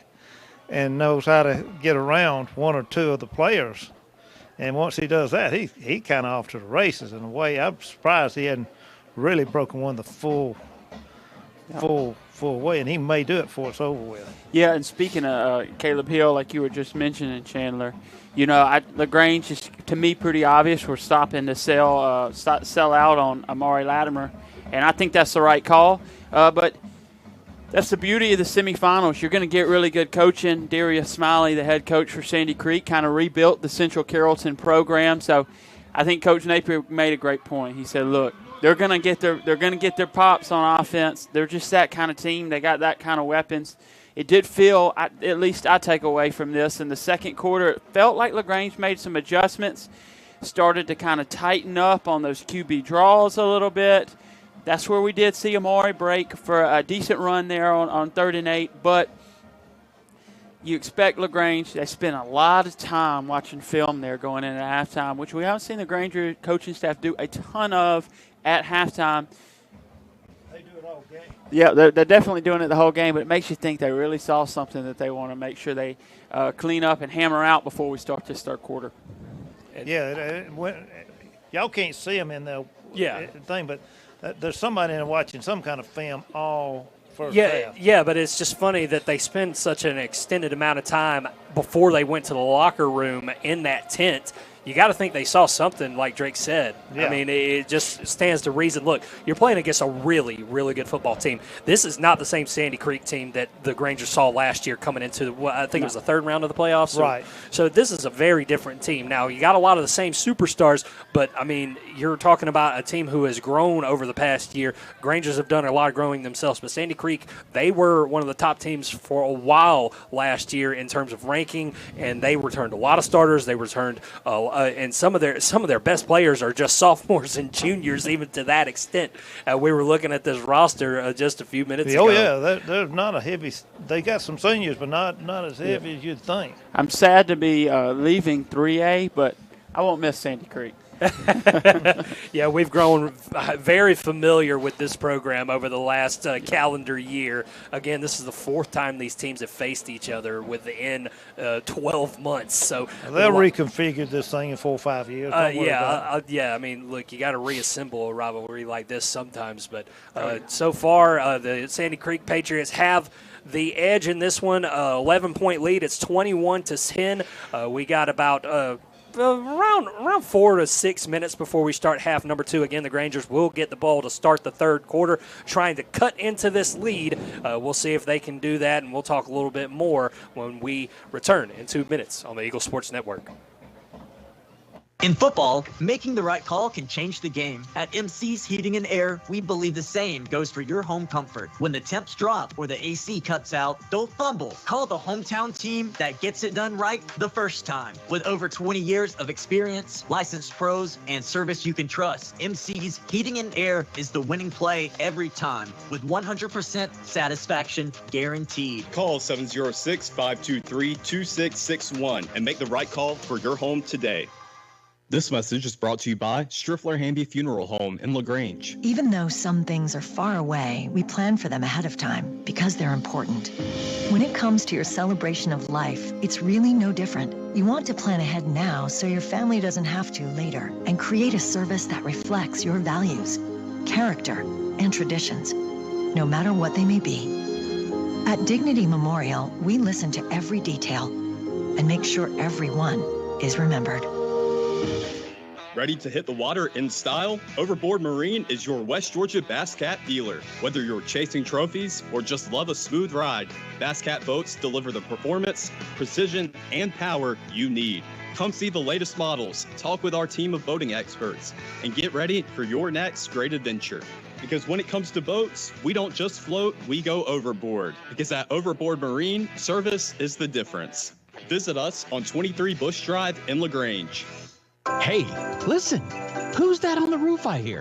and knows how to get around one or two of the players. And once he does that, he kind of off to the races in a way. I'm surprised he hadn't really broken one the full way, and he may do it before it's over with. Yeah, and speaking of Caleb Hill, like you were just mentioning, Chandler, Lagrange is, to me, pretty obvious. We're stopping to sell out on Amari Latimer, and I think that's the right call. But that's the beauty of the semifinals. You're going to get really good coaching. Darius Smiley, the head coach for Sandy Creek, kind of rebuilt the Central Carrollton program. So I think Coach Napier made a great point. He said, look, they're going to get their pops on offense. They're just that kind of team. They got that kind of weapons. It did feel, at least I take away from this, in the second quarter, it felt like Lagrange made some adjustments, started to kind of tighten up on those QB draws a little bit. That's where we did see Amari break for a decent run there on 3rd and 8. But you expect Lagrange. They spent a lot of time watching film there going into halftime, which we haven't seen the Granger coaching staff do a ton of at halftime. They do it all game. Yeah, they're definitely doing it the whole game, but it makes you think they really saw something that they want to make sure they clean up and hammer out before we start this third quarter. Y'all can't see them in the thing, but there's somebody in there watching some kind of film all first half. Yeah, but it's just funny that they spend such an extended amount of time before they went to the locker room in that tent. You got to think they saw something, like Drake said. Yeah. I mean, it just stands to reason. Look, you're playing against a really, really good football team. This is not the same Sandy Creek team that the Grangers saw last year coming into, I think it was the third round of the playoffs. Right. So this is a very different team. Now, you got a lot of the same superstars, but, I mean, you're talking about a team who has grown over the past year. Grangers have done a lot of growing themselves, but Sandy Creek, they were one of the top teams for a while last year in terms of ranking, and they returned a lot of starters. They returned and some of their best players are just sophomores and juniors, even to that extent. We were looking at this roster just a few minutes ago. Oh, yeah, they're not a heavy – they got some seniors, but not as heavy as you'd think. I'm sad to be leaving 3A, but I won't miss Sandy Creek. Yeah, we've grown very familiar with this program over the last calendar year. Again, this is the 4th time these teams have faced each other within 12 months. So they'll reconfigure this thing in 4 or 5 years. I mean, look, you got to reassemble a rivalry like this sometimes. But so far, the Sandy Creek Patriots have the edge in this one. 11-point lead. It's 21-10. We got about around 4 to 6 minutes before we start half number 2. Again, the Grangers will get the ball to start the third quarter, trying to cut into this lead. We'll see if they can do that, and we'll talk a little bit more when we return in 2 minutes on the Eagle Sports Network. In football, making the right call can change the game. At MC's Heating and Air, we believe the same goes for your home comfort. When the temps drop or the AC cuts out, don't fumble. Call the hometown team that gets it done right the first time. With over 20 years of experience, licensed pros, and service you can trust, MC's Heating and Air is the winning play every time, with 100% satisfaction guaranteed. Call 706-523-2661 and make the right call for your home today. This message is brought to you by Striffler Hamby Funeral Home in LaGrange. Even though some things are far away, we plan for them ahead of time because they're important. When it comes to your celebration of life, it's really no different. You want to plan ahead now so your family doesn't have to later, and create a service that reflects your values, character, and traditions, no matter what they may be. At Dignity Memorial, we listen to every detail and make sure everyone is remembered. Ready to hit the water in style? Overboard Marine is your West Georgia Bass Cat dealer. Whether you're chasing trophies or just love a smooth ride, Bass Cat boats deliver the performance, precision, and power you need. Come see the latest models, talk with our team of boating experts, and get ready for your next great adventure. Because when it comes to boats, we don't just float, we go overboard. Because at Overboard Marine, service is the difference. Visit us on 23 Bush Drive in Lagrange. Hey, listen. Who's that on the roof I hear?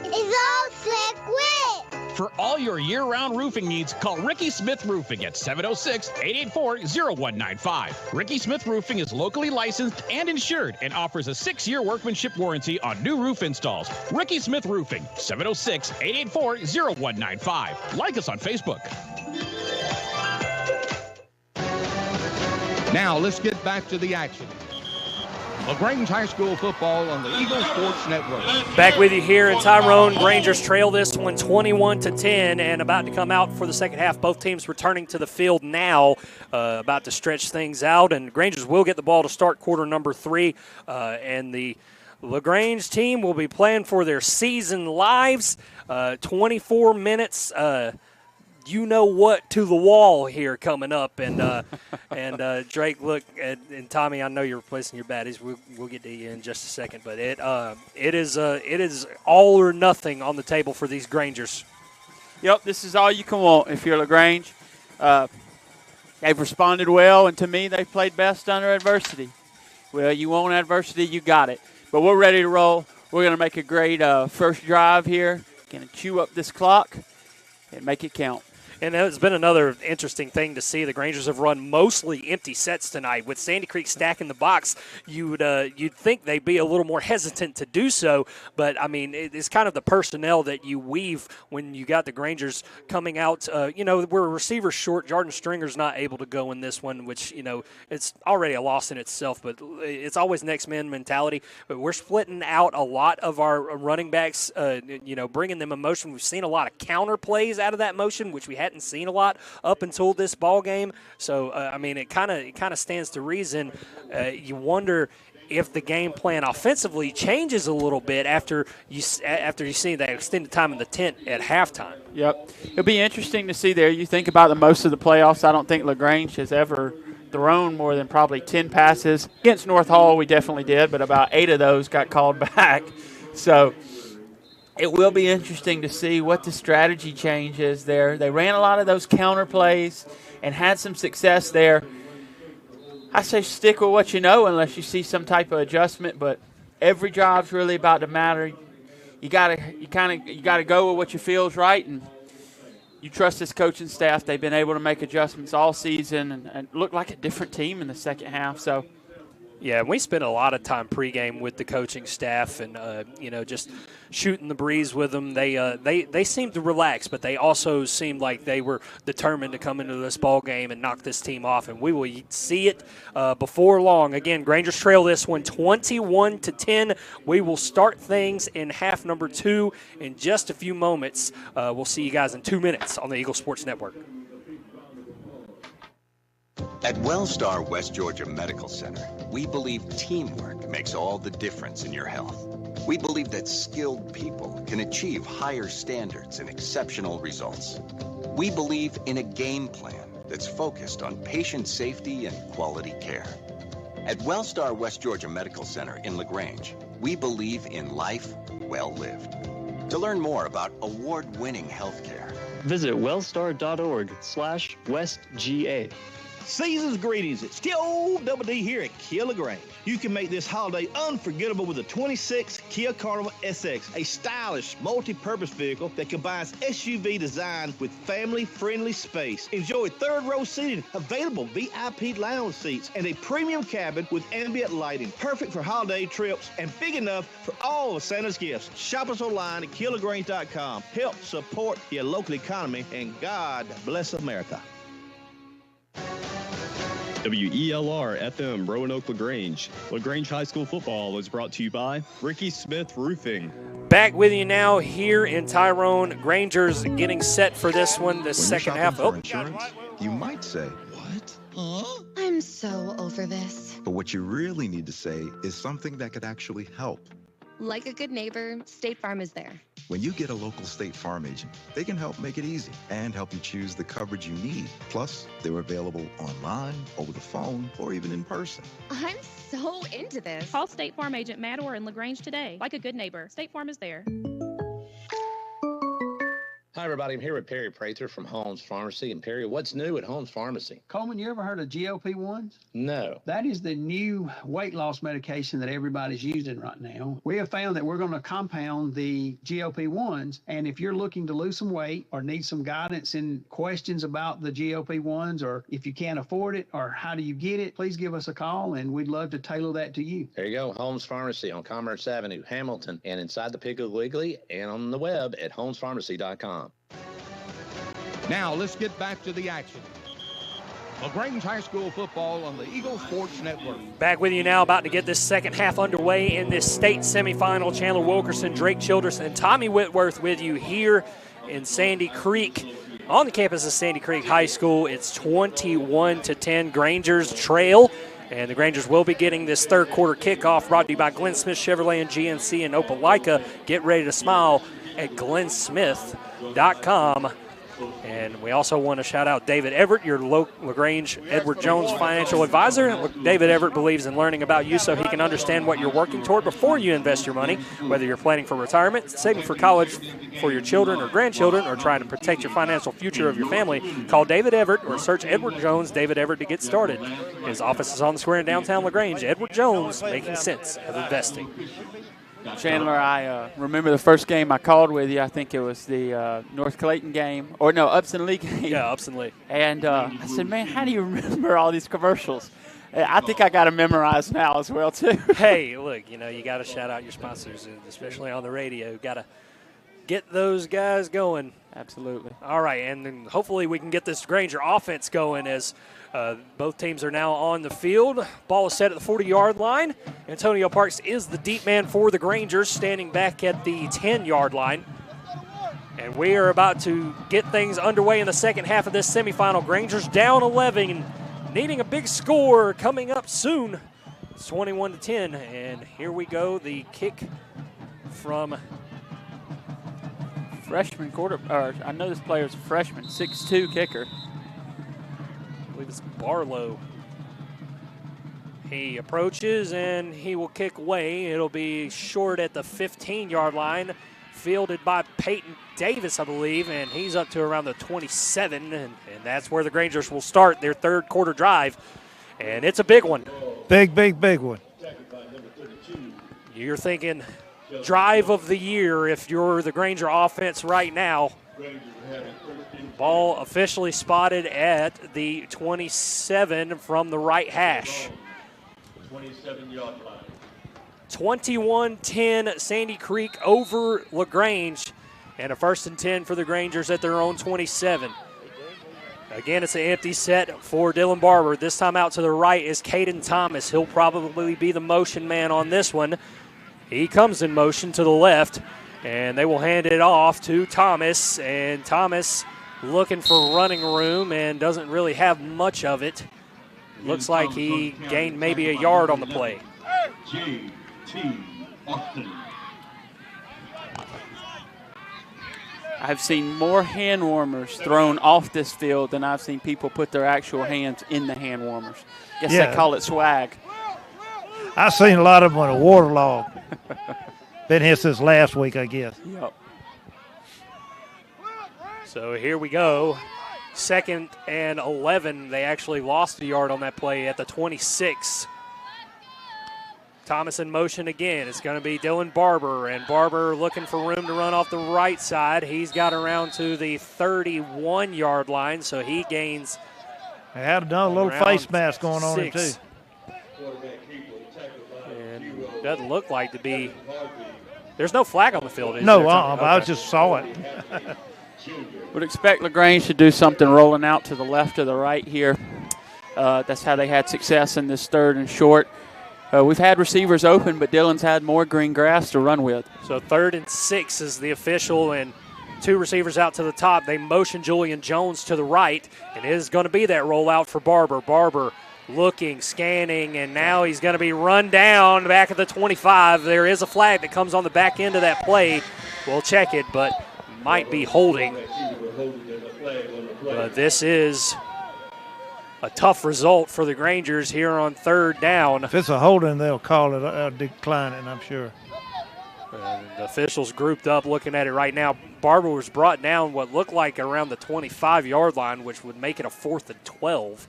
It's all Slick Rick. For all your year-round roofing needs, call Ricky Smith Roofing at 706-884-0195. Ricky Smith Roofing is locally licensed and insured and offers a 6-year workmanship warranty on new roof installs. Ricky Smith Roofing, 706-884-0195. Like us on Facebook. Now, let's get back to the action. Lagrange High School football on the Eagle Sports Network. Back with you here in Tyrone. Grangers trail this one 21-10 and about to come out for the second half. Both teams returning to the field now, about to stretch things out. And Grangers will get the ball to start quarter number 3. And the LaGrange team will be playing for their season lives. 24 minutes. You know what to the wall here coming up, and Drake, look, and Tommy, I know you're replacing your baddies. We'll get to you in just a second, but it is all or nothing on the table for these Grangers. Yep, this is all you can want if you're LaGrange. They've responded well, and to me, they've played best under adversity. Well, you want adversity, you got it. But we're ready to roll. We're going to make a great first drive here. Going to chew up this clock and make it count. And it's been another interesting thing to see. The Grangers have run mostly empty sets tonight. With Sandy Creek stacking the box, you'd think they'd be a little more hesitant to do so. But, I mean, it's kind of the personnel that you weave when you got the Grangers coming out. We're receivers short. Jordan Stringer's not able to go in this one, which, it's already a loss in itself. But it's always next man mentality. But we're splitting out a lot of our running backs, bringing them in motion. We've seen a lot of counter plays out of that motion, which we hadn't seen a lot up until this ball game. So it kind of stands to reason. You wonder if the game plan offensively changes a little bit after you see that extended time in the tent at halftime. Yep, it'll be interesting to see there. You think about most of the playoffs. I don't think LaGrange has ever thrown more than probably 10 passes. Against North Hall, we definitely did, but about 8 of those got called back. So it will be interesting to see what the strategy change is there. They ran a lot of those counter plays and had some success there. I say stick with what you know unless you see some type of adjustment, but every job's really about to matter. You gotta go with what you feel is right, and you trust this coaching staff. They've been able to make adjustments all season and look like a different team in the second half. So yeah, we spent a lot of time pregame with the coaching staff and, just shooting the breeze with them. They seemed to relax, but they also seemed like they were determined to come into this ball game and knock this team off, and we will see it before long. Again, Grangers trail this one 21-10. We will start things in half number 2 in just a few moments. We'll see you guys in 2 minutes on the Eagle Sports Network. At WellStar West Georgia Medical Center, we believe teamwork makes all the difference in your health. We believe that skilled people can achieve higher standards and exceptional results. We believe in a game plan that's focused on patient safety and quality care. At WellStar West Georgia Medical Center in LaGrange, we believe in life well lived. To learn more about award-winning healthcare, visit wellstar.org/WestGA. Season's greetings. It's still Double D here at Kia Lagrange. You can make this holiday unforgettable with the 26 Kia Carnival SX, a stylish multi-purpose vehicle that combines SUV design with family-friendly space. Enjoy third-row seating, available VIP lounge seats, and a premium cabin with ambient lighting, perfect for holiday trips and big enough for all of Santa's gifts. Shop us online at KiaLagrange.com. Help support your local economy, and God bless America. WELR FM Roanoke LaGrange. LaGrange High School football is brought to you by Ricky Smith Roofing. Back with you now here in Tyrone. Grangers getting set for this one, the second half. For insurance, you might say, what? I'm I'm so over this. But what you really need to say is something that could actually help. Like a good neighbor, State Farm is there. When you get a local State Farm agent, they can help make it easy and help you choose the coverage you need. Plus, they're available online, over the phone, or even in person. I'm so into this. Call State Farm agent Matt Orr in Lagrange today. Like a good neighbor, State Farm is there. Hi, everybody. I'm here with Perry Prather from Holmes Pharmacy. And Perry, what's new at Holmes Pharmacy? Coleman, you ever heard of GLP-1s? No. That is the new weight loss medication that everybody's using right now. We have found that we're going to compound the GLP-1s, and if you're looking to lose some weight or need some guidance in questions about the GLP-1s, or if you can't afford it or how do you get it, please give us a call, and we'd love to tailor that to you. There you go. Holmes Pharmacy on Commerce Avenue, Hamilton, and inside the Piggly Wiggly, and on the web at holmespharmacy.com. Now let's get back to the action. Lagrange High School football on the Eagle Sports Network. Back with you now, about to get this second half underway in this state semifinal. Chandler Wilkerson, Drake Childress, and Tommy Whitworth with you here in Sandy Creek. On the campus of Sandy Creek High School, it's 21-10. Grangers trail, and the Grangers will be getting this third quarter kickoff brought to you by Glenn Smith Chevrolet and GNC in Opelika. Get ready to smile at glennsmith.com. And we also want to shout out David Everett, your Lagrange Edward Jones financial advisor. David Everett believes in learning about you so he can understand what you're working toward before you invest your money, whether you're planning for retirement, saving for college for your children or grandchildren, or trying to protect your financial future of your family. Call David Everett or search Edward Jones, David Everett, to get started. His office is on the square in downtown Lagrange. Edward Jones, making sense of investing. Chandler, I remember the first game I called with you. I think it was the North Clayton game. Or, no, Upson Lee game. Yeah, Upson Lee. And I said, man, how do you remember all these commercials? I think I got to memorize now as well, too. Hey, look, you got to shout out your sponsors, especially on the radio. Got to get those guys going. Absolutely. All right, and then hopefully we can get this Granger offense going as both teams are now on the field. Ball is set at the 40-yard line. Antonio Parks is the deep man for the Grangers, standing back at the 10-yard line. And we are about to get things underway in the second half of this semifinal. Grangers down 11, needing a big score coming up soon. It's 21-10, and here we go. The kick from freshman I know this player is a freshman, 6'2" kicker. I believe it's Barlow. He approaches and he will kick away. It'll be short at the 15-yard line, fielded by Peyton Davis, I believe, and he's up to around the 27, and that's where the Grangers will start their third quarter drive. And it's a big one. Big one. You're thinking drive of the year if you're the Granger offense right now. Ball officially spotted at the 27 from the right hash. 27-yard line. 21-10 Sandy Creek over LaGrange, and a 1st and 10 for the Grangers at their own 27. Again, it's an empty set for Dylan Barber. This time out to the right is Caden Thomas. He'll probably be the motion man on this one. He comes in motion to the left, and they will hand it off to Thomas, and Thomas looking for running room and doesn't really have much of it. Looks like he gained maybe a yard on the play. I've seen more hand warmers thrown off this field than I've seen people put their actual hands in the hand warmers. Guess they call it swag. I've seen a lot of them on a waterlog. Been here since last week, I guess. Yep. So here we go. 2nd and 11. They actually lost a yard on that play at the 26. Thomas in motion again. It's going to be Dylan Barber, and Barber looking for room to run off the right side. He's got around to the 31-yard line, so he gains. They had a little face mask going on there, too. And it doesn't look like to be. There's no flag on the field, is no, there? Okay. I just saw it. Would expect LaGrange to do something rolling out to the left or the right here. That's how they had success in this 3rd and short. We've had receivers open, but Dylan's had more green grass to run with. So 3rd and 6 is the official, and 2 receivers out to the top. They motion Julian Jones to the right, and it is going to be that rollout for Barber. Barber looking, scanning, and now he's going to be run down back at the 25. There is a flag that comes on the back end of that play. We'll check it, but might be holding. But this is a tough result for the Grangers here on third down. If it's a holding, they'll call it a decline, and I'm sure. The officials grouped up looking at it right now. Barber was brought down what looked like around the 25-yard line, which would make it a 4th and 12.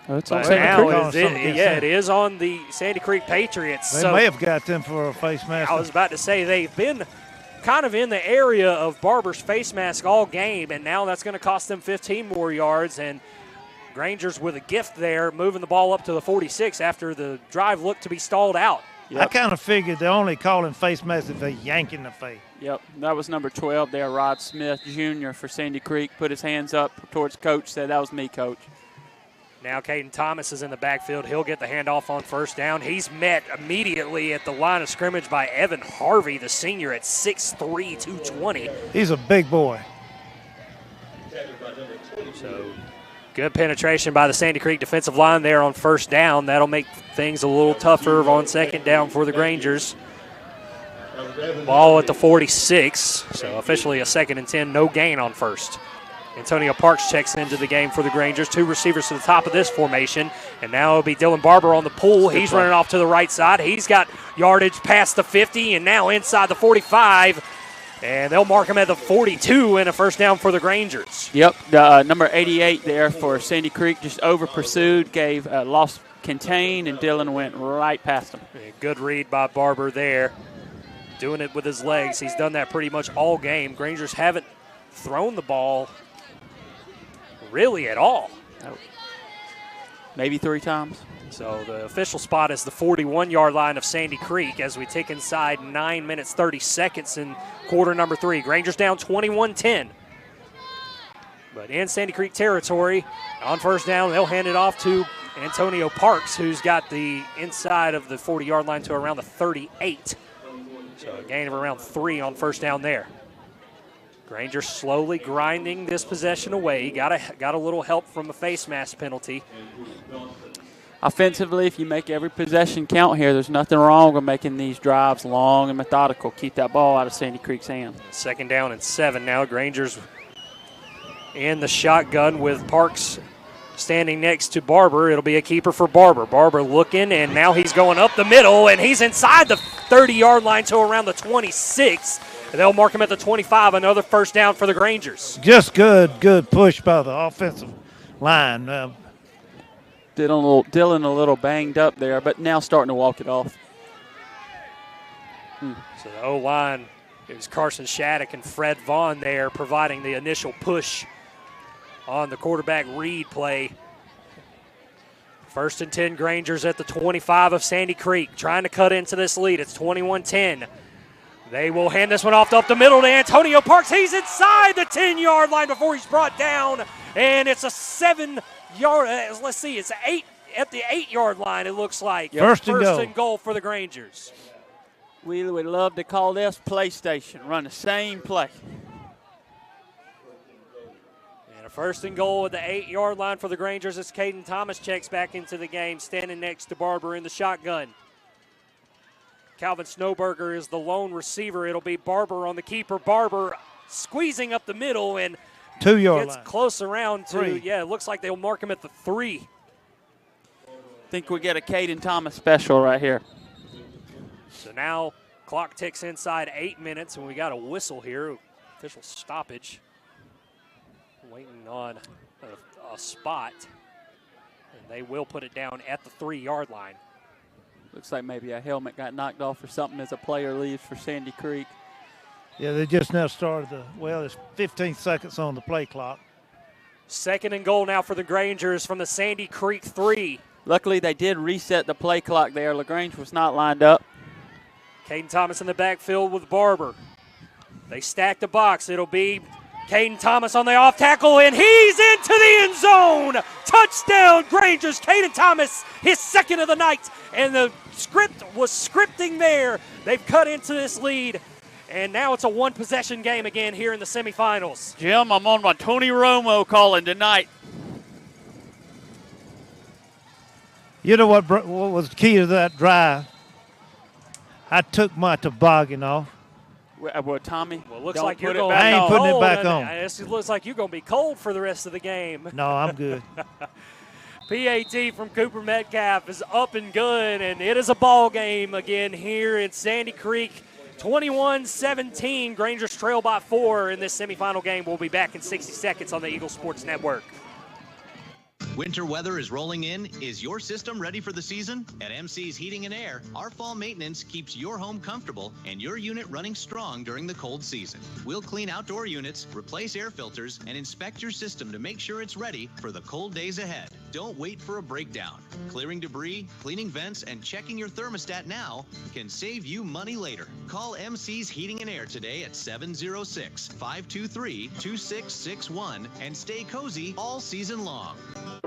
Oh, it's but on now it is on the Sandy Creek Patriots. They may have got them for a face mask. I was about to say they've been kind of in the area of Barber's face mask all game, and now that's going to cost them 15 more yards. And Grangers with a gift there, moving the ball up to the 46 after the drive looked to be stalled out. Yep. I kind of figured they're only calling face mask if they're yanking the face. Yep, that was number 12 there, Rod Smith Jr. for Sandy Creek. Put his hands up towards Coach, said, "That was me, Coach." Now Caden Thomas is in the backfield. He'll get the handoff on first down. He's met immediately at the line of scrimmage by Evan Harvey, the senior, at 6'3", 220. He's a big boy. So good penetration by the Sandy Creek defensive line there on first down. That'll make things a little tougher on second down for the Grangers. Ball at the 46, so officially a 2nd and 10, no gain on first. Antonio Parks checks into the game for the Grangers. 2 receivers to the top of this formation, and now it'll be Dylan Barber on the pull. He's running off to the right side. He's got yardage past the 50 and now inside the 45. And they'll mark him at the 42 and a first down for the Grangers. Yep, number 88 there for Sandy Creek just over-pursued, gave lost contain, and Dylan went right past him. Good read by Barber there, doing it with his legs. He's done that pretty much all game. Grangers haven't thrown the ball really at all. No. Maybe 3 times. So the official spot is the 41-yard line of Sandy Creek as we tick inside 9 minutes, 30 seconds in quarter number 3. Grangers down 21-10. But in Sandy Creek territory, on first down, they'll hand it off to Antonio Parks, who's got the inside of the 40-yard line to around the 38. So a gain of around 3 on first down there. Grangers slowly grinding this possession away. Got a little help from a face mask penalty. Offensively, if you make every possession count here, there's nothing wrong with making these drives long and methodical. Keep that ball out of Sandy Creek's hand. 2nd down and 7 now. Grangers in the shotgun with Parks standing next to Barber. It'll be a keeper for Barber. Barber looking, and now he's going up the middle, and he's inside the 30-yard line to around the 26. And they'll mark him at the 25. Another first down for the Grangers. Just good push by the offensive line. Dylan a little banged up there, but now starting to walk it off. So the O-line, it was Carson Shattuck and Fred Vaughn there providing the initial push on the quarterback read play. 1st and 10 Grangers at the 25 of Sandy Creek, trying to cut into this lead. It's 21-10. They will hand this one off up the middle to Antonio Parks. He's inside the 10-yard line before he's brought down, and it's a 7-yard. Let's see, it's 8 at the 8-yard line. It looks like first and goal for the Grangers. We would love to call this PlayStation. Run the same play. And a 1st and goal at the 8-yard line for the Grangers as Caden Thomas checks back into the game, standing next to Barber in the shotgun. Calvin Snowberger is the lone receiver. It'll be Barber on the keeper. Barber squeezing up the middle and 2-yard gets line. Close around to, 3. Yeah, it looks like they'll mark him at the 3. Think we get a Caden Thomas special right here. So now clock ticks inside 8 minutes, and we got a whistle here. Official stoppage. Waiting on a spot, and they will put it down at the 3-yard line. Looks like maybe a helmet got knocked off or something as a player leaves for Sandy Creek. Yeah, they just now started there's 15 seconds on the play clock. 2nd and goal now for the Grangers from the Sandy Creek 3. Luckily, they did reset the play clock there. Lagrange was not lined up. Caden Thomas in the backfield with Barber. They stack the box. It'll be Caden Thomas on the off tackle, and he's into the end zone. Touchdown, Grangers. Caden Thomas, his 2nd of the night, and the script was scripting there. They've cut into this lead, and now it's a 1-possession game again here in the semifinals. Jim, I'm on my Tony Romo calling tonight. You know what was the key to that drive? I took my toboggan off. Well, Tommy, Well, it looks don't like you're put it going back I ain't on. putting it cold, back and on. It looks like you're going to be cold for the rest of the game. No, I'm good. PAT from Cooper Metcalf is up and good, and it is a ball game again here in Sandy Creek. 21-17, Grangers trail by 4 in this semifinal game. We'll be back in 60 seconds on the Eagle Sports Network. Winter weather is rolling in. Is your system ready for the season? At MC's Heating and Air, our fall maintenance keeps your home comfortable and your unit running strong during the cold season. We'll clean outdoor units, replace air filters, and inspect your system to make sure it's ready for the cold days ahead. Don't wait for a breakdown. Clearing debris, cleaning vents, and checking your thermostat now can save you money later. Call MC's Heating and Air today at 706-523-2661 and stay cozy all season long.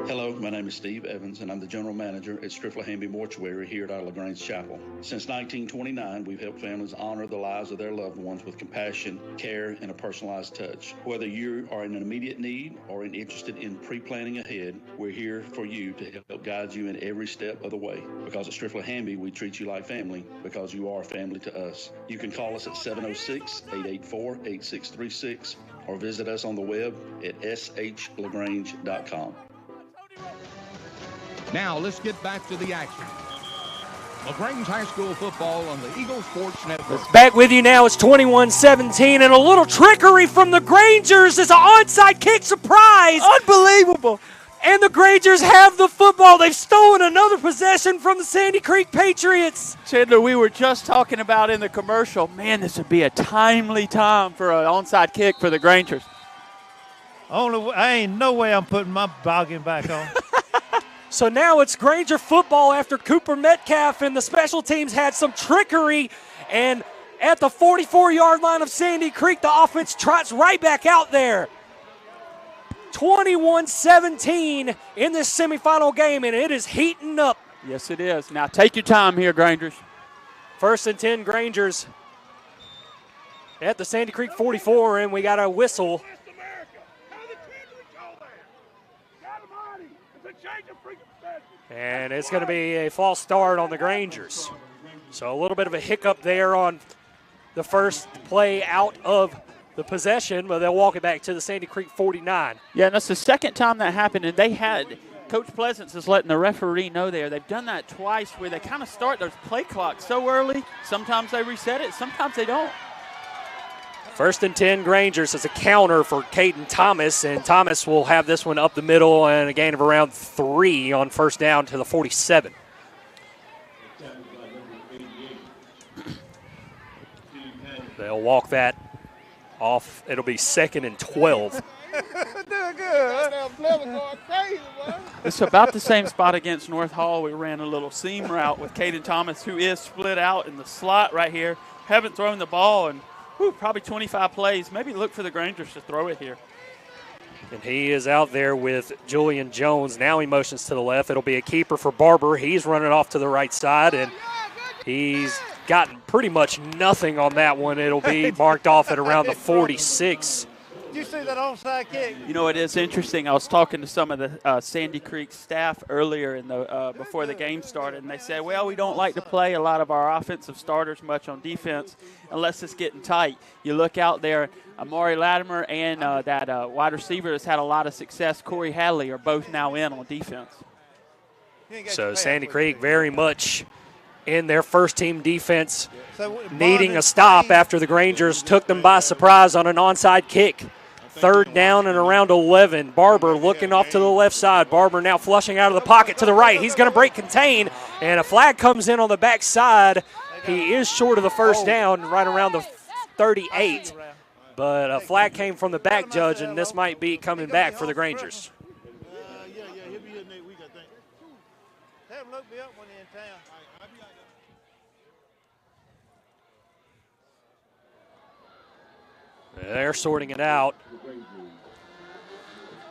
Hello, my name is Steve Evans, and I'm the General Manager at Strickler-Hamby Mortuary here at our Lagrange Chapel. Since 1929, we've helped families honor the lives of their loved ones with compassion, care, and a personalized touch. Whether you are in an immediate need or interested in pre-planning ahead, we're here for you to help guide you in every step of the way. Because at Strickler-Hamby, we treat you like family because you are family to us. You can call us at 706-884-8636 or visit us on the web at shlagrange.com. Now let's get back to the action. Lagrange High School football on the Eagle Sports Network. Back with you now. It's 21-17, and a little trickery from the Grangers is an onside kick surprise. Unbelievable. And the Grangers have the football. They've stolen another possession from the Sandy Creek Patriots. Chandler, we were just talking about in the commercial, man, this would be a timely time for an onside kick for the Grangers. I ain't no way I'm putting my boggin back on. So now it's Granger football after Cooper Metcalf and the special teams had some trickery. And at the 44-yard line of Sandy Creek, the offense trots right back out there. 21-17 in this semifinal game, and it is heating up. Yes, it is. Now take your time here, Grangers. 1st and 10 Grangers at the Sandy Creek 44, and we got a whistle. And it's going to be a false start on the Grangers. So a little bit of a hiccup there on the first play out of the possession, but they'll walk it back to the Sandy Creek 49. Yeah, and that's the second time that happened, and Coach Pleasance is letting the referee know there. They've done that twice where they kind of start those play clocks so early. Sometimes they reset it, sometimes they don't. 1st and 10 Grangers as a counter for Caden Thomas, and Thomas will have this one up the middle and a gain of around 3 on first down to the 47. They'll walk that off. It'll be 2nd and 12. It's about the same spot against North Hall. We ran a little seam route with Caden Thomas, who is split out in the slot right here. Haven't thrown the ball in probably 25 plays. Maybe look for the Grangers to throw it here. And he is out there with Julian Jones. Now he motions to the left. It'll be a keeper for Barber. He's running off to the right side, and he's gotten pretty much nothing on that one. It'll be marked off at around the 46. Did you see that onside kick? You know, it is interesting. I was talking to some of the Sandy Creek staff earlier before the game started, and they said, well, we don't like to play a lot of our offensive starters much on defense unless it's getting tight. You look out there, Amari Latimer and that wide receiver that's had a lot of success, Corey Hadley, are both now in on defense. So Sandy Creek very much in their first-team defense, needing a stop after the Grangers took them by surprise on an onside kick. 3rd down and around 11. Barber looking off to the left side. Barber now flushing out of the pocket to the right. He's going to break contain, and a flag comes in on the backside. He is short of the first down, right around the 38. But a flag came from the back judge, and this might be coming back for the Grangers. They're sorting it out.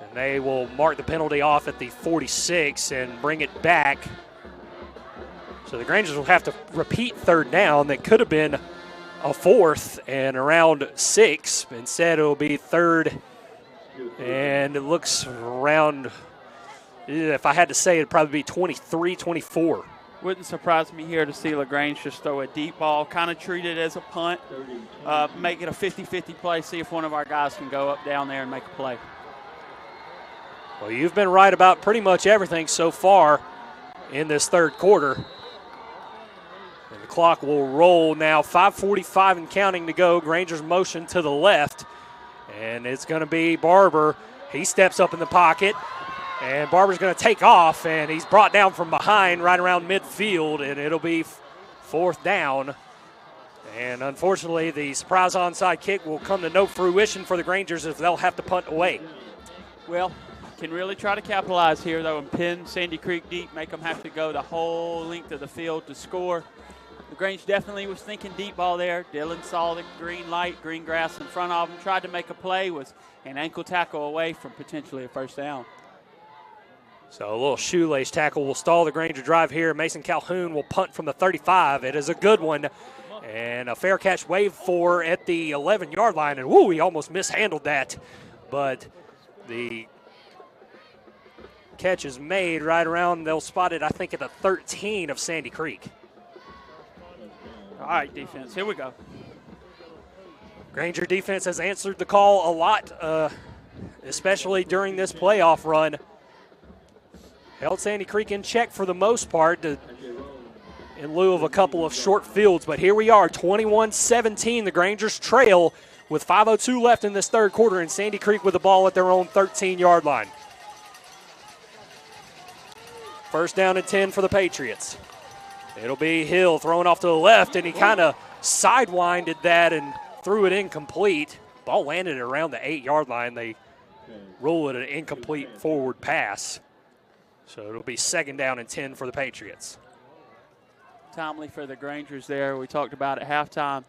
And they will mark the penalty off at the 46 and bring it back. So the Grangers will have to repeat 3rd down. That could have been a 4th and around 6. Instead, it will be 3rd, and it looks around If I had to say, it'd probably be 23-24. Wouldn't surprise me here to see Lagrange just throw a deep ball, kind of treat it as a punt, make it a 50-50 play, see if one of our guys can go up down there and make a play. Well, you've been right about pretty much everything so far in this third quarter. And the clock will roll now, 5:45 and counting to go. Granger's motion to the left, and it's going to be Barber. He steps up in the pocket, and Barber's going to take off, and he's brought down from behind right around midfield, and it'll be fourth down. And unfortunately, the surprise onside kick will come to no fruition for the Grangers as they'll have to punt away. Well, can really try to capitalize here, though, and pin Sandy Creek deep, make them have to go the whole length of the field to score. LaGrange definitely was thinking deep ball there. Dylan saw the green light, green grass in front of him, tried to make a play, was an ankle tackle away from potentially a first down. So a little shoelace tackle will stall the Granger drive here. Mason Calhoun will punt from the 35. It is a good one. And a fair catch wave for at the 11-yard line. And, woo, he almost mishandled that. But the catch is made right around, they'll spot it, I think, at the 13 of Sandy Creek. All right, defense, here we go. Granger defense has answered the call a lot, especially during this playoff run. Held Sandy Creek in check for the most part in lieu of a couple of short fields. But here we are, 21-17. The Grangers trail with 5:02 left in this third quarter, and Sandy Creek with the ball at their own 13-yard line. First down and 10 for the Patriots. It'll be Hill throwing off to the left, and he kind of sidewinded that and threw it incomplete. Ball landed around the 8-yard line. They rule it an incomplete forward pass. So it'll be second down and 10 for the Patriots. Timely for the Grangers there. We talked about at halftime.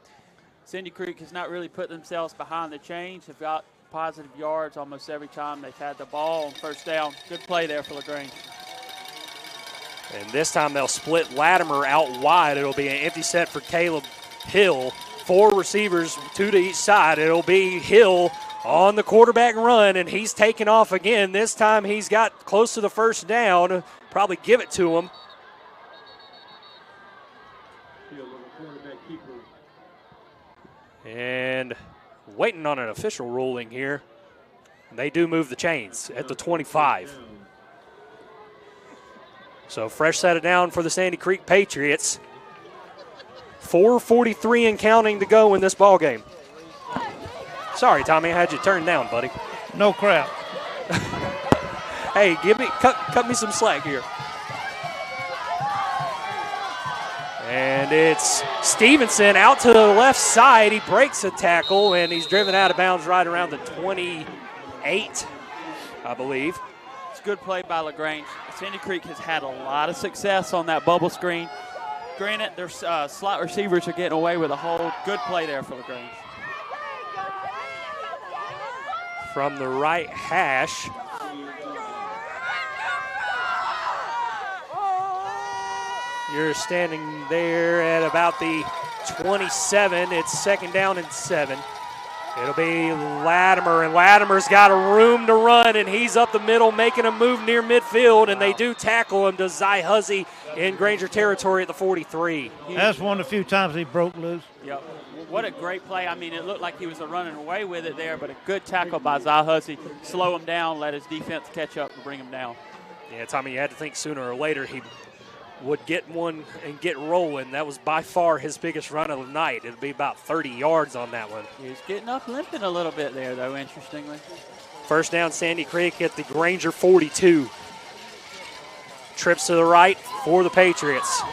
Sandy Creek has not really put themselves behind the chains. They've got positive yards almost every time they've had the ball on first down. Good play there for LaGrange. And this time they'll split Latimer out wide. It'll be an empty set for Caleb Hill. 4 receivers, 2 to each side. It'll be Hill on the quarterback run, and he's taken off again. This time he's got close to the first down. Probably give it to him. And waiting on an official ruling here. They do move the chains at the 25. So fresh set it down for the Sandy Creek Patriots. 4:43 and counting to go in this ball game. Sorry, Tommy, I had you turned down, buddy. No crap. Hey, cut me some slack here. And it's Stevenson out to the left side. He breaks a tackle, and he's driven out of bounds right around the 28, I believe. It's a good play by LaGrange. Sandy Creek has had a lot of success on that bubble screen. Granted, their slot receivers are getting away with a hold. Good play there for LaGrange. From the right hash. You're standing there at about the 27. It's second down and 7. It'll be Latimer, and Latimer's got a room to run, and he's up the middle making a move near midfield, and they do tackle him to Zy Huzzy in Granger territory at the 43. That's one of the few times he broke loose. Yep. What a great play. I mean, it looked like he was running away with it there, but a good tackle by Zy Huzzy. Slow him down, let his defense catch up and bring him down. Yeah, Tommy, you had to think sooner or later he would get one and get rolling. That was by far his biggest run of the night. It'll be about 30 yards on that one. He's getting up limping a little bit there, though, interestingly. First down, Sandy Creek at the Granger 42. Trips to the right for the Patriots.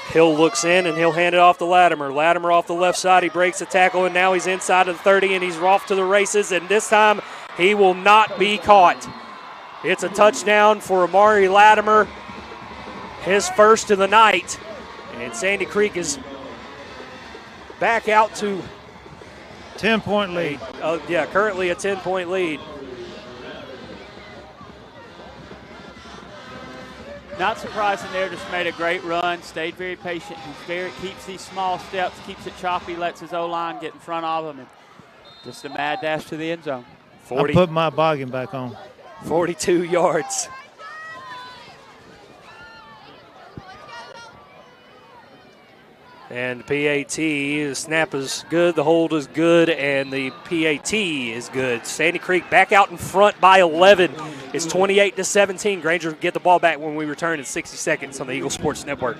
Hill looks in, and he'll hand it off to Latimer. Latimer off the left side. He breaks the tackle, and now he's inside of the 30, and he's off to the races, and this time he will not be caught. It's a touchdown for Amari Latimer, his first of the night. And Sandy Creek is back out to 10-point lead. Currently a 10-point lead. Not surprising there, just made a great run, stayed very patient. Keeps these small steps, keeps it choppy, lets his O-line get in front of him, and just a mad dash to the end zone. I put my boggin back on. 42 yards. And the PAT, the snap is good, the hold is good, and the PAT is good. Sandy Creek back out in front by 11. It's 28-17. Granger will get the ball back when we return in 60 seconds on the Eagle Sports Network.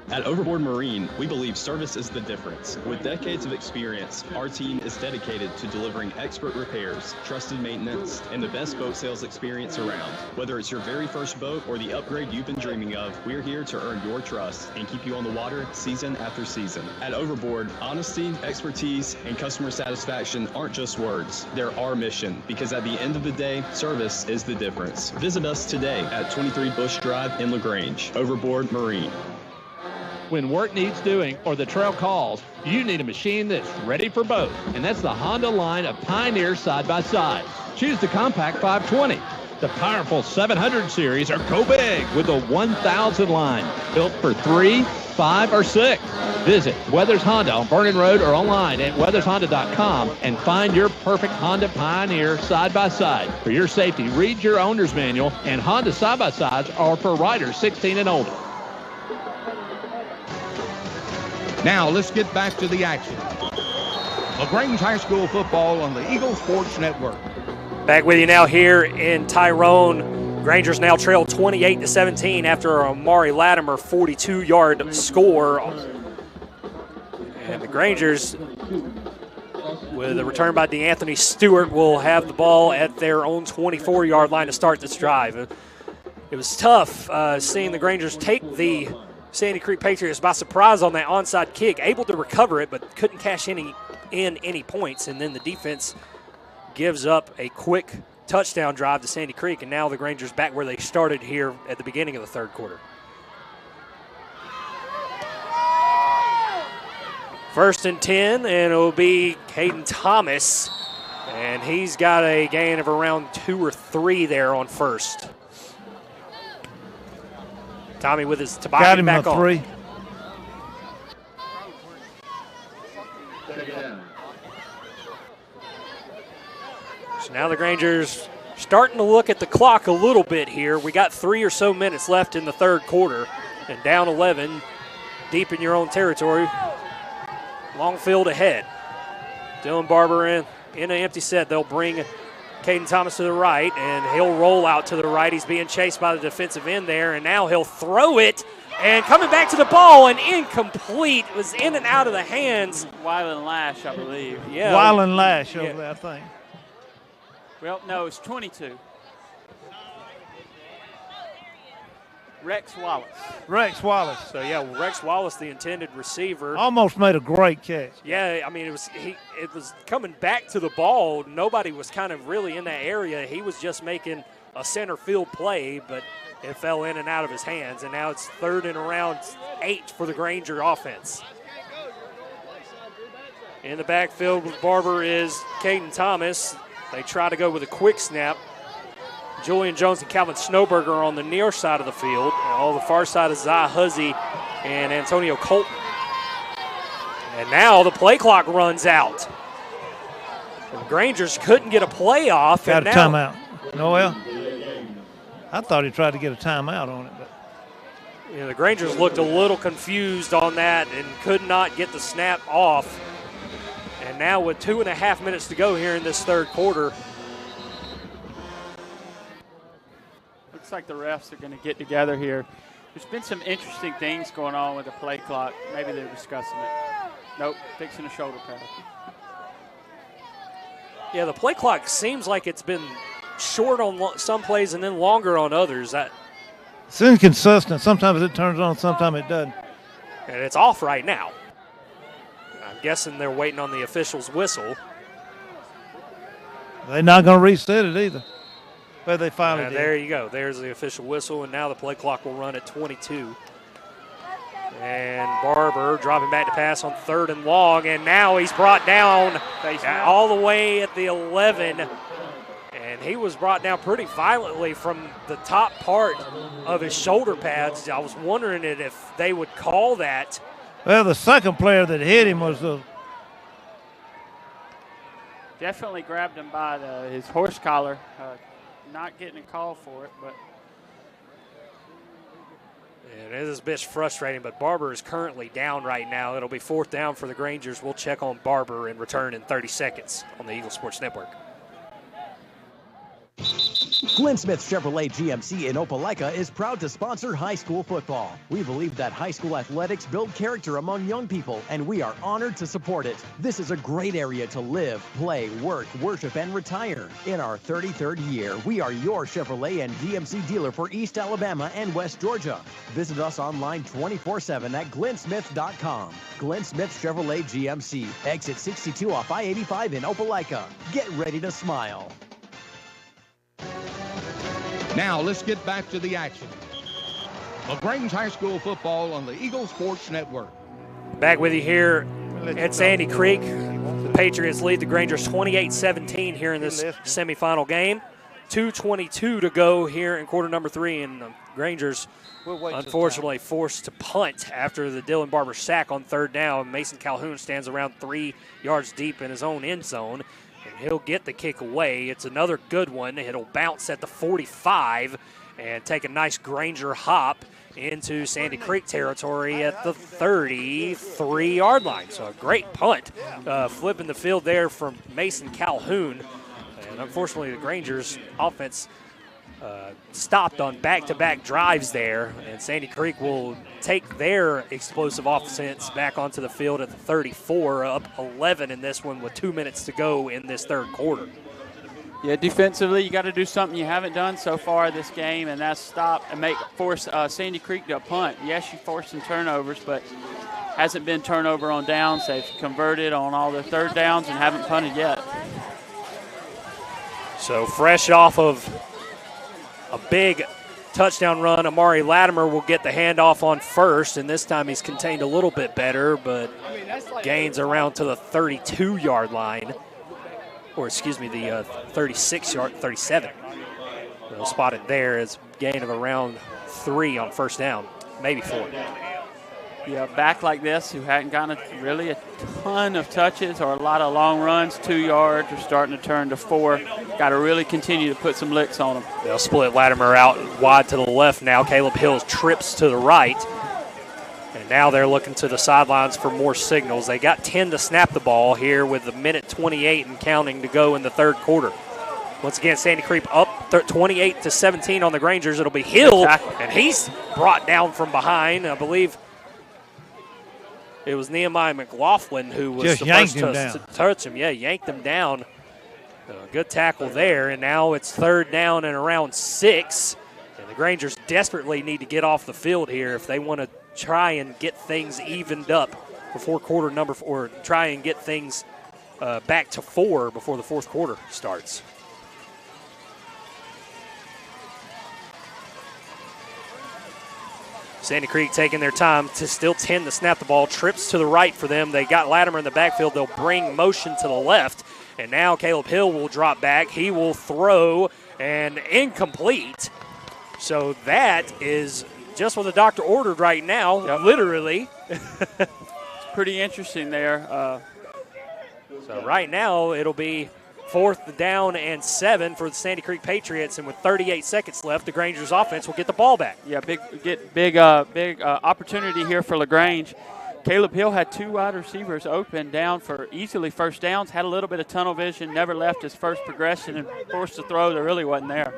At Overboard Marine, we believe service is the difference. With decades of experience, our team is dedicated to delivering expert repairs, trusted maintenance, and the best boat sales experience around. Whether it's your very first boat or the upgrade you've been dreaming of, we're here to earn your trust and keep you on the water season after season. At Overboard, honesty, expertise, and customer satisfaction aren't just words. They're our mission, because at the end of the day, service is the difference. Visit us today at 23 Bush Drive in Lagrange. Overboard Marine. When work needs doing or the trail calls, you need a machine that's ready for both. And that's the Honda line of Pioneer side-by-side. Choose the Compact 520, the powerful 700 series, or go big with the 1000 line. Built for 3, 5, or 6. Visit Weathers Honda on Vernon Road or online at weathershonda.com and find your perfect Honda Pioneer side-by-side. For your safety, read your owner's manual, and Honda side-by-sides are for riders 16 and older. Now let's get back to the action. Lagrange High School football on the Eagle Sports Network. Back with you now here in Tyrone. Grangers now trail 28-17 after a Amari Latimer 42-yard score. And the Grangers, with a return by DeAnthony Stewart, will have the ball at their own 24-yard line to start this drive. It was tough seeing the Grangers take the Sandy Creek Patriots by surprise on that onside kick, able to recover it, but couldn't cash in any points. And then the defense gives up a quick touchdown drive to Sandy Creek, and now the Grangers back where they started here at the beginning of the third quarter. First and 10, and it'll be Caden Thomas, and he's got a gain of around 2 or 3 there on first. Tommy with his toboggan back on. Got him a 3. So now the Grangers starting to look at the clock a little bit here. We got 3 or so minutes left in the third quarter, and down 11, deep in your own territory. Long field ahead. Dylan Barber in an empty set. They'll bring Caden Thomas to the right, and he'll roll out to the right. He's being chased by the defensive end there, and now he'll throw it, and coming back to the ball, and incomplete. It was in and out of the hands. Wyland Lash, I believe. Yeah. Wyland Lash over there, I think. Well, no, it's 22. Rex Wallace. Rex Wallace. So, yeah, Rex Wallace, the intended receiver. Almost made a great catch. Yeah, I mean, it was coming back to the ball. Nobody was kind of really in that area. He was just making a center field play, but it fell in and out of his hands. And now it's 3rd and around 8 for the Granger offense. In the backfield with Barber is Caden Thomas. They try to go with a quick snap. Julian Jones and Calvin Snowberger are on the near side of the field. On the far side is Zai Huzzy and Antonio Colton. And now the play clock runs out. The Grangers couldn't get a play off. Got a timeout. Noel? I thought he tried to get a timeout on it. But the Grangers looked a little confused on that and could not get the snap off. And now with 2.5 minutes to go here in this third quarter, looks like the refs are going to get together here. There's been some interesting things going on with the play clock. Maybe they're discussing it. Nope, fixing a shoulder pad. Yeah, the play clock seems like it's been short on some plays and then longer on others. It's inconsistent. Sometimes it turns on, sometimes it doesn't. And it's off right now. I'm guessing they're waiting on the official's whistle. They're not going to reset it either. But they finally did. There you go. There's the official whistle, and now the play clock will run at 22. And Barber dropping back to pass on 3rd and long, and now he's brought down all the way at the 11. And he was brought down pretty violently from the top part of his shoulder pads. I was wondering if they would call that. Well, the second player that hit him was Definitely grabbed him by his horse collar. Not getting a call for it, but. And it is a bit frustrating, but Barber is currently down right now. It'll be 4th down for the Grangers. We'll check on Barber and return in 30 seconds on the Eagle Sports Network. Glenn Smith Chevrolet GMC in Opelika is proud to sponsor high school football. We believe that high school athletics build character among young people, and we are honored to support it. This is a great area to live, play, work, worship, and retire. In our 33rd year, we are your Chevrolet and GMC dealer for East Alabama and West Georgia. Visit us online 24/7 at glennsmith.com. Glenn Smith Chevrolet GMC, exit 62 off I-85 in Opelika. Get ready to smile. Now let's get back to the action. Lagrange High School football on the Eagle Sports Network. Back with you here at Sandy Creek. The Patriots lead the Grangers 28-17 here in this semifinal game. 2:22 to go here in quarter number 3, and the Grangers unfortunately forced to punt after the Dylan Barber sack on 3rd down. Mason Calhoun stands around 3 yards deep in his own end zone, and he'll get the kick away. It's another good one. It'll bounce at the 45 and take a nice Granger hop into Sandy Creek territory at the 33-yard line. So a great punt, flipping the field there from Mason Calhoun. And unfortunately, the Grangers offense stopped on back-to-back drives there, and Sandy Creek will take their explosive offense back onto the field at the 34, up 11 in this one with 2 minutes to go in this 3rd quarter. Yeah, defensively, you got to do something you haven't done so far this game, and that's stop and force Sandy Creek to a punt. Yes, you forced some turnovers, but hasn't been turnover on downs. They've converted on all their 3rd downs and haven't punted yet. So fresh off of a big touchdown run, Amari Latimer will get the handoff on first, and this time he's contained a little bit better, but gains around to the 32-yard line, or excuse me, the 37. They'll spot it there as gain of around 3 on 1st down, maybe 4. Yeah, back like this who hadn't gotten really a ton of touches or a lot of long runs, 2 yards, are starting to turn to 4. Got to really continue to put some licks on them. They'll split Latimer out wide to the left now. Caleb Hills trips to the right. And now they're looking to the sidelines for more signals. They got 10 to snap the ball here with a minute 28 and counting to go in the 3rd quarter. Once again, Sandy Creek up 28-17 on the Grangers. It'll be Hill, and he's brought down from behind. I believe it was Nehemiah McLaughlin who was just the first to touch him. Yeah, yanked him down. Good tackle there, and now it's 3rd down and around 6. And the Grangers desperately need to get off the field here if they want to try and get things evened up before quarter number 4, or try and get things back to 4 before the 4th quarter starts. Sandy Creek taking their time to still 10 to snap the ball. Trips to the right for them. They got Latimer in the backfield. They'll bring motion to the left. And now Caleb Hill will drop back. He will throw, and incomplete. So that is just what the doctor ordered right now, literally. It's pretty interesting there. So right now it'll be 4th down and 7 for the Sandy Creek Patriots, and with 38 seconds left, the Grangers offense will get the ball back. Yeah, big opportunity here for LaGrange. Caleb Hill had 2 wide receivers open down for easily 1st downs, had a little bit of tunnel vision, never left his first progression, and forced a throw that really wasn't there.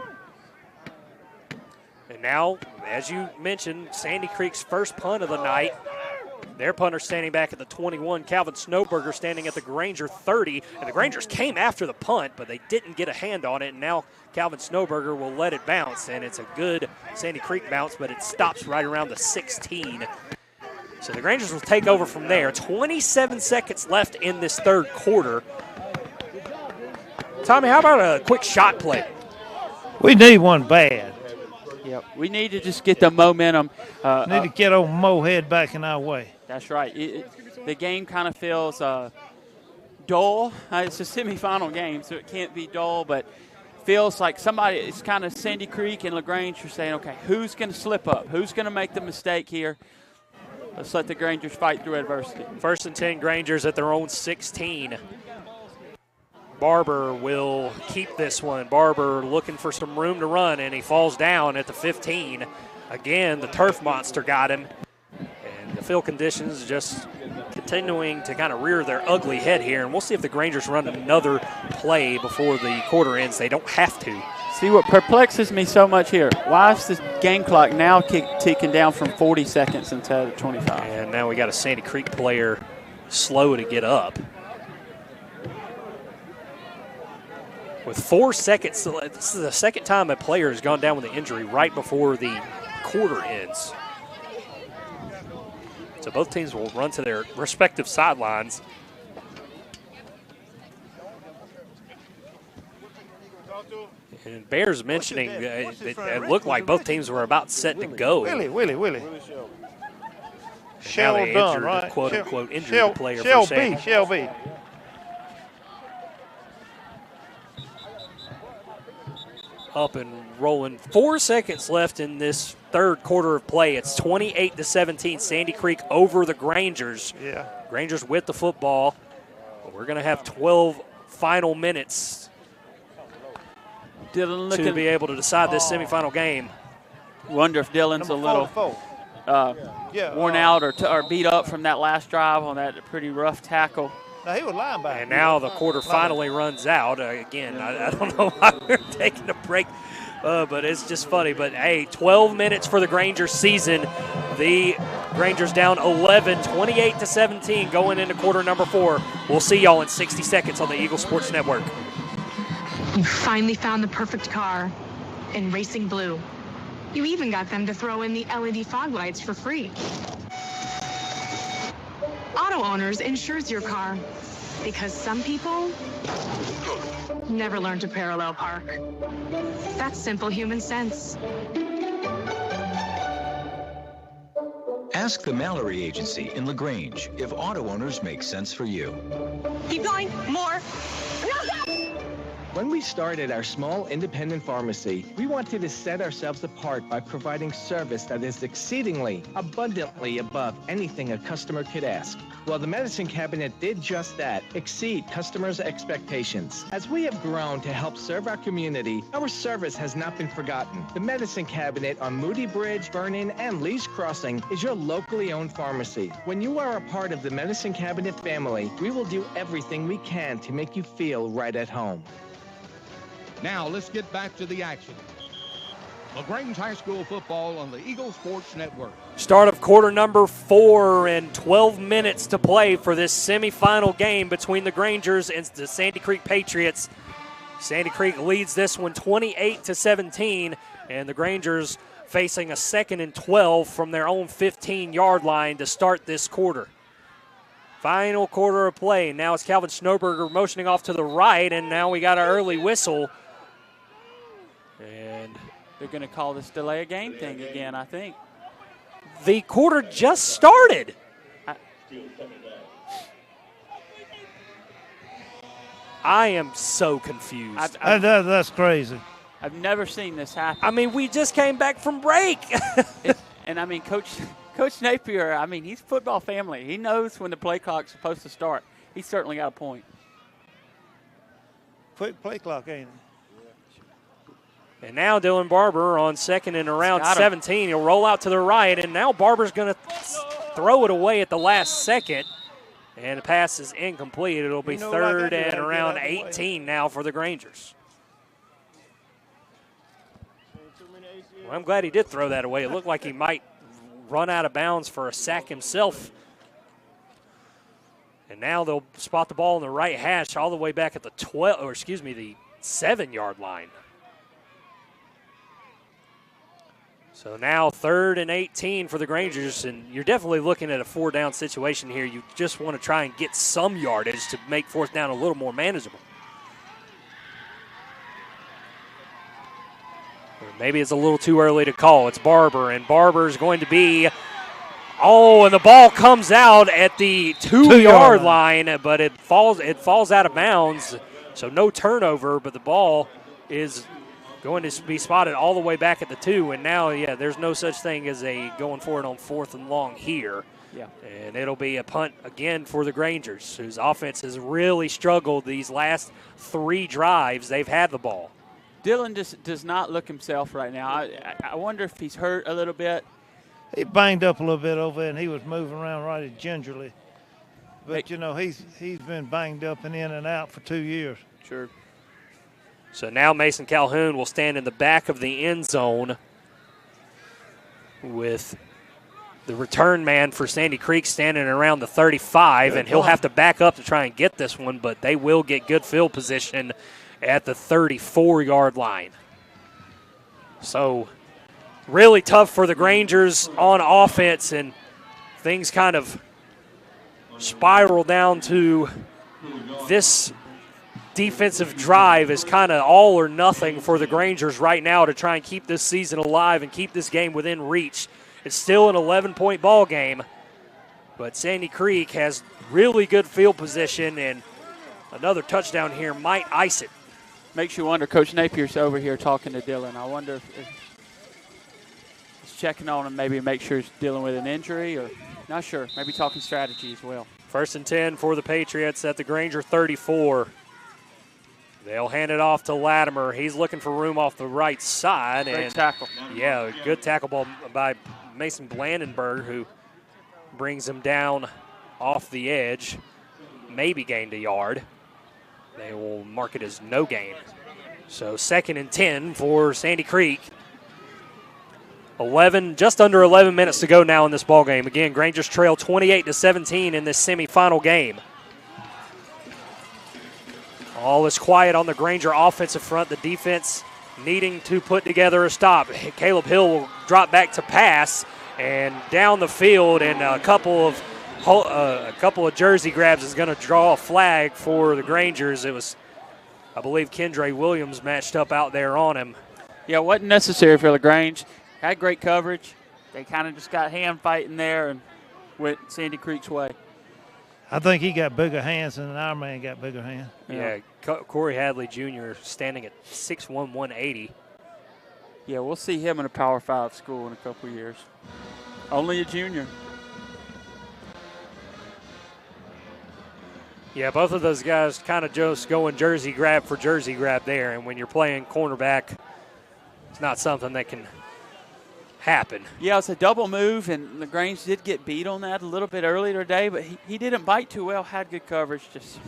And now, as you mentioned, Sandy Creek's first punt of the night. Their punter standing back at the 21. Calvin Snowberger standing at the Granger 30. And the Grangers came after the punt, but they didn't get a hand on it. And now Calvin Snowberger will let it bounce. And it's a good Sandy Creek bounce, but it stops right around the 16. So the Grangers will take over from there. 27 seconds left in this 3rd quarter. Tommy, how about a quick shot play? We need one bad. Yep, we need to just get the momentum. Need to get old Mohead back in our way. That's right. The game kind of feels dull. It's a semifinal game, so it can't be dull, but feels like somebody, it's kind of Sandy Creek and LaGrange are saying, okay, who's going to slip up? Who's going to make the mistake here? Let's let the Grangers fight through adversity. 1st and 10 Grangers at their own 16. Barber will keep this one. Barber looking for some room to run, and he falls down at the 15. Again, the turf monster got him. And the field conditions just continuing to kind of rear their ugly head here. And we'll see if the Grangers run another play before the quarter ends. They don't have to. See, what perplexes me so much here, why is this game clock now ticking down from 40 seconds instead of 25? And now we got a Sandy Creek player slow to get up. With 4 seconds, this is the second time a player has gone down with an injury right before the quarter ends. So both teams will run to their respective sidelines. And Bears mentioning it looked like both teams were about set to go. Willie. Shell done, right? Quote-unquote injured player for Sam. Shell B. Up and rolling. 4 seconds left in this third quarter of play. It's 28-17. Sandy Creek over the Grangers. Yeah. Grangers with the football. We're going to have 12 final minutes to be able to decide this semifinal game. Wonder if Dylan's a little worn out or beat up from that last drive on that pretty rough tackle. Now he was linebacker. And now the quarter finally runs out. Again, I don't know why we're taking a break, but it's just funny. But, hey, 12 minutes for the Grangers season. The Grangers down 11, 28-17 going into quarter number 4. We'll see y'all in 60 seconds on the Eagle Sports Network. You finally found the perfect car in racing blue. You even got them to throw in the LED fog lights for free. Auto Owners insures your car because some people never learn to parallel park. That's simple human sense. Ask the Mallory Agency in Lagrange if Auto Owners make sense for you. Keep going, more. When we started our small independent pharmacy, we wanted to set ourselves apart by providing service that is exceedingly, abundantly above anything a customer could ask. Well, the Medicine Cabinet did just that, exceed customers' expectations. As we have grown to help serve our community, our service has not been forgotten. The Medicine Cabinet on Moody Bridge, Vernon, and Lee's Crossing is your locally owned pharmacy. When you are a part of the Medicine Cabinet family, we will do everything we can to make you feel right at home. Now let's get back to the action. Lagrange High School football on the Eagle Sports Network. Start of quarter number 4 and 12 minutes to play for this semifinal game between the Grangers and the Sandy Creek Patriots. Sandy Creek leads this one 28-17, and the Grangers facing a 2nd and 12 from their own 15-yard line to start this quarter. Final quarter of play. Now it's Calvin Schnoberger motioning off to the right, and now we got our early whistle. And they're going to call this delay of game thing again, I think. The quarter just started. I am so confused. That's crazy. I've never seen this happen. I mean, we just came back from break. And I mean, Coach Napier, I mean, he's football family. He knows when the play clock's supposed to start. He's certainly got a point. Quick play clock, ain't it? And now Dylan Barber on 2nd and around 17. He'll roll out to the right, and now Barber's going to throw it away at the last second. And the pass is incomplete. It'll be 3rd and around 18 now for the Grangers. Well, I'm glad he did throw that away. It looked like he might run out of bounds for a sack himself. And now they'll spot the ball in the right hash all the way back at the the 7-yard line. So now 3rd and 18 for the Grangers, and you're definitely looking at a 4-down situation here. You just want to try and get some yardage to make 4th down a little more manageable. Or maybe it's a little too early to call. It's Barber, and Barber's going to be, and the ball comes out at the 2-yard line, but it falls out of bounds. So no turnover, but the ball is going to be spotted all the way back at the 2, and now, there's no such thing as a going for it on 4th and long here. Yeah. And it'll be a punt again for the Grangers, whose offense has really struggled these last 3 drives they've had the ball. Dylan just does not look himself right now. I wonder if he's hurt a little bit. He banged up a little bit over there, and he was moving around right gingerly. But, he's been banged up and in and out for 2 years. Sure. So now Mason Calhoun will stand in the back of the end zone with the return man for Sandy Creek standing around the 35, and he'll have to back up to try and get this one, but they will get good field position at the 34-yard line. So really tough for the Grangers on offense, and things kind of spiral down to this defensive drive is kind of all or nothing for the Grangers right now to try and keep this season alive and keep this game within reach. It's still an 11-point ball game, but Sandy Creek has really good field position, and another touchdown here might ice it. Makes you wonder. Coach Napier's over here talking to Dylan. I wonder if he's checking on him, maybe make sure he's dealing with an injury, or not sure. Maybe talking strategy as well. 1st and 10 for the Patriots at the Granger 34. They'll hand it off to Latimer. He's looking for room off the right side. Great tackle. Yeah, good tackle ball by Mason Blandenberg, who brings him down off the edge. Maybe gained a yard. They will mark it as no gain. So 2nd and 10 for Sandy Creek. Just under 11 minutes to go now in this ball game. Again, Grangers trail 28-17 in this semifinal game. All is quiet on the Granger offensive front. The defense needing to put together a stop. Caleb Hill will drop back to pass and down the field, and a couple of jersey grabs is going to draw a flag for the Grangers. It was, I believe, Kendra Williams matched up out there on him. Yeah, it wasn't necessary for LaGrange. Had great coverage. They kind of just got hand fighting there and went Sandy Creek's way. I think he got bigger hands than our man got bigger hands. Yeah, Corey Hadley Jr. standing at 6'1", 180. Yeah, we'll see him in a Power 5 school in a couple of years. Only a junior. Yeah, both of those guys kind of just going jersey grab for jersey grab there, and when you're playing cornerback, it's not something that can happen. Yeah, it's a double move, and LaGrange did get beat on that a little bit earlier today, but he didn't bite too well, had good coverage, just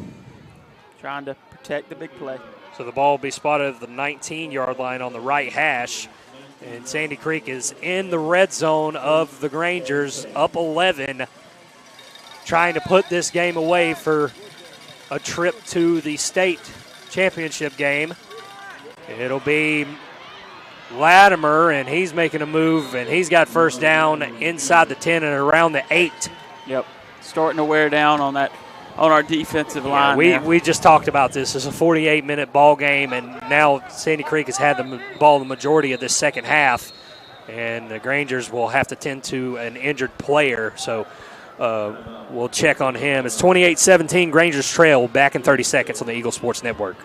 trying to protect the big play. So the ball will be spotted at the 19-yard line on the right hash, and Sandy Creek is in the red zone of the Grangers, up 11, trying to put this game away for a trip to the state championship game. It'll be Latimer, and he's making a move, and he's got first down inside the 10 and around the 8. Yep, starting to wear down on our defensive line. We just talked about this. It's a 48-minute ball game, and now Sandy Creek has had the ball the majority of this second half, and the Grangers will have to tend to an injured player, so we'll check on him. It's 28-17, Grangers trail, back in 30 seconds on the Eagle Sports Network.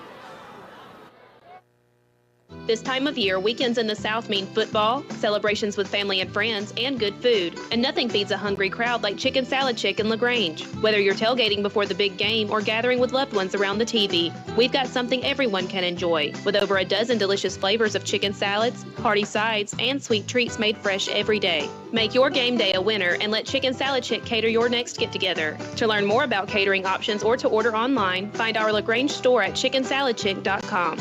This time of year, weekends in the South mean football, celebrations with family and friends, and good food. And nothing feeds a hungry crowd like Chicken Salad Chick in LaGrange. Whether you're tailgating before the big game or gathering with loved ones around the TV, we've got something everyone can enjoy. With over a dozen delicious flavors of chicken salads, hearty sides, and sweet treats made fresh every day. Make your game day a winner and let Chicken Salad Chick cater your next get-together. To learn more about catering options or to order online, find our LaGrange store at chickensaladchick.com.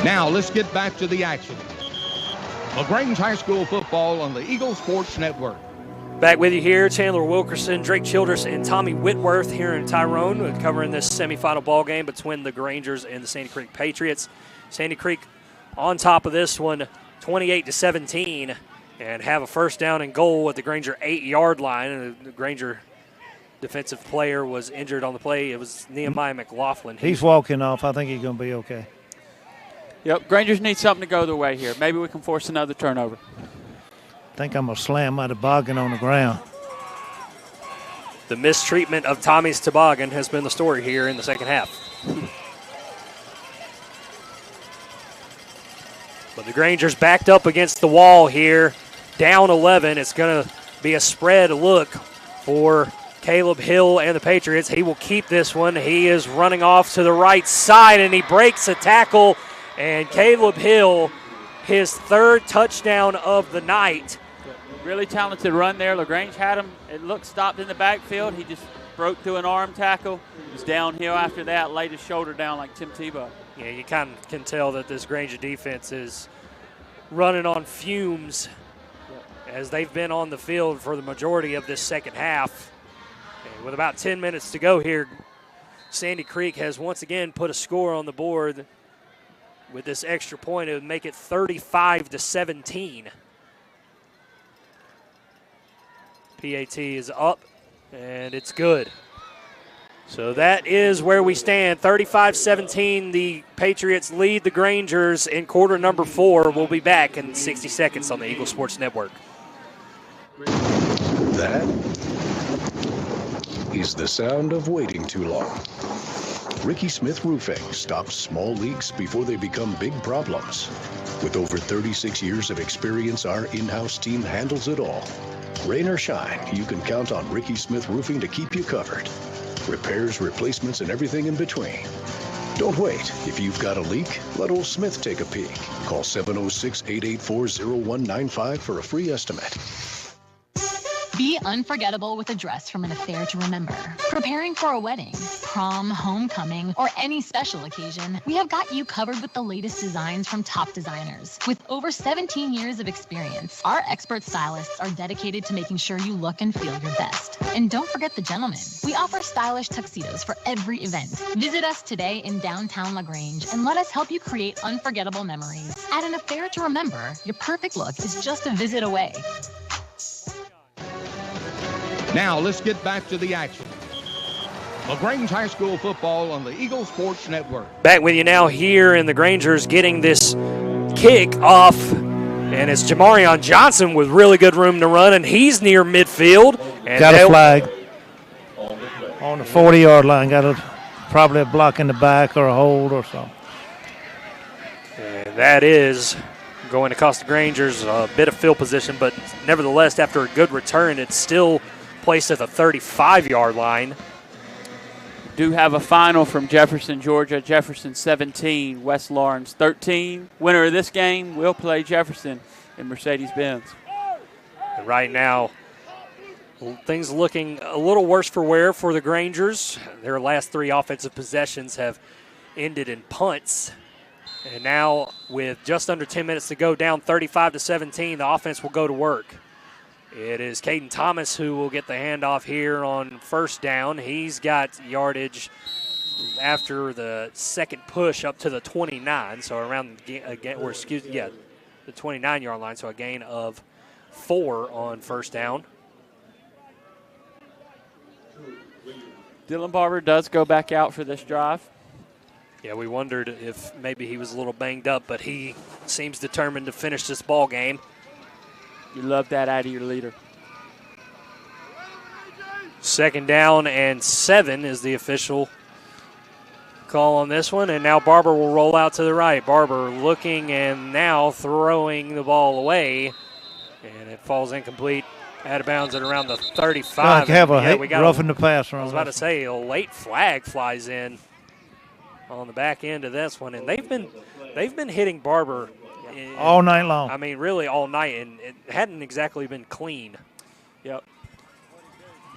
Now let's get back to the action. LaGrange High School football on the Eagle Sports Network. Back with you here, Chandler Wilkerson, Drake Childress, and Tommy Whitworth here in Tyrone, covering this semifinal ball game between the Grangers and the Sandy Creek Patriots. Sandy Creek on top of this one, 28-17, and have a first down and goal at the Granger 8-yard line. And the Granger defensive player was injured on the play. It was Nehemiah McLaughlin. He's walking off. I think he's going to be okay. Yep, Grangers need something to go their way here. Maybe we can force another turnover. I think I'm going to slam my toboggan on the ground. The mistreatment of Tommy's toboggan has been the story here in the second half. But the Grangers backed up against the wall here. down 11. It's going to be a spread look for Caleb Hill and the Patriots. He will keep this one. He is running off to the right side, and he breaks a tackle. And Caleb Hill, his third touchdown of the night. Really talented run there. Lagrange had him. It looked stopped in the backfield. He just broke through an arm tackle. He was downhill after that, laid his shoulder down like Tim Tebow. Yeah, you kind of can tell that this Granger defense is running on fumes as they've been on the field for the majority of this second half. And with about 10 minutes to go here, Sandy Creek has once again put a score on the board with this extra point. It would make it 35-17. PAT is up, and it's good. So that is where we stand. 35-17, the Patriots lead the Grangers in quarter number 4. We'll be back in 60 seconds on the Eagle Sports Network. That is the sound of waiting too long. Ricky Smith Roofing stops small leaks before they become big problems. With over 36 years of experience, our in-house team handles it all. Rain or shine, you can count on Ricky Smith Roofing to keep you covered. Repairs, replacements, and everything in between. Don't wait. If you've got a leak, let old Smith take a peek. Call 706-884-0195 for a free estimate. Be unforgettable with a dress from an affair to remember. Preparing for a wedding, prom, homecoming, or any special occasion, we have got you covered with the latest designs from top designers. With over 17 years of experience, our expert stylists are dedicated to making sure you look and feel your best. And don't forget the gentlemen. We offer stylish tuxedos for every event. Visit us today in downtown Lagrange and let us help you create unforgettable memories. At an affair to remember, your perfect look is just a visit away. Now let's get back to the action. LaGrange High School football on the Eagle Sports Network. Back with you now here in the Grangers getting this kick off. And it's Jamarion Johnson with really good room to run, and he's near midfield. And got a flag on the 40-yard line. Got probably a block in the back or a hold or something. And that is going to cost the Grangers a bit of field position, but nevertheless, after a good return, it's still placed at the 35-yard line. Do have a final from Jefferson, Georgia. Jefferson 17, West Lawrence 13. Winner of this game will play Jefferson in Mercedes-Benz. And right now, things looking a little worse for wear for the Grangers. Their last 3 offensive possessions have ended in punts. And now with just under 10 minutes to go, down 35-17, the offense will go to work. It is Caden Thomas who will get the handoff here on first down. He's got yardage after the second push up to the 29, so around the 29-yard line, so a gain of 4 on first down. Dylan Barber does go back out for this drive. Yeah, we wondered if maybe he was a little banged up, but he seems determined to finish this ball game. You love that out of your leader. 2nd down and 7 is the official call on this one. And now Barber will roll out to the right. Barber looking and now throwing the ball away. And it falls incomplete, out of bounds at around the 35. We got rough in the pass. I was about to say a late flag flies in on the back end of this one. And they've been hitting Barber all night long. I mean, really all night, and it hadn't exactly been clean. Yep.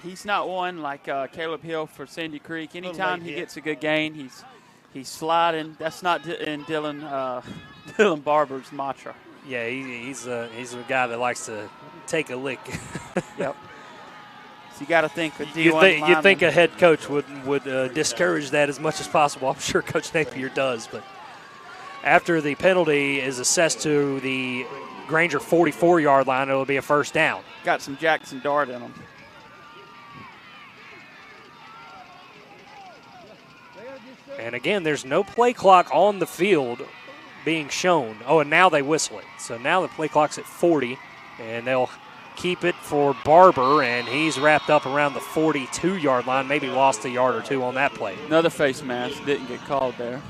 He's not one like Caleb Hill for Sandy Creek. Anytime he gets a good gain, he's sliding. That's not in Dylan Barber's mantra. Yeah, he's a guy that likes to take a lick. Yep. So you got to think with D1 you think a head coach would discourage that as much as possible. I'm sure Coach Napier does, but after the penalty is assessed to the Granger 44-yard line, it will be a first down. Got some Jackson Dart in them. And again, there's no play clock on the field being shown. Oh, and now they whistle it. So now the play clock's at 40, and they'll keep it for Barber, and he's wrapped up around the 42-yard line, maybe lost a yard or two on that play. Another face mask didn't get called there.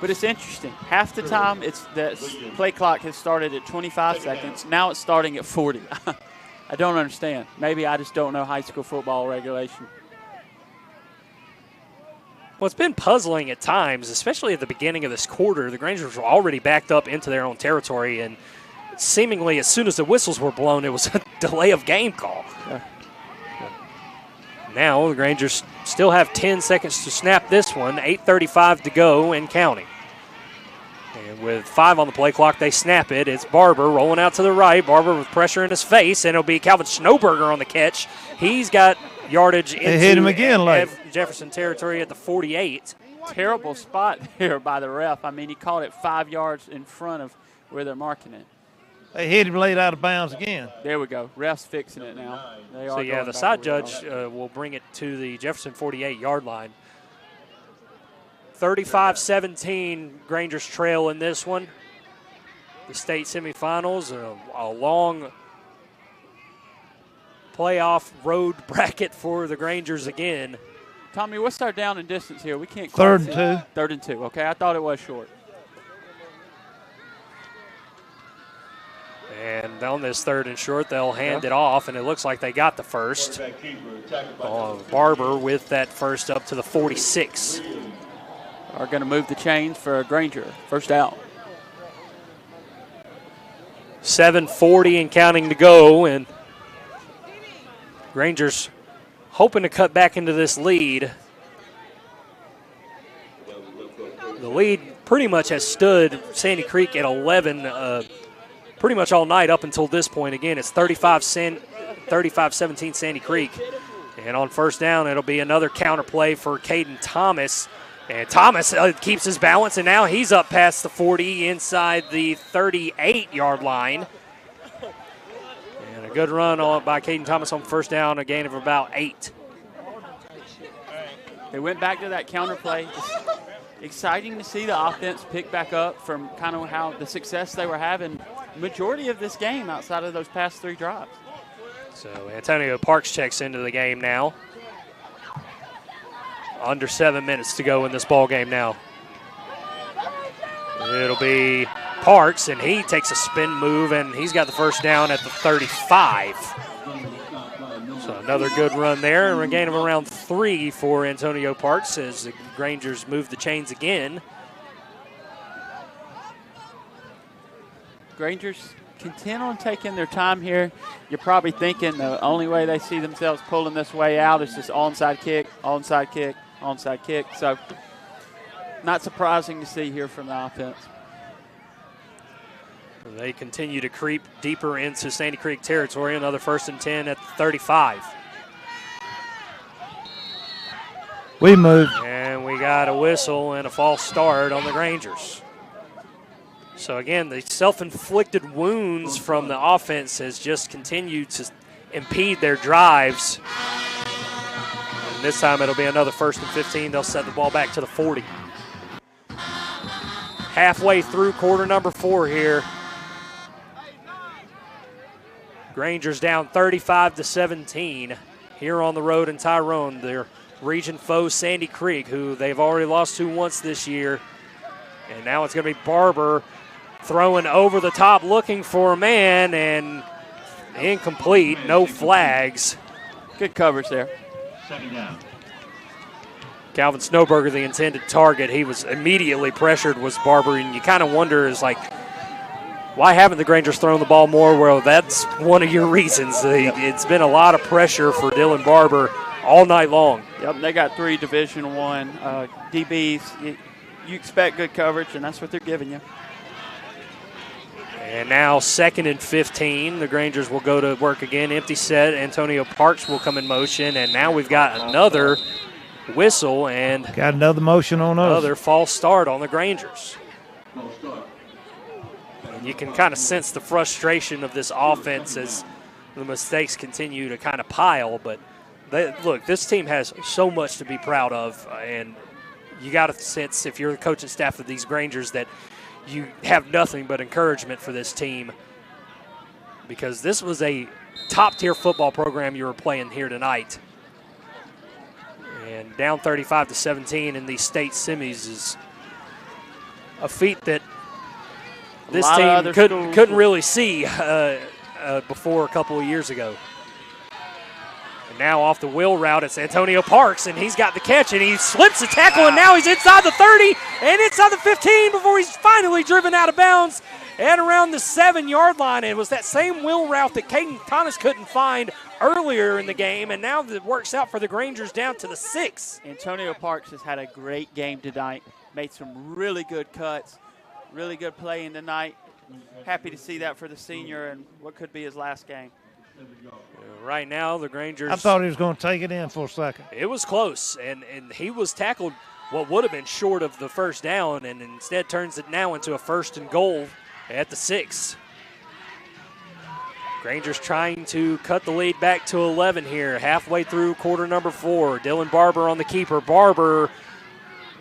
But it's interesting. Half the time, the play clock has started at 25 seconds. Now it's starting at 40. I don't understand. Maybe I just don't know high school football regulation. Well, it's been puzzling at times, especially at the beginning of this quarter. The Grangers were already backed up into their own territory, and seemingly as soon as the whistles were blown, it was a delay of game call. Yeah. Now the Grangers still have 10 seconds to snap this one, 8:35 to go and counting. And with 5 on the play clock, they snap it. It's Barber rolling out to the right. Barber with pressure in his face, and it'll be Calvin Snowberger on the catch. He's got yardage into hit him again, late. Jefferson territory at the 48. Terrible spot there by the ref. I mean, he caught it 5 yards in front of where they're marking it. They hit him late out of bounds again. There we go. Ref's fixing it now. So, yeah, the side judge will bring it to the Jefferson 48-yard line. 35-17, Grangers trail in this one. The state semifinals, a long playoff road bracket for the Grangers again. Tommy, what's our down and distance here? We can't. Third and 2. Third and 2. Okay, I thought it was short. And on this third and short, they'll hand it off, and it looks like they got the first. Barber with that first up to the 46. Are going to move the chains for Granger. First out. 7:40 and counting to go, and Grangers hoping to cut back into this lead. The lead pretty much has stood Sandy Creek at 11 pretty much all night up until this point. Again, it's 35-17 Sandy Creek. And on first down, it'll be another counter play for Caden Thomas. And Thomas keeps his balance, and now he's up past the 40 inside the 38-yard line. And a good run by Caden Thomas on first down, a gain of about 8. They went back to that counter play. It's exciting to see the offense pick back up from kind of how the success they were having majority of this game outside of those past 3 drives. So Antonio Parks checks into the game now. Under 7 minutes to go in this ball game now. It'll be Parks, and he takes a spin move, and he's got the first down at the 35. So another good run there, and a gain of around 3 for Antonio Parks as the Grangers move the chains again. Grangers content on taking their time here. You're probably thinking the only way they see themselves pulling this way out is just onside kick, onside kick, onside kick. So not surprising to see here from the offense. They continue to creep deeper into Sandy Creek territory. Another 1st and 10 at the 35. We moved. And we got a whistle and a false start on the Grangers. So again, the self-inflicted wounds from the offense has just continued to impede their drives. And this time it'll be another 1st and 15. They'll set the ball back to the 40. Halfway through quarter number 4 here. Grangers down 35-17 here on the road in Tyrone. Their region foe Sandy Creek, who they've already lost to once this year. And now it's going to be Barber throwing over the top, looking for a man, and incomplete, no flags. Good coverage there. Second down. Calvin Snowberger, the intended target. He was immediately pressured, was Barber, and you kind of wonder, is like, why haven't the Grangers thrown the ball more? Well, that's one of your reasons. It's been a lot of pressure for Dylan Barber all night long. Yep, they got 3 Division I DBs. You expect good coverage, and that's what they're giving you. And now 2nd and 15. The Grangers will go to work again. Empty set. Antonio Parks will come in motion. And now we've got another whistle and got another motion on us. Another false start on the Grangers. And you can kind of sense the frustration of this offense as the mistakes continue to kind of pile. But look, this team has so much to be proud of. And you got to sense, if you're the coaching staff of these Grangers, that you have nothing but encouragement for this team, because this was a top-tier football program you were playing here tonight. And down 35-17 in these state semis is a feat that this team couldn't really see before a couple of years ago. And now off the wheel route, it's Antonio Parks, and he's got the catch, and he slips the tackle, and now he's inside the 30 and inside the 15 before he's finally driven out of bounds and around the 7-yard line. And it was that same wheel route that Caden Thomas couldn't find earlier in the game, and now it works out for the Grangers down to the 6. Antonio Parks has had a great game tonight, made some really good cuts, really good playing tonight. Happy to see that for the senior and what could be his last game. Right now, the Grangers. I thought he was going to take it in for a second. It was close, and he was tackled what would have been short of the first down, and instead turns it now into a 1st and goal at the 6. Grangers trying to cut the lead back to 11 here, halfway through quarter number 4. Dylan Barber on the keeper. Barber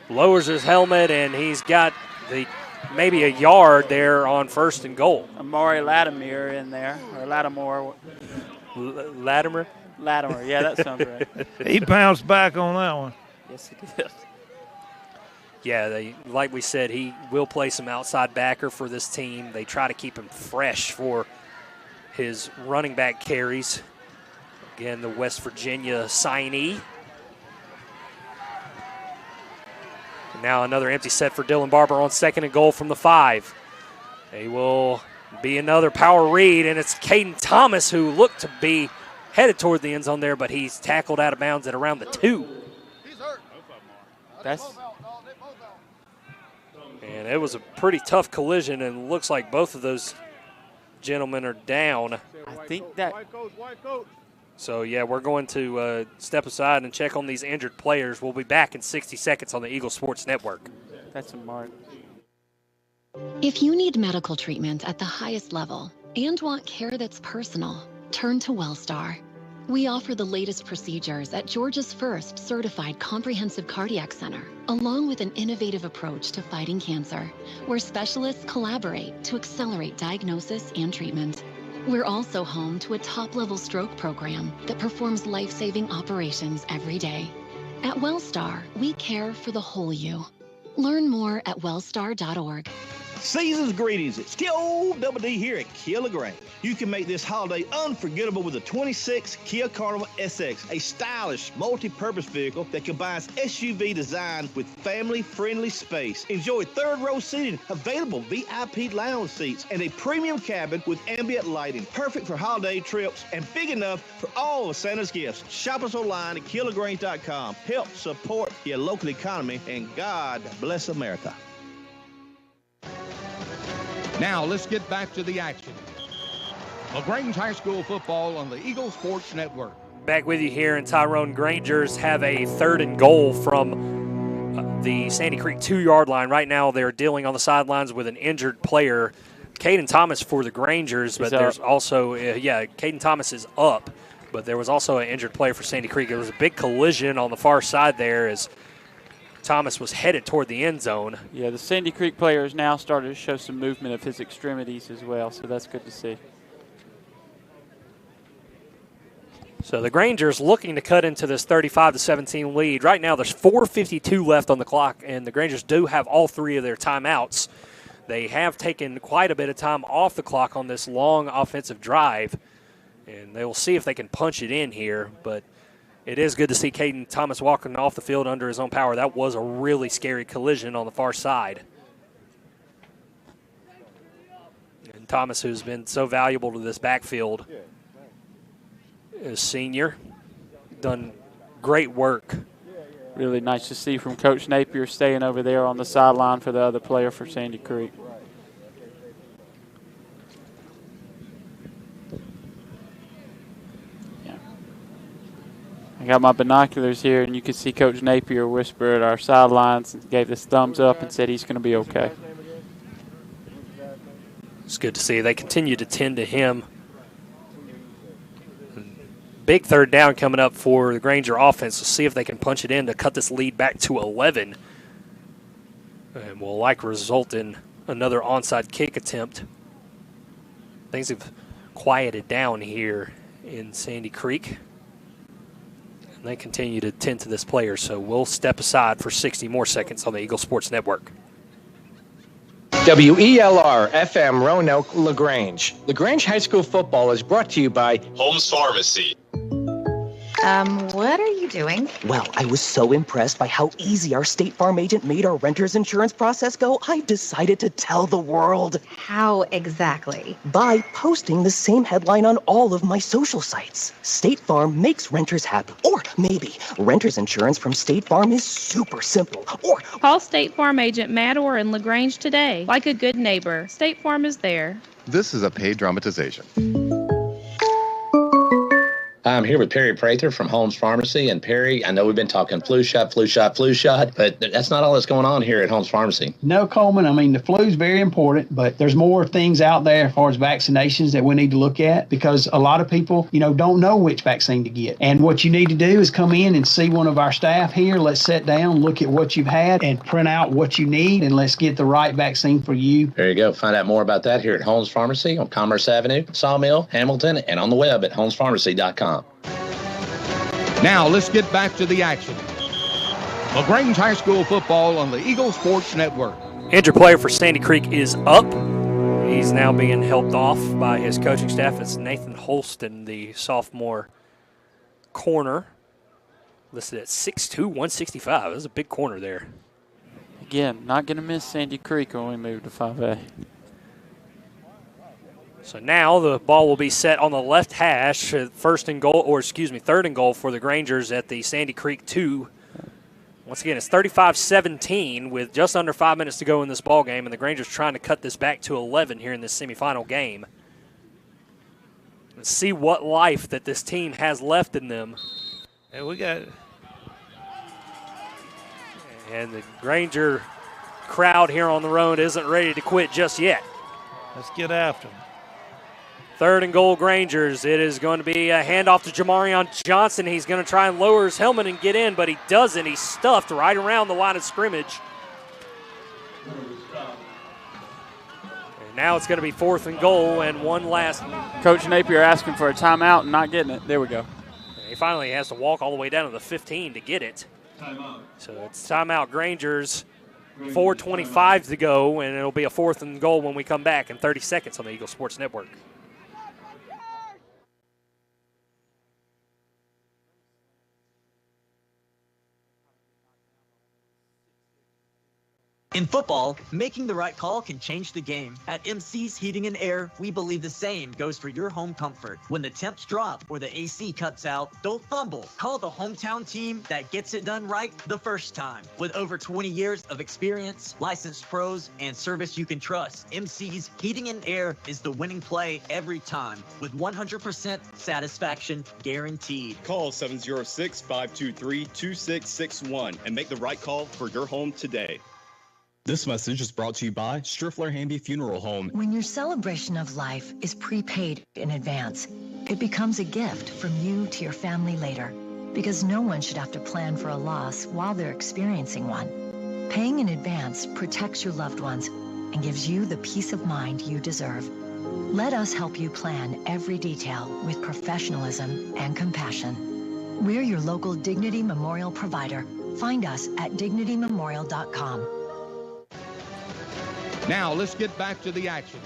lowers his helmet, and he's got maybe a yard there on 1st and goal. Amari Latimer in there, or Lattimore. Latimer? Latimer, yeah, that sounds right. He bounced back on that one. Yes, he did. Yeah, like we said, he will play some outside backer for this team. They try to keep him fresh for his running back carries. Again, the West Virginia signee. And now another empty set for Dylan Barber on 2nd and goal from the 5. They will be another power read, and it's Caden Thomas who looked to be headed toward the end zone there, but he's tackled out of bounds at around the 2. And it was a pretty tough collision, and looks like both of those gentlemen are down. I think that. So, yeah, we're going to step aside and check on these injured players. We'll be back in 60 seconds on the Eagle Sports Network. That's a mark. If you need medical treatment at the highest level and want care that's personal, turn to WellStar. We offer the latest procedures at Georgia's first certified comprehensive cardiac center, along with an innovative approach to fighting cancer, where specialists collaborate to accelerate diagnosis and treatment. We're also home to a top-level stroke program that performs life-saving operations every day. At WellStar, we care for the whole you. Learn more at wellstar.org. Season's greetings. It's Kia old Double D here at Kia Lagrange. You can make this holiday unforgettable with the 26 Kia Carnival SX, a stylish multi-purpose vehicle that combines SUV design with family-friendly space. Enjoy third-row seating, available VIP lounge seats, and a premium cabin with ambient lighting. Perfect for holiday trips and big enough for all of Santa's gifts. Shop us online at KiaLagrange.com. Help support your local economy, and God bless America. Now let's get back to the action. Lagrange High School football on the Eagle Sports Network. Back with you here, and Tyrone Grangers have a 3rd and goal from the Sandy Creek 2-yard line. Right now they're dealing on the sidelines with an injured player, Caden Thomas for the Grangers, but there's also, Caden Thomas is up, but there was also an injured player for Sandy Creek. It was a big collision on the far side there as Thomas was headed toward the end zone. Yeah, the Sandy Creek player has now started to show some movement of his extremities as well, so that's good to see. So the Grangers looking to cut into this 35-17 lead. Right now there's 4:52 left on the clock, and the Grangers do have all 3 of their timeouts. They have taken quite a bit of time off the clock on this long offensive drive, and they will see if they can punch it in here, but it is good to see Caden Thomas walking off the field under his own power. That was a really scary collision on the far side. And Thomas, who's been so valuable to this backfield, is senior, done great work. Really nice to see from Coach Napier staying over there on the sideline for the other player for Sandy Creek. I got my binoculars here, and you can see Coach Napier whisper at our sidelines and gave this thumbs up and said he's going to be okay. It's good to see. They continue to tend to him. Big 3rd down coming up for the Granger offense. We'll see if they can punch it in to cut this lead back to 11. And will likely result in another onside kick attempt. Things have quieted down here in Sandy Creek. They continue to tend to this player, so we'll step aside for 60 more seconds on the Eagle Sports Network. WELR FM Roanoke, Lagrange. Lagrange High School Football is brought to you by Holmes Pharmacy. What are you doing? Well, I was so impressed by how easy our State Farm agent made our renter's insurance process go, I decided to tell the world. How exactly? By posting the same headline on all of my social sites. State Farm makes renters happy. Or maybe renter's insurance from State Farm is super simple. Or Call State Farm agent Matt Orr in Lagrange today. Like a good neighbor, State Farm is there. This is a paid dramatization. I'm here with Perry Prather from Holmes Pharmacy. And Perry, I know we've been talking flu shot, but that's not all that's going on here at Holmes Pharmacy. No, Coleman. I mean, the flu is very important, but there's more things out there as far as vaccinations that we need to look at because a lot of people, don't know which vaccine to get. And what you need to do is come in and see one of our staff here. Let's sit down, look at what you've had, and print out what you need, and let's get the right vaccine for you. There you go. Find out more about that here at Holmes Pharmacy on Commerce Avenue, Sawmill, Hamilton, and on the web at holmespharmacy.com. Now let's get back to the action. LaGrange High School football on the Eagle Sports Network. Injured player for Sandy Creek is up. He's now being helped off by his coaching staff. It's Nathan Holston, the sophomore corner, listed at 6'2", 165. That's a big corner there. Again, not going to miss Sandy Creek when we move to 5A. So now the ball will be set on the left hash, third and goal for the Grangers at the Sandy Creek 2. Once again, it's 35-17 with just under 5 minutes to go in this ball game, and the Grangers trying to cut this back to 11 here in this semifinal game. Let's see what life that this team has left in them. And we got. And the Granger crowd here on the road isn't ready to quit just yet. Let's get after them. Third and goal, Grangers. It is going to be a handoff to Jamarion Johnson. He's going to try and lower his helmet and get in, but he doesn't. He's stuffed right around the line of scrimmage. And now it's going to be fourth and goal and one last. Coach Napier asking for a timeout and not getting it. There we go. He finally has to walk all the way down to the 15 to get it. Timeout. So it's timeout, Grangers. 4:25 to go, and it'll be a fourth and goal when we come back in 30 seconds on the Eagle Sports Network. In football, making the right call can change the game. At MC's Heating and Air, we believe the same goes for your home comfort. When the temps drop or the AC cuts out, don't fumble. Call the hometown team that gets it done right the first time. With over 20 years of experience, licensed pros, and service you can trust, MC's Heating and Air is the winning play every time, with 100% satisfaction guaranteed. Call 706-523-2661 and make the right call for your home today. This message is brought to you by Striffler Hamby Funeral Home. When your celebration of life is prepaid in advance, it becomes a gift from you to your family later, because no one should have to plan for a loss while they're experiencing one. Paying in advance protects your loved ones and gives you the peace of mind you deserve. Let us help you plan every detail with professionalism and compassion. We're your local Dignity Memorial provider. Find us at dignitymemorial.com. Now let's get back to the action.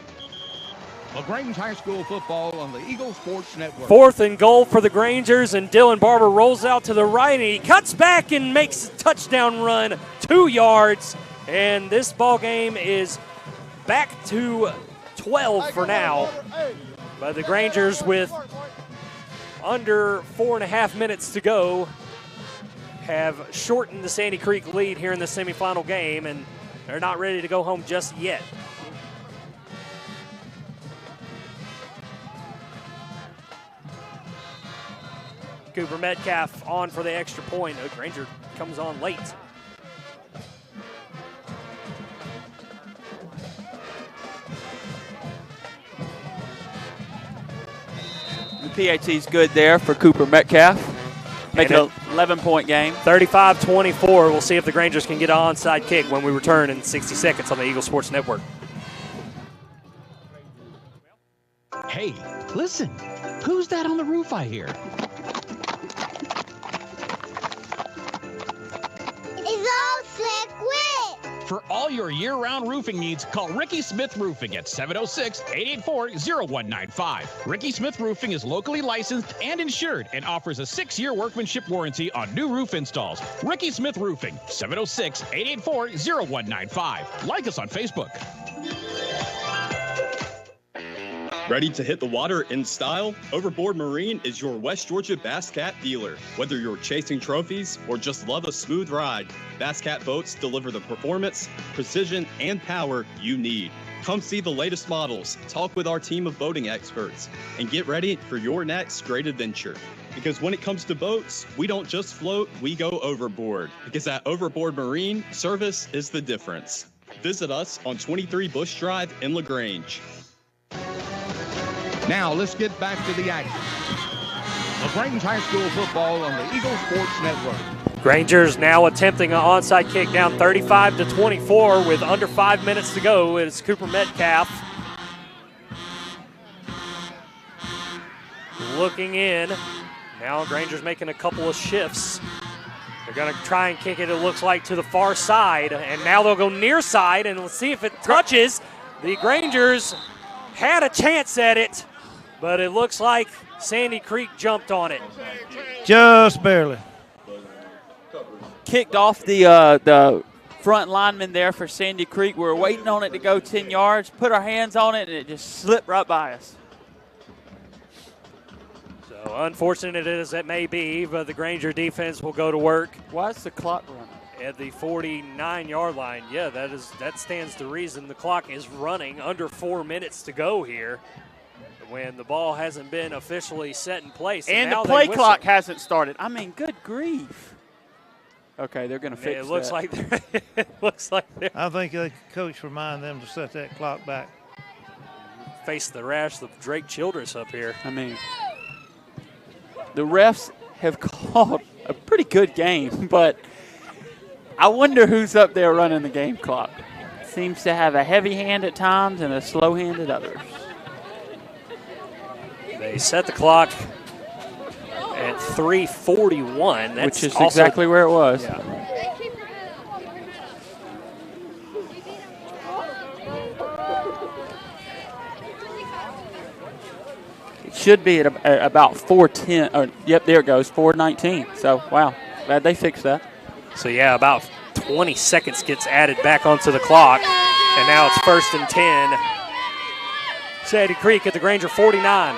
LaGrange High School football on the Eagle Sports Network. Fourth and goal for the Grangers, and Dylan Barber rolls out to the right, and he cuts back and makes a touchdown run, 2 yards, and this ball game is back to 12 for now. But the Grangers, with under 4.5 minutes to go, have shortened the Sandy Creek lead here in the semifinal game, and they're not ready to go home just yet. Cooper Metcalf on for the extra point. Granger comes on late. The PAT's good there for Cooper Metcalf. Make it an 11-point game. 35-24. We'll see if the Grangers can get an onside kick when we return in 60 seconds on the Eagle Sports Network. Hey, listen. Who's that on the roof I hear? It's all Slick Rick. For all your year-round roofing needs, call Ricky Smith Roofing at 706-884-0195. Ricky Smith Roofing is locally licensed and insured and offers a 6-year workmanship warranty on new roof installs. Ricky Smith Roofing, 706-884-0195. Like us on Facebook. Ready to hit the water in style? Overboard Marine is your West Georgia Bass Cat dealer. Whether you're chasing trophies or just love a smooth ride, Bass Cat boats deliver the performance, precision, and power you need. Come see the latest models, talk with our team of boating experts, and get ready for your next great adventure. Because when it comes to boats, we don't just float, we go overboard. Because at Overboard Marine, service is the difference. Visit us on 23 Bush Drive in Lagrange. Now let's get back to the action. Lagrange High School football on the Eagle Sports Network. Grangers now attempting an onside kick, down 35-24 with under 5 minutes to go. It's Cooper Metcalf looking in. Now Grangers making a couple of shifts. They're going to try and kick it, it looks like, to the far side. And now they'll go near side, and let's see if it touches. The Grangers had a chance at it, but it looks like Sandy Creek jumped on it. Just barely. Kicked off the front lineman there for Sandy Creek. We were waiting on it to go 10 yards, put our hands on it, and it just slipped right by us. So unfortunate as it may be, but the Granger defense will go to work. Why is the clock running? At the 49-yard line. Yeah, that stands to reason. The clock is running, under 4 minutes to go here when the ball hasn't been officially set in place. And the play clock hasn't started. I mean, good grief. Okay, they're going to fix it. Looks like they're I think the coach reminded them to set that clock back. Face the rash of Drake Childress up here. I mean, the refs have called a pretty good game, but I wonder who's up there running the game clock. Seems to have a heavy hand at times and a slow hand at others. They set the clock at 3:41. Which is exactly where it was. Yeah. It should be at about 4:10. Or, yep, there it goes, 4:19. So, wow, glad they fixed that. So, yeah, about 20 seconds gets added back onto the clock, and now it's 1st and 10. Sandy Creek at the Granger 49.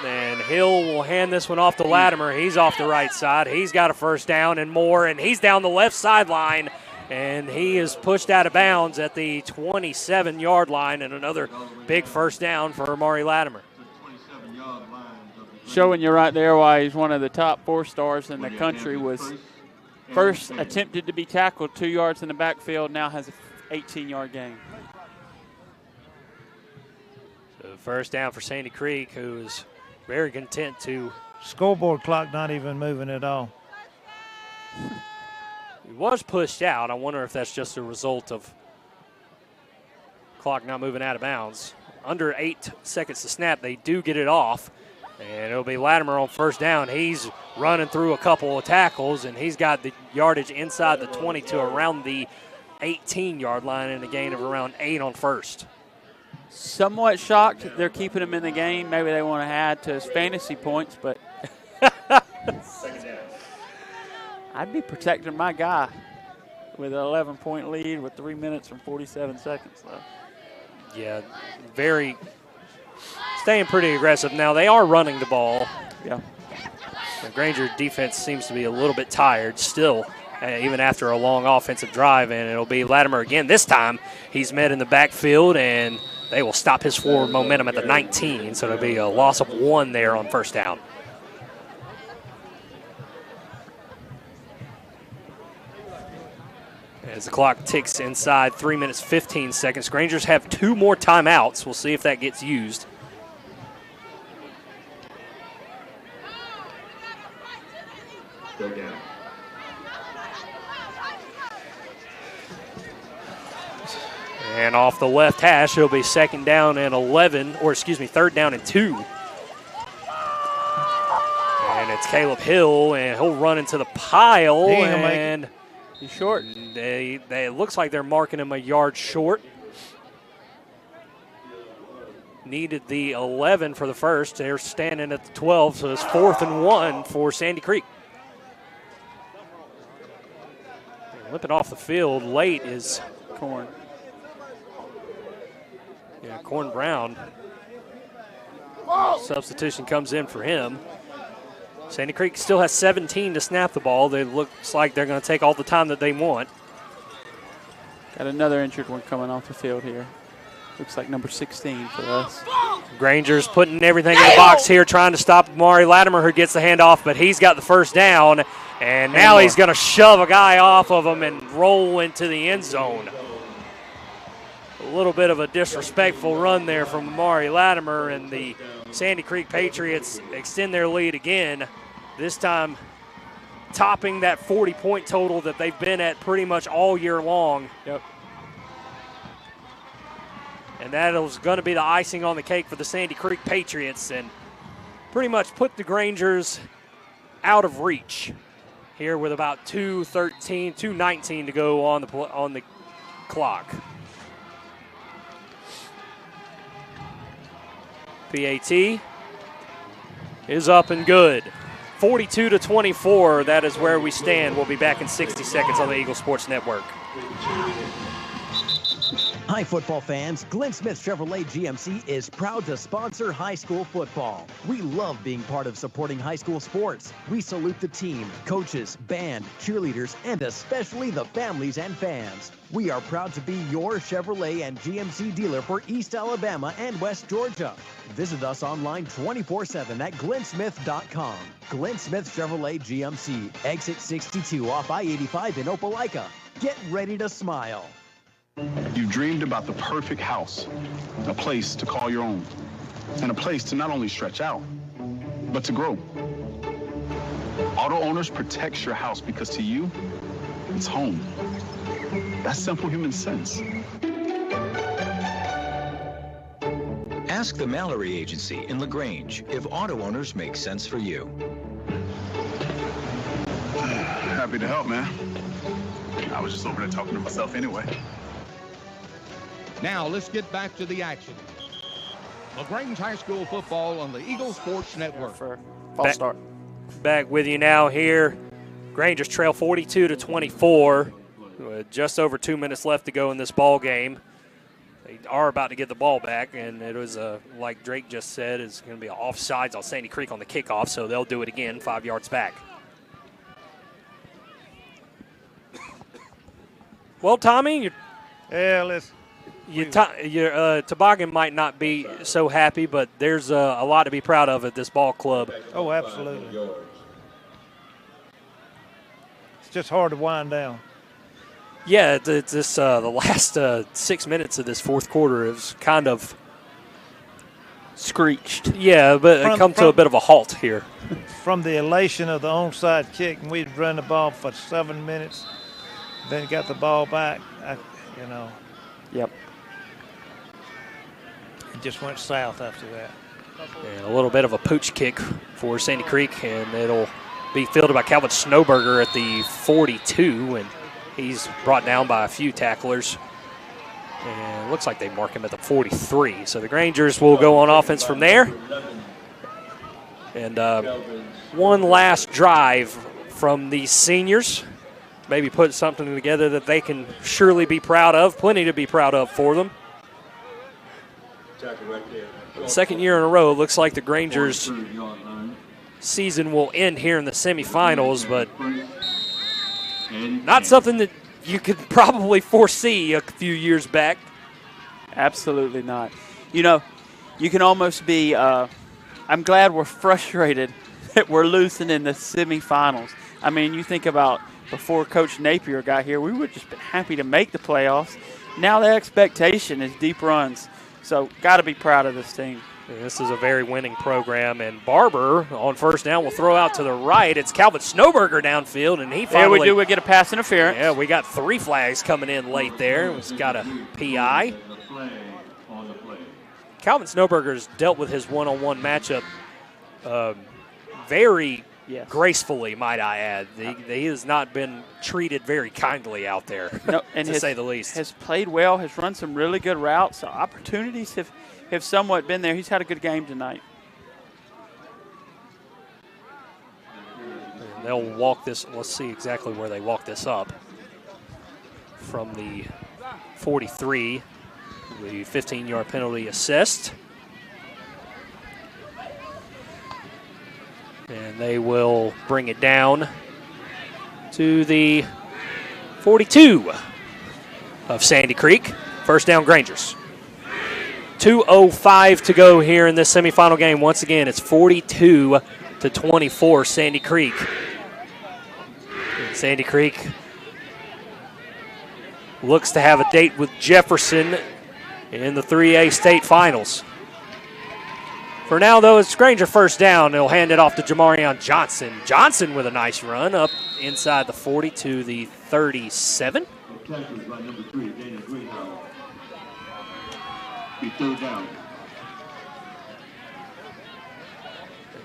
And Hill will hand this one off to Latimer. He's off the right side. He's got a first down and more, and he's down the left sideline, and he is pushed out of bounds at the 27-yard line, and another big first down for Amari Latimer. Showing you right there why he's one of the top 4 stars in the country. Was first attempted to be tackled 2 yards in the backfield, now has an 18-yard gain. So first down for Sandy Creek, who is very content to. Scoreboard clock not even moving at all. He was pushed out. I wonder if that's just a result of clock not moving out of bounds. Under 8 seconds to snap, they do get it off. And it'll be Latimer on first down. He's running through a couple of tackles, and he's got the yardage inside the 20 to around the 18-yard line and a gain of around 8 on first. Somewhat shocked they're keeping him in the game. Maybe they want to add to his fantasy points, but I'd be protecting my guy with an 11-point lead with 3 minutes and 47 seconds left. Yeah, staying pretty aggressive. Now they are running the ball. Yeah. The Granger defense seems to be a little bit tired still, even after a long offensive drive, and it'll be Latimer again. This time he's met in the backfield, and they will stop his forward momentum at the 19, so it'll be a loss of 1 there on first down. As the clock ticks inside 3 minutes, 15 seconds. Grangers have 2 more timeouts. We'll see if that gets used. And off the left hash, it'll be 2nd down and 11, or excuse me, 3rd down and 2. And it's Caleb Hill, and he'll run into the pile, and He's short. It looks like they're marking him a yard short. Needed the 11 for the first. They're standing at the 12, so it's 4th and 1 for Sandy Creek. Whipping off the field late is Corn. Yeah, Corn Brown. Substitution comes in for him. Sandy Creek still has 17 to snap the ball. It looks like they're going to take all the time that they want. Got another injured one coming off the field here. Looks like number 16 for us. Grangers putting everything in the box here, trying to stop Amari Latimer, who gets the handoff, but he's got the first down, and now he's going to shove a guy off of him and roll into the end zone. A little bit of a disrespectful run there from Amari Latimer, and the Sandy Creek Patriots extend their lead again, this time topping that 40-point total that they've been at pretty much all year long. Yep. And that was going to be the icing on the cake for the Sandy Creek Patriots and pretty much put the Grangers out of reach here with about 2:19 to go on the clock. PAT is up and good. 42-24, that is where we stand. We'll be back in 60 seconds on the Eagle Sports Network. Hi, football fans. Glenn Smith Chevrolet GMC is proud to sponsor high school football. We love being part of supporting high school sports. We salute the team, coaches, band, cheerleaders, and especially the families and fans. We are proud to be your Chevrolet and GMC dealer for East Alabama and West Georgia. Visit us online 24/7 at glennsmith.com. Glenn Smith Chevrolet GMC, exit 62 off I-85 in Opelika. Get ready to smile. You dreamed about the perfect house, a place to call your own, and a place to not only stretch out, but to grow. Auto Owners protects your house because to you, it's home. That's simple human sense. Ask the Mallory Agency in Lagrange if Auto Owners make sense for you. Happy to help, man. I was just over there talking to myself anyway. Now let's get back to the action. Lagrange High School football on the Eagle Sports Network. False start. Back with you now here. Grangers trail 42-24. With just over 2 minutes left to go in this ball game. They are about to get the ball back, and it was, like Drake just said, it's going to be offsides on Sandy Creek on the kickoff, so they'll do it again 5 yards back. Well, Tommy, your toboggan might not be so happy, but there's a lot to be proud of at this ball club. Oh, absolutely. It's just hard to wind down. Yeah, it's the last 6 minutes of this fourth quarter is kind of screeched. Yeah, but it come to a bit of a halt here. From the elation of the onside kick, and we'd run the ball for 7 minutes, then got the ball back, Yep. It just went south after that. Yeah, a little bit of a pooch kick for Sandy Creek, and it'll be fielded by Calvin Snowberger at the 42, and he's brought down by a few tacklers. And it looks like they mark him at the 43. So the Grangers will go on offense from there. And one last drive from these seniors. Maybe put something together that they can surely be proud of. Plenty to be proud of for them. Second year in a row, it looks like the Grangers season will end here in the semifinals, but not something that you could probably foresee a few years back. Absolutely not. You can almost be, I'm glad we're frustrated that we're losing in the semifinals. I mean, you think about before Coach Napier got here, we would have just been happy to make the playoffs. Now the expectation is deep runs. So got to be proud of this team. Yeah, this is a very winning program, and Barber on first down will throw out to the right. It's Calvin Snowberger downfield, and he finally. We get a pass interference. Yeah, we got 3 flags coming in late there. We've got a PI. Calvin Snowberger's dealt with his one-on-one matchup very Yes. Gracefully, might I add. He has not been treated very kindly out there, no, and to say the least. Has played well, has run some really good routes. So opportunities have somewhat been there. He's had a good game tonight. And they'll walk this. Let's see exactly where they walk this up. From the 43, the 15-yard penalty assessed. And they will bring it down to the 42 of Sandy Creek. First down, Grangers. 2:05 to go here in this semifinal game. Once again, it's 42-24, Sandy Creek. And Sandy Creek looks to have a date with Jefferson in the 3A state finals. For now, though, it's Granger first down. They'll hand it off to Jamarion Johnson. Johnson with a nice run up inside the 40 to the 37.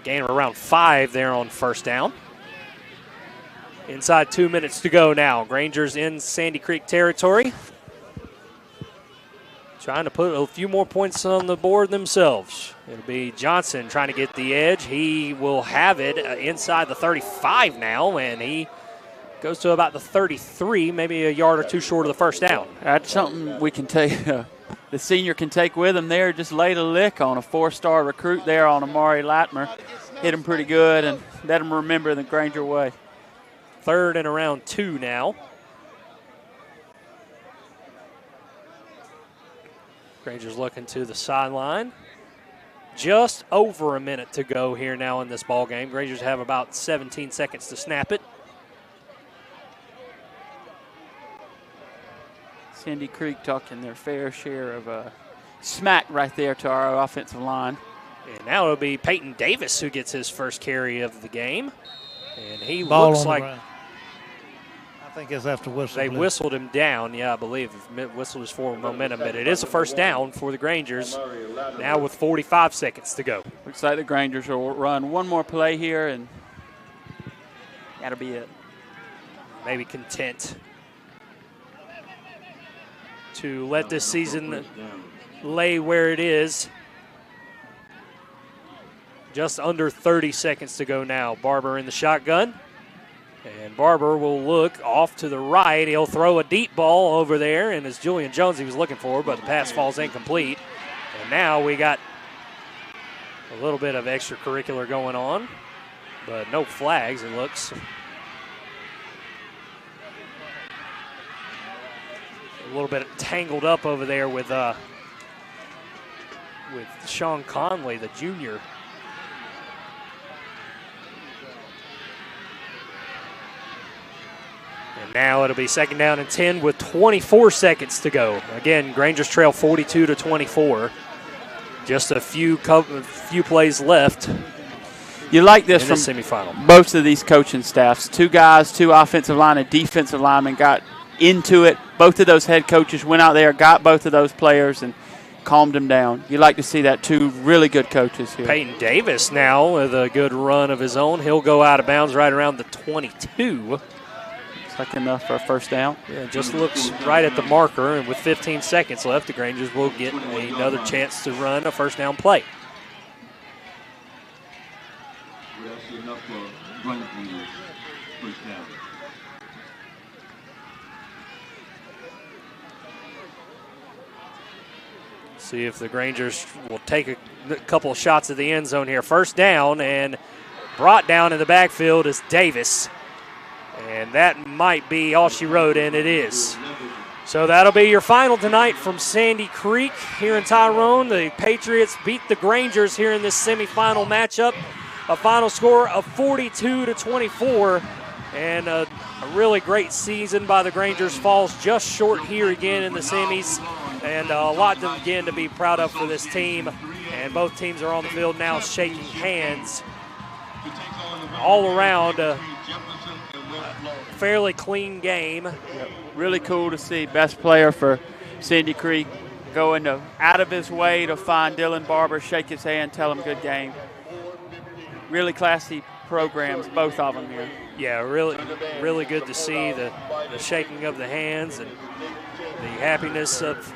Gain of around 5 there on first down. Inside 2 minutes to go now. Grangers in Sandy Creek territory. Trying to put a few more points on the board themselves. It'll be Johnson trying to get the edge. He will have it inside the 35 now, and he goes to about the 33, maybe a yard or two short of the first down. That's something we can take. The senior can take with him there. Just laid a lick on a 4-star recruit there on Amari Latmer. Hit him pretty good and let him remember the Granger way. 3rd and around 2 now. Granger's looking to the sideline. Just over a minute to go here now in this ball game. Grangers have about 17 seconds to snap it. Sandy Creek talking their fair share of smack right there to our offensive line. And now it'll be Peyton Davis who gets his first carry of the game. And he Ball looks on the like ground. I think it's after whistle. they whistled him down, yeah, I believe. Whistled is for momentum, but it is a first down for the Grangers now with 45 seconds to go. Looks like the Grangers will run one more play here, and that'll be it. Maybe content to let this season lay where it is. Just under 30 seconds to go now. Barber in the shotgun. And Barber will look off to the right. He'll throw a deep ball over there, and it's Julian Jones he was looking for, but the pass falls incomplete. And now we got a little bit of extracurricular going on, but no flags, it looks. A little bit tangled up over there with Sean Conley, the junior. And now it'll be 2nd down and 10 with 24 seconds to go. Again, Grangers trail 42-24. Just a few plays left. You like this in from the semifinal. Both of these coaching staffs. 2 guys, 2 offensive line and defensive linemen got into it. Both of those head coaches went out there, got both of those players, and calmed them down. You like to see that 2 really good coaches here. Peyton Davis now with a good run of his own. He'll go out of bounds right around the 22. Like enough for a first down. Yeah, just looks right at the marker, and with 15 seconds left, the Grangers will get another chance to run a first down play. See if the Grangers will take a couple of shots at the end zone here. First down, and brought down in the backfield is Davis. And that might be all she wrote, and it is. So that'll be your final tonight from Sandy Creek here in Tyrone. The Patriots beat the Grangers here in this semifinal matchup. A final score of 42-24. And a really great season by the Grangers. Falls just short here again in the semis. And a lot, again, to be proud of for this team. And both teams are on the field now shaking hands. All around, fairly clean game. Yep. Really cool to see best player for Sandy Creek going out of his way to find Dylan Barber, shake his hand, tell him good game. Really classy programs, both of them here. Yeah, really good to see the shaking of the hands and the happiness of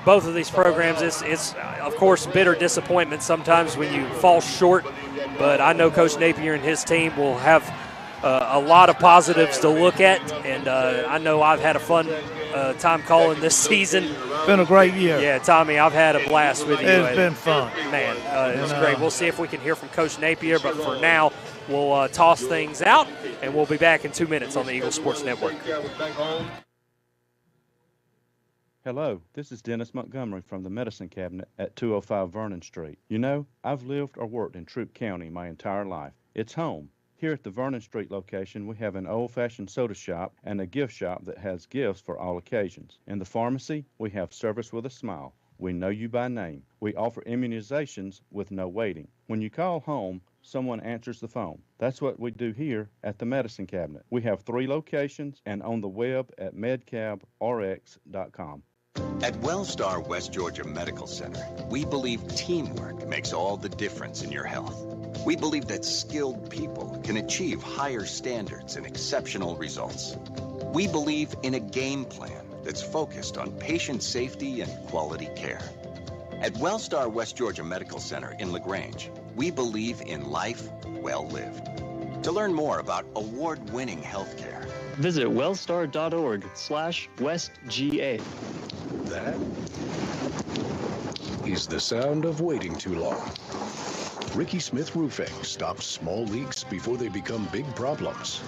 both of these programs. It's of course bitter disappointment sometimes when you fall short, but I know Coach Napier and his team will have a lot of positives to look at, and I know I've had a fun time calling this season. Been a great year. Yeah, Tommy, I've had a blast with you. It's been fun. Man, it's great. We'll see if we can hear from Coach Napier, but for now, we'll toss things out, and we'll be back in 2 minutes on the Eagle Sports Network. Hello, this is Dennis Montgomery from the Medicine Cabinet at 205 Vernon Street. You know, I've lived or worked in Troup County my entire life. It's home. Here at the Vernon Street location, we have an old-fashioned soda shop and a gift shop that has gifts for all occasions. In the pharmacy, we have service with a smile. We know you by name. We offer immunizations with no waiting. When you call home, someone answers the phone. That's what we do here at the Medicine Cabinet. We have 3 locations and on the web at medcabrx.com. At Wellstar West Georgia Medical Center, we believe teamwork makes all the difference in your health. We believe that skilled people can achieve higher standards and exceptional results. We believe in a game plan that's focused on patient safety and quality care. At Wellstar West Georgia Medical Center in Lagrange, we believe in life well lived. To learn more about award-winning healthcare, visit wellstar.org/westga. That is the sound of waiting too long. Ricky Smith Roofing stops small leaks before they become big problems.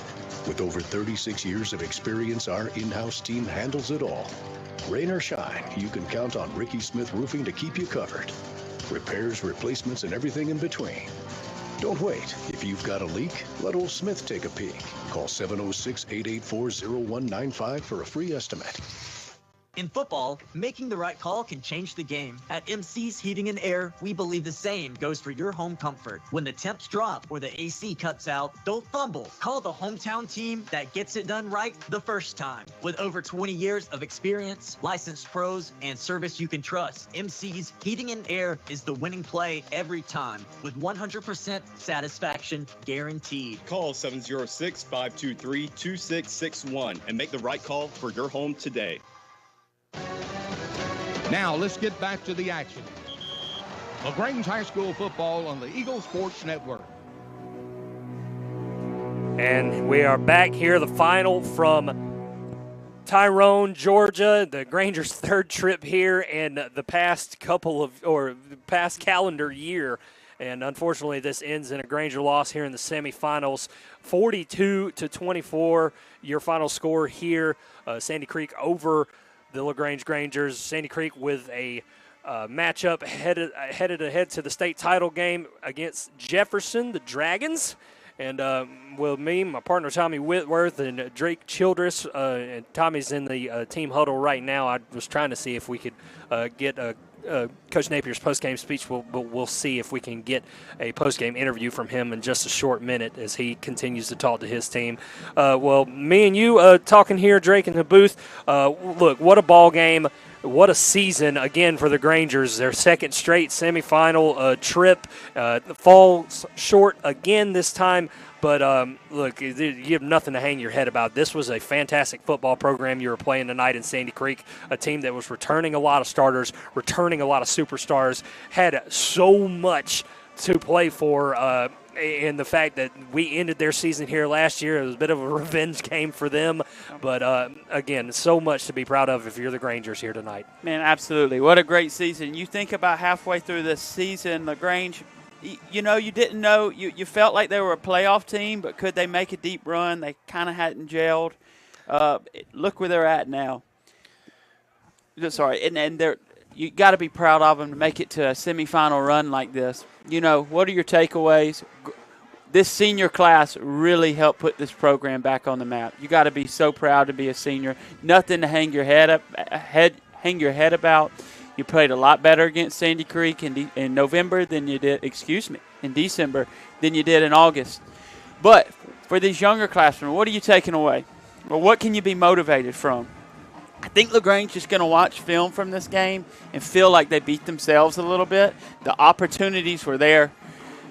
With over 36 years of experience, our in-house team handles it all. Rain or shine, you can count on Ricky Smith Roofing to keep you covered. Repairs, replacements, and everything in between. Don't wait. If you've got a leak, let old Smith take a peek. Call 706-884-0195 for a free estimate. In football, making the right call can change the game. At MC's Heating and Air, we believe the same goes for your home comfort. When the temps drop or the AC cuts out, don't fumble. Call the hometown team that gets it done right the first time. With over 20 years of experience, licensed pros, and service you can trust, MC's Heating and Air is the winning play every time, with 100% satisfaction guaranteed. Call 706-523-2661 and make the right call for your home today. Now let's get back to the action. Lagrange High School football on the Eagle Sports Network. And we are back here, the final from Tyrone, Georgia, the Grangers' third trip here in the past past calendar year. And unfortunately, this ends in a Granger loss here in the semifinals, 42-24. Your final score here, Sandy Creek over the Lagrange Grangers. Sandy Creek with a matchup headed ahead to the state title game against Jefferson, the Dragons. And with me, my partner Tommy Whitworth, and Drake Childress, and Tommy's in the team huddle right now. I was trying to see if we could get Coach Napier's post-game speech. We'll see if we can get a post-game interview from him in just a short minute as he continues to talk to his team. Well, me and you talking here, Drake, in the booth. Look, what a ball game. What a season, again, for the Grangers. Their second straight semifinal trip. Falls short again this time. But, look, you have nothing to hang your head about. This was a fantastic football program you were playing tonight in Sandy Creek, a team that was returning a lot of starters, returning a lot of superstars, had so much to play for, and the fact that we ended their season here last year, it was a bit of a revenge game for them. But, again, so much to be proud of if you're the Grangers here tonight. Man, absolutely. What a great season. You think about halfway through this season, LaGrange, you know, you didn't know. You felt like they were a playoff team, but could they make a deep run? They kind of hadn't gelled. Look where they're at now. Sorry, and they're you got to be proud of them to make it to a semifinal run like this. You know, what are your takeaways? This senior class really helped put this program back on the map. You got to be so proud to be a senior. Nothing to hang your head about. You played a lot better against Sandy Creek in November than you did, in December than you did in August. But for these younger classmen, what are you taking away? Well, what can you be motivated from? I think LaGrange is going to watch film from this game and feel like they beat themselves a little bit. The opportunities were there.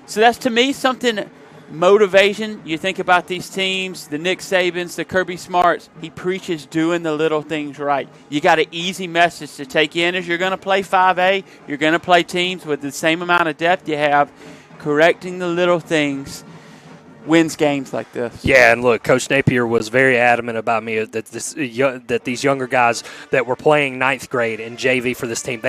So that's, to me, something motivation, you think about these teams, the Nick Sabans, the Kirby Smarts, he preaches doing the little things right. You got an easy message to take in as you're going to play 5A. You're going to play teams with the same amount of depth you have. Correcting the little things wins games like this. Yeah, and look, Coach Napier was very adamant about me that these younger guys that were playing ninth grade and JV for this team,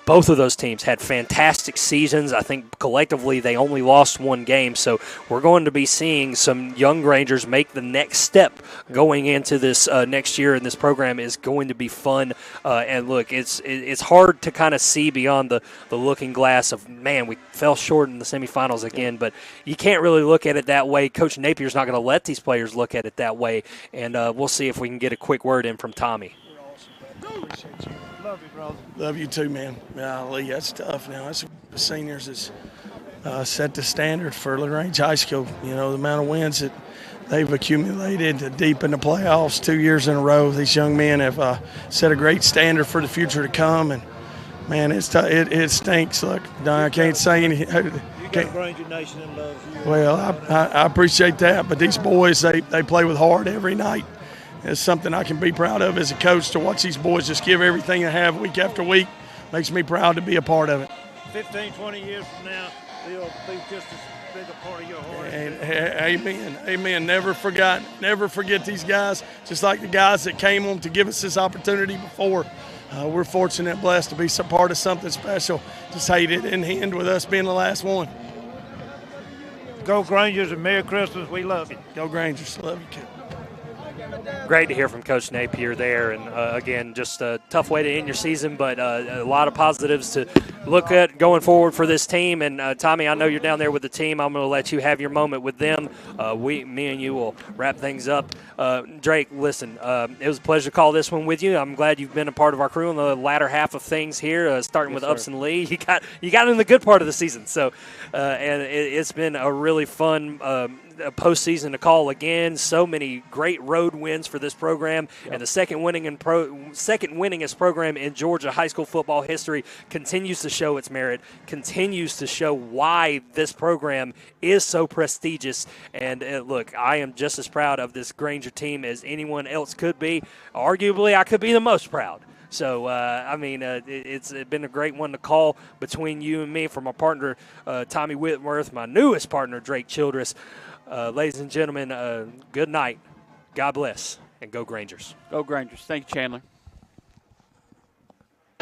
both of those teams had fantastic seasons. I think collectively they only lost one game, so we're going to be seeing some young Grangers make the next step going into this next year, and this program is going to be fun. And look, it's hard to kind of see beyond the looking glass of, man, we fell short in the semifinals again, but you can't really look at it that way. Coach Napier's not going to let these players look at it that way, and we'll see if we can get a quick word in from Tommy. Love you, brother. Love you too, man. Golly, that's tough now. That's the seniors has set the standard for Lagrange High School. You know, the amount of wins that they've accumulated deep in the playoffs 2 years in a row. These young men have set a great standard for the future to come, and man, it stinks. Look, I can't say anything. Granger Nation that loves you. Well, I appreciate that, but these boys, they play with heart every night. It's something I can be proud of as a coach, to watch these boys just give everything they have week after week. Makes me proud to be a part of it. 15, 20 years from now, they'll be just as big a part of your heart. And, amen. Never forget these guys, just like the guys that came on to give us this opportunity before. We're fortunate and blessed to be some part of something special. Just hate it in hand with us being the last one. Go Grangers and Merry Christmas. We love you. Go Grangers. Love you, kid. Great to hear from Coach Napier there, and again, just a tough way to end your season, but a lot of positives to look at going forward for this team. And Tommy, I know you're down there with the team. I'm going to let you have your moment with them. Me and you will wrap things up. Drake, listen, it was a pleasure to call this one with you. I'm glad you've been a part of our crew in the latter half of things here, starting with Upson Lee. You got in the good part of the season, so and it's been a really fun postseason to call again. So many great road wins for this program, and the second winningest program in Georgia high school football history continues to show its merit, continues to show why this program is so prestigious. And look, I am just as proud of this Granger team as anyone else could be. Arguably, I could be the most proud. So, it's been a great one to call between you and me, from my partner, Tommy Whitworth, my newest partner, Drake Childress. Ladies and gentlemen, good night. God bless, and go Grangers. Go Grangers. Thank you, Chandler.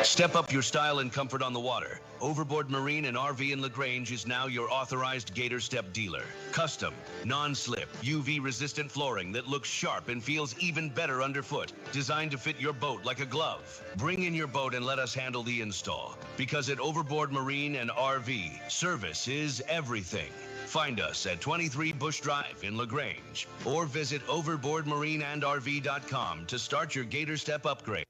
Step up your style and comfort on the water. Overboard Marine and RV in Lagrange is now your authorized Gator Step dealer. Custom, non-slip, UV-resistant flooring that looks sharp and feels even better underfoot. Designed to fit your boat like a glove. Bring in your boat and let us handle the install. Because at Overboard Marine and RV, service is everything. Find us at 23 Bush Drive in Lagrange, or visit overboardmarineandrv.com to start your Gator Step upgrade.